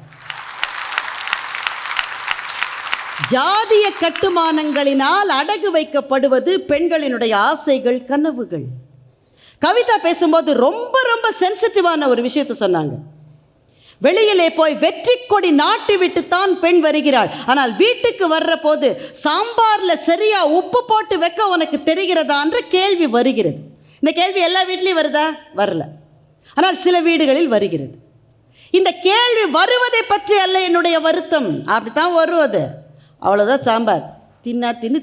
ஜாதிய கட்டுமானங்களினால் அடகு வைக்கப்படுவது பெண்களினுடைய ஆசைகள், கனவுகள். கவிதா பேசும்போது ரொம்ப ரொம்ப சென்சிட்டிவான ஒரு விஷயத்தை சொன்னாங்க. வெளியிலே போய் வெற்றி கொடி நாட்டி விட்டுத்தான் பெண் வருகிறாள், ஆனால் வீட்டுக்கு வர்ற போது சாம்பாரில் சரியா உப்பு போட்டு வைக்க உனக்கு தெரிகிறதான்ற கேள்வி வருகிறது. இந்த கேள்வி எல்லா வீட்லேயும் வருதா? வரல. ஆனால் சில வீடுகளில் வருகிறது. இந்த கேள்வி வருவதை பற்றி அல்ல என்னுடைய வருத்தம். அப்படித்தான் வருவது, அவ்வளோதான், சாம்பார்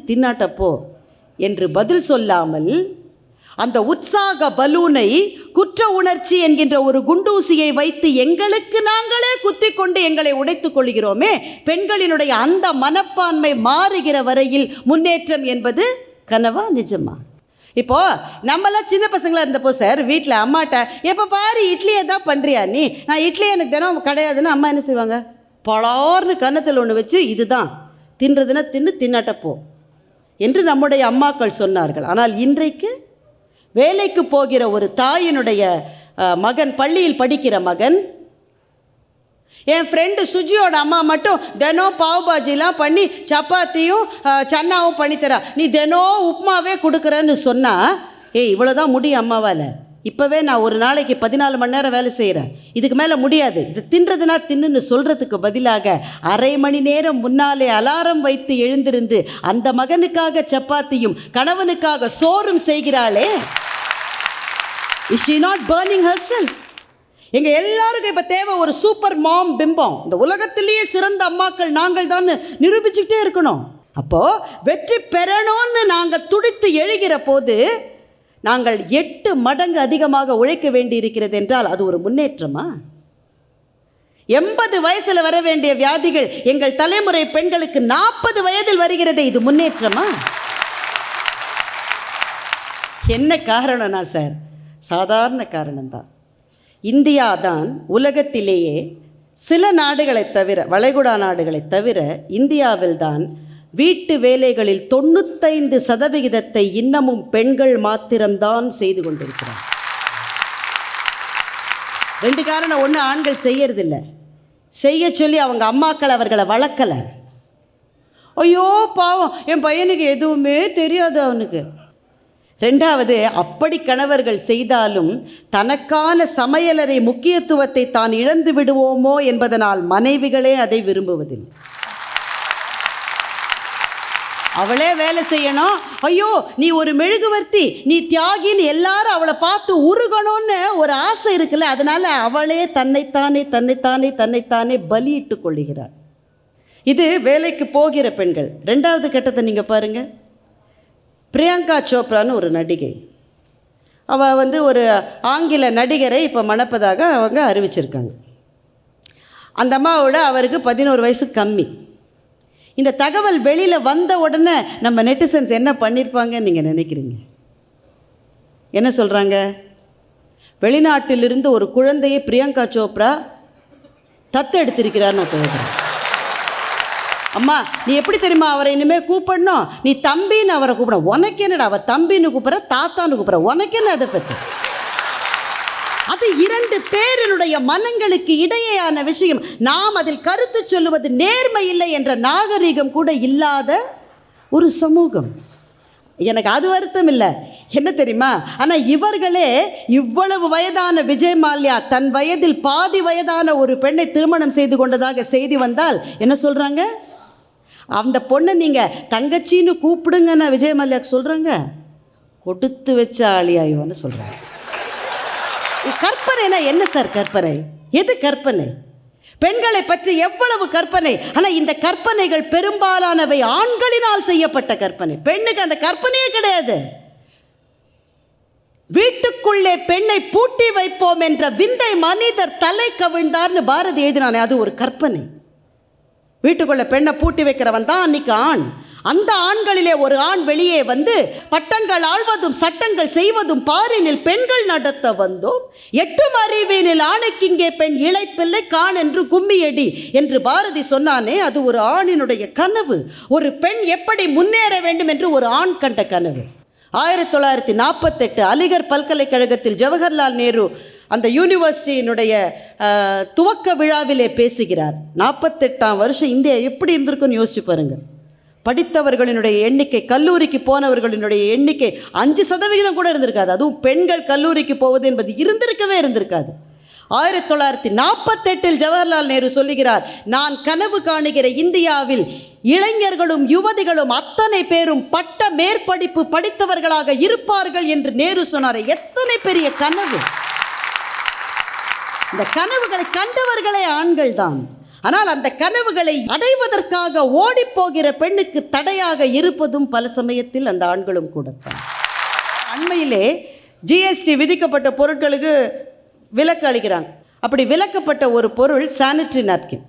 தின்னாட்டப்போ என்று பதில் சொல்லாமல் அந்த உற்சாக பலூனை குற்ற உணர்ச்சி என்கின்ற ஒரு குண்டூசியை வைத்து எங்களுக்கு நாங்களே குத்தி கொண்டு எங்களை உடைத்துக் கொள்கிறோமே, பெண்களினுடைய அந்த மனப்பான்மை மாறுகிற வரையில் முன்னேற்றம் என்பது கனவா நிஜமா? இப்போது நம்மளாம் சின்ன பசங்களாக இருந்தப்போ சார் வீட்டில் அம்மாட்ட எப்போ பாரு இட்லியை தான் பண்ணுறியா நீ, நான் இட்லி எனக்கு தினம் கிடையாதுன்னு அம்மா என்ன செய்வாங்க, பலார்னு கன்னத்தில் ஒன்று வச்சு இதுதான் தின்றதுன்னா தின்னாட்டப்போ என்று நம்முடைய அம்மாக்கள் சொன்னார்கள். ஆனால் இன்றைக்கு வேலைக்கு போகிற ஒரு தாயினுடைய மகன், பள்ளியில் படிக்கிற மகன், என் ஃப்ரெண்டு சுஜியோட அம்மா மட்டும் தினம் பாவ் பாஜிலாம் பண்ணி சப்பாத்தியும் சன்னாவும் பண்ணித்தரா, நீ தினம் உப்புமாவே கொடுக்குறேன்னு சொன்னால், இவ்வளோதான் முடியும் அம்மாவால், இப்போவே நான் ஒரு நாளைக்கு 14 மணி நேரம் வேலை செய்கிறேன், இதுக்கு மேலே முடியாது, இது தின்றதுனா தின்னுன்னு சொல்கிறதுக்கு பதிலாக அரை மணி நேரம் முன்னாலே அலாரம் வைத்து எழுந்திருந்து அந்த மகனுக்காக சப்பாத்தியும் கணவனுக்காக சோறும் செய்கிறாளே, is she not burning herself? எங்கள் எல்லாருக்கும் இப்போ தேவை ஒரு சூப்பர் மாம் பிம்பம். இந்த உலகத்திலேயே சிறந்த அம்மாக்கள் நாங்கள் தான் நிரூபிச்சுக்கிட்டே இருக்கணும். அப்போது வெற்றி பெறணும்னு நாங்கள் துடித்து எழுகிற போது நாங்கள் 8 மடங்கு அதிகமாக உழைக்க வேண்டி இருக்கிறது என்றால் அது ஒரு முன்னேற்றமா? 80 வயசில் வர வேண்டிய வியாதிகள் எங்கள் தலைமுறை பெண்களுக்கு 40 வயதில் வருகிறது, இது முன்னேற்றமா? என்ன காரணம்னா சார், சாதாரண காரணம்தான். இந்தியா தான் உலகத்திலேயே சில நாடுகளை தவிர, வளைகுடா நாடுகளை தவிர இந்தியாவில் தான் வீட்டு வேலைகளில் 95% இன்னமும் பெண்கள் மாத்திரம்தான் செய்து கொண்டிருக்கிறார். 2 காரணம். ஒன்று, ஆண்கள் செய்யறதில்லை, செய்ய சொல்லி அவங்க அம்மாக்கள் அவர்களை வளர்க்கலை. ஐயோ பாவம், என் பையனுக்கு எதுவுமே தெரியாது, அவனுக்கு ரெண்டாவது, அப்படி கணவர்கள் செய்தாலும் தனக்கான சமையலறை முக்கியத்துவத்தை தான் இழந்து விடுவோமோ என்பதனால் மனைவிகளே அதை விரும்புவதில்லை. அவளே வேலை செய்யணும், ஐயோ நீ ஒரு மெழுகுவர்த்தி, நீ தியாகின்னு எல்லாரும் அவளை பார்த்து உருகணும்னு ஒரு ஆசை இருக்குல்ல, அதனால அவளே தன்னைத்தானே பலியிட்டு கொள்ளுகிறாள். இது வேலைக்கு போகிற பெண்கள். ரெண்டாவது கட்டத்தை நீங்கள் பாருங்கள். பிரியங்கா சோப்ரான்னு ஒரு நடிகை, அவள் ஒரு ஆங்கில நடிகரை இப்போ மணப்பதாக அவங்க அறிவிச்சிருக்காங்க. அந்த அம்மாவோட அவருக்கு 11 வயசு கம்மி. இந்த தகவல் வெளியில் வந்த உடனே நம்ம நெட்டிசன்ஸ் என்ன பண்ணியிருப்பாங்கன்னு நீங்கள் நினைக்கிறீங்க? என்ன சொல்கிறாங்க? வெளிநாட்டிலிருந்து ஒரு குழந்தையை பிரியங்கா சோப்ரா தத்து எடுத்திருக்கிறார்னு நான் சொல்கிறேன். அம்மா நீ எப்படி தெரியுமா அவரை இனிமேல் கூப்பிடணும், நீ தம்பின்னு அவரை கூப்பிடணும். உனக்கு என்னடா, அவள் தம்பின்னு கூப்பிட்ற, தாத்தான்னு கூப்பிட்ற, உனக்கு என்ன அதை பற்றி? அது 2 பேரினுடைய மனங்களுக்கு இடையேயான விஷயம். நாம் அதில் கருத்து சொல்லுவது நேர்மை இல்லை என்ற நாகரிகம் கூட இல்லாத ஒரு சமூகம். எனக்கு அது வருத்தம் இல்லை, என்ன தெரியுமா? ஆனால் இவர்களே இவ்வளவு வயதான விஜய் மால்யா தன் வயதில் பாதி வயதான ஒரு பெண்ணை திருமணம் செய்து கொண்டதாக செய்தி வந்தால் என்ன சொல்கிறாங்க? அந்த பொண்ணை நீங்கள் தங்கச்சின்னு கூப்பிடுங்கன்னு விஜய் மல்யாக்கு சொல்கிறாங்க. கொடுத்து வச்ச ஆளியாயோன்னு சொல்கிறாங்க. கற்பனைனா என்ன சார் கற்பனை? எது கற்பனை? பெண்களை பற்றி எவ்வளவு கற்பனை. ஆனால் இந்த கற்பனைகள் பெரும்பாலானவை ஆண்களினால் செய்யப்பட்ட கற்பனை. பெண்ணுக்கு அந்த கற்பனையே கிடையாது. வீட்டுக்குள்ளே பெண்ணை பூட்டி வைப்போம் என்ற விந்தை மனிதர் தலை கவிழ்ந்தார்னு பாரதி எழுதினானே, அது ஒரு கற்பனை. வீட்டுக்குள்ளே பெண்ணை பூட்டி வைக்கிறவன் தான் அன்னைக்கு ஆண். அந்த ஆண்களிலே ஒரு ஆண் வெளியே வந்து பட்டங்கள் ஆழ்வதும் சட்டங்கள் செய்வதும் பாரினில் பெண்கள் நடத்த வந்தோம், 8 அறிவினில் ஆணுக்கு இங்கே பெண் இளைப்பில்லை கான் என்று கும்மியடி என்று பாரதி சொன்னானே, அது ஒரு ஆணினுடைய கனவு. ஒரு பெண் எப்படி முன்னேற வேண்டும் என்று ஒரு ஆண் கண்ட கனவு. 1948 அலிகர் பல்கலைக்கழகத்தில் ஜவஹர்லால் நேரு அந்த யூனிவர்சிட்டியினுடைய துவக்க விழாவிலே பேசுகிறார். 48ஆம் வருஷம் இந்தியா எப்படி இருந்திருக்குன்னு யோசிச்சு பாருங்கள். படித்தவர்களினுடைய எண்ணிக்கை, கல்லூரிக்கு போனவர்களினுடைய எண்ணிக்கை 5% கூட இருந்திருக்காது. அதுவும் பெண்கள் கல்லூரிக்கு போவது என்பது இருந்திருக்காது. 1948 ஜவஹர்லால் நேரு சொல்லுகிறார், நான் கனவு காணுகிற இந்தியாவில் இளைஞர்களும் யுவதிகளும் அத்தனை பேரும் பட்ட மேற்படிப்பு படித்தவர்களாக இருப்பார்கள் என்று நேரு சொன்னார். எத்தனை பெரிய கனவு! இந்த கனவுகளை கண்டவர்களே ஆண்கள் தான். ஆனால் அந்த கனவுகளை அடைவதற்காக ஓடிப்போகிற பெண்ணுக்கு தடையாக இருப்பதும் பல சமயத்தில் அந்த ஆண்களும் கூடத்தான். அண்மையிலே ஜிஎஸ்டி விதிக்கப்பட்ட பொருட்களுக்கு விலக்கு அளிக்கிறாங்க. அப்படி விலக்கப்பட்ட ஒரு பொருள் சானிட்டரி நாப்கின்.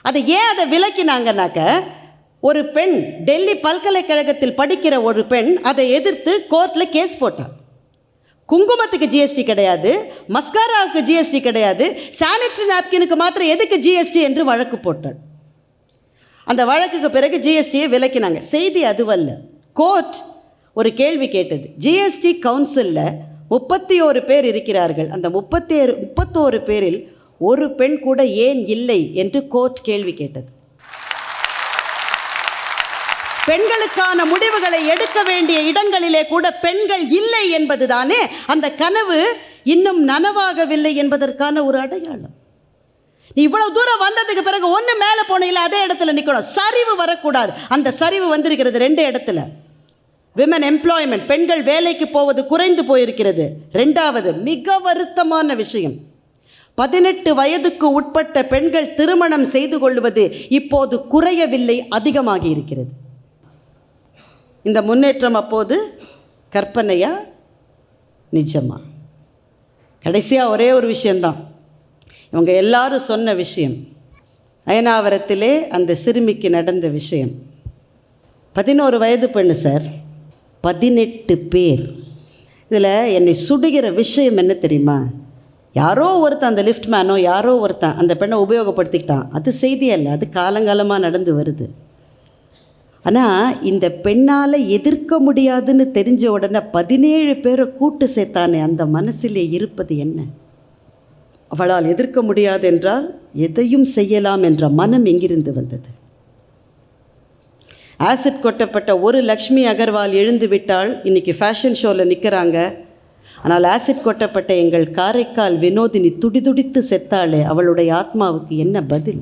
அதை ஏன் அதை விலக்கினாங்கன்னாக்க, ஒரு பெண் டெல்லி பல்கலைக்கழகத்தில் படிக்கிற ஒரு பெண் அதை எதிர்த்து கோர்ட்டில் கேஸ் போட்டாள். குங்குமத்துக்கு ஜிஎஸ்டி கிடையாது, மஸ்காராவுக்கு ஜிஎஸ்டி கிடையாது, சானிட்டரி நாப்கினுக்கு மாத்திரம் எதுக்கு ஜிஎஸ்டி என்று வழக்கு போட்டாள். அந்த வழக்குக்கு பிறகு ஜிஎஸ்டியை விலக்கினாங்க. செய்தி அதுவல்ல, கோர்ட் ஒரு கேள்வி கேட்டது. ஜிஎஸ்டி கவுன்சிலில் 31 பேர் இருக்கிறார்கள். அந்த 31 பேரில் ஒரு பெண் கூட ஏன் இல்லை என்று கோர்ட் கேள்வி கேட்டது. பெண்களுக்கான முடிவுகளை எடுக்க வேண்டிய இடங்களிலே கூட பெண்கள் இல்லை என்பதுதானே அந்த கனவு இன்னும் நனவாகவில்லை என்பதற்கான ஒரு அடையாளம். நீ இவ்வளவு தூரம் வந்ததுக்கு பிறகு ஒன்று மேலே போனீங்களா அதே இடத்துல நிற்கணும். சரிவு வரக்கூடாது. அந்த சரிவு வந்திருக்கிறது 2 இடத்துல. விமன் எம்ப்ளாய்மெண்ட், பெண்கள் வேலைக்கு போவது குறைந்து போயிருக்கிறது. 2வது மிக வருத்தமான விஷயம், 18 வயதுக்கு உட்பட்ட பெண்கள் திருமணம் செய்து கொள்வது இப்போது குறையவில்லை, அதிகமாகி இருக்கிறது. இந்த முன்னேற்றம் அப்போது கற்பனையா நிஜமா? கடைசியாக ஒரே ஒரு விஷயந்தான் இவங்க எல்லாரும் சொன்ன விஷயம். அயனாவரத்திலே அந்த சிறுமிக்கு நடந்த விஷயம். 11 வயது பெண்ணு சார், 18 பேர். இதில் என்னை சுடுகிற விஷயம் என்ன தெரியுமா? யாரோ ஒருத்தன், அந்த லிஃப்ட் மேனோ யாரோ ஒருத்தன் அந்த பெண்ணை உபயோகப்படுத்திக்கிட்டான். அது செய்தி அல்ல, அது காலங்காலமாக நடந்து வருது. ஆனால் இந்த பெண்ணால் எதிர்க்க முடியாதுன்னு தெரிஞ்ச உடனே 17 பேரை கூட்டு சேர்த்தானே, அந்த மனசிலே இருப்பது என்ன? அவளால் எதிர்க்க முடியாது என்றால் எதையும் செய்யலாம் என்ற மனம் எங்கிருந்து வந்தது? ஆசிட் கொட்டப்பட்ட ஒரு லக்ஷ்மி அகர்வால் எழுந்து விட்டால் இன்னைக்கு ஃபேஷன் ஷோவில் நிற்கிறாங்க. ஆனால் ஆசிட் கொட்டப்பட்ட எங்கள் காரைக்கால் வினோதினி துடிதுடித்து செத்தாளே, அவளுடைய ஆத்மாவுக்கு என்ன பதில்?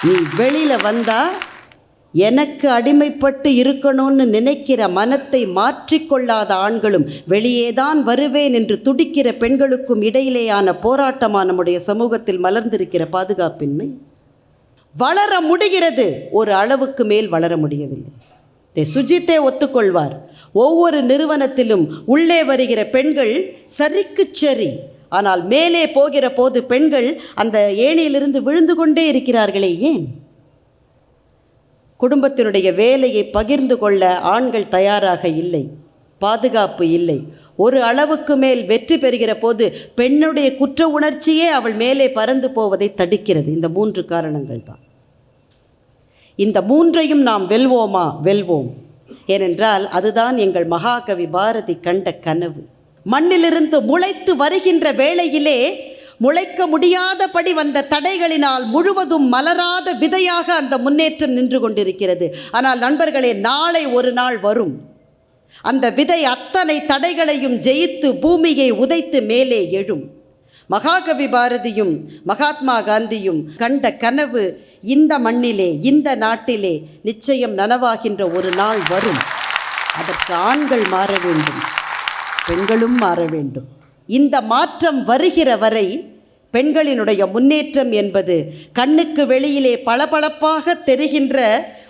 நீ வெளியில் வந்தா எனக்கு அடிமைப்பட்டு இருக்கணும்னு நினைக்கிற மனத்தை மாற்றிக்கொள்ளாத ஆண்களும் வெளியேதான் வருவேன் என்று துடிக்கிற பெண்களுக்கும் இடையிலேயான போராட்டமாக நம்முடைய சமூகத்தில் மலர்ந்திருக்கிற பாதுகாப்பின்மை. வளர முடிகிறது, ஒரு அளவுக்கு மேல் வளர முடியவில்லை. சுஜித்தே ஒத்துக்கொள்வார். ஒவ்வொரு நிறுவனத்திலும் உள்ளே வருகிற பெண்கள் சரிக்கு சரி, ஆனால் மேலே போகிற போது பெண்கள் அந்த ஏணியிலிருந்து விழுந்து கொண்டே இருக்கிறார்களே, ஏன்? குடும்பத்தினுடைய வேலையை பகிர்ந்து கொள்ள ஆண்கள் தயாராக இல்லை, பாதுகாப்பு இல்லை. ஒரு அளவுக்கு மேல் வெற்றி பெறுகிற போது பெண்ணுடைய குற்ற உணர்ச்சியே அவள் மேலே பறந்து போவதை தடுக்கிறது. இந்த 3 காரணங்கள் தான். இந்த 3ஐயும் நாம் வெல்வோமா? வெல்வோம். ஏனென்றால் அதுதான் எங்கள் மகாகவி பாரதி கண்ட கனவு. மண்ணிலிருந்து முளைத்து வருகின்ற வேளையிலே முளைக்க முடியாதபடி வந்த தடைகளினால் முழுவதும் மலராத விதையாக அந்த முன்னேற்றம் நின்று கொண்டிருக்கிறது. ஆனால் நண்பர்களே, நாளை ஒரு நாள் வரும், அந்த விதை அத்தனை தடைகளையும் ஜெயித்து பூமியை உதைத்து மேலே எழும். மகாகவி பாரதியும் மகாத்மா காந்தியும் கண்ட கனவு இந்த மண்ணிலே, இந்த நாட்டிலே நிச்சயம் நனவாகின்ற ஒரு நாள் வரும். அதற்கு ஆண்கள் மாற வேண்டும், பெண்களும் மாற வேண்டும். இந்த மாற்றம் வருகிற வரை பெண்களினுடைய முன்னேற்றம் என்பது கண்ணுக்கு வெளியிலே பளபளப்பாக தெரிகின்ற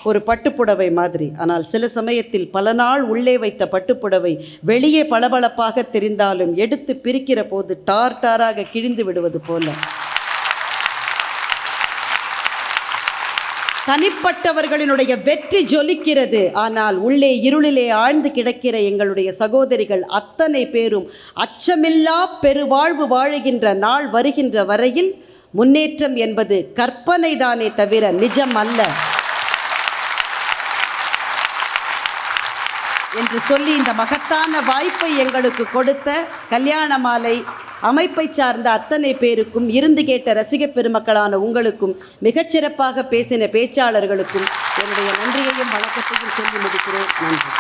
ஒரு பட்டுப்புடவை மாதிரி. ஆனால் சில சமயத்தில் பல நாள் உள்ளே வைத்த பட்டுப்புடவை வெளியே பளபளப்பாக தெரிந்தாலும் எடுத்து பிரிக்கிற போது டார் டாராக கிழிந்து விடுவது போல தனிப்பட்டவர்களினுடைய வெற்றி ஜொலிக்கிறது. ஆனால் உள்ளே இருளிலே ஆழ்ந்து கிடக்கிற எங்களுடைய சகோதரிகள் அத்தனை பேரும் அச்சமில்லா பெருவாழ்வு வாழுகின்ற நாள் வருகின்ற வரையில் முன்னேற்றம் என்பது கற்பனை தானே தவிர நிஜம் அல்ல என்று சொல்லி இந்த மகத்தான வாய்ப்பை எங்களுக்கு கொடுத்த கல்யாண மாலை அமைப்பை சார்ந்த அத்தனை பேருக்கும், இருந்து கேட்ட ரசிக பெருமக்களான உங்களுக்கும், மிகச்சிறப்பாக பேசின பேச்சாளர்களுக்கும் என்னுடைய நன்றியையும் வணக்கத்தையும் சொல்லி முடிக்கிறேன். நன்றி.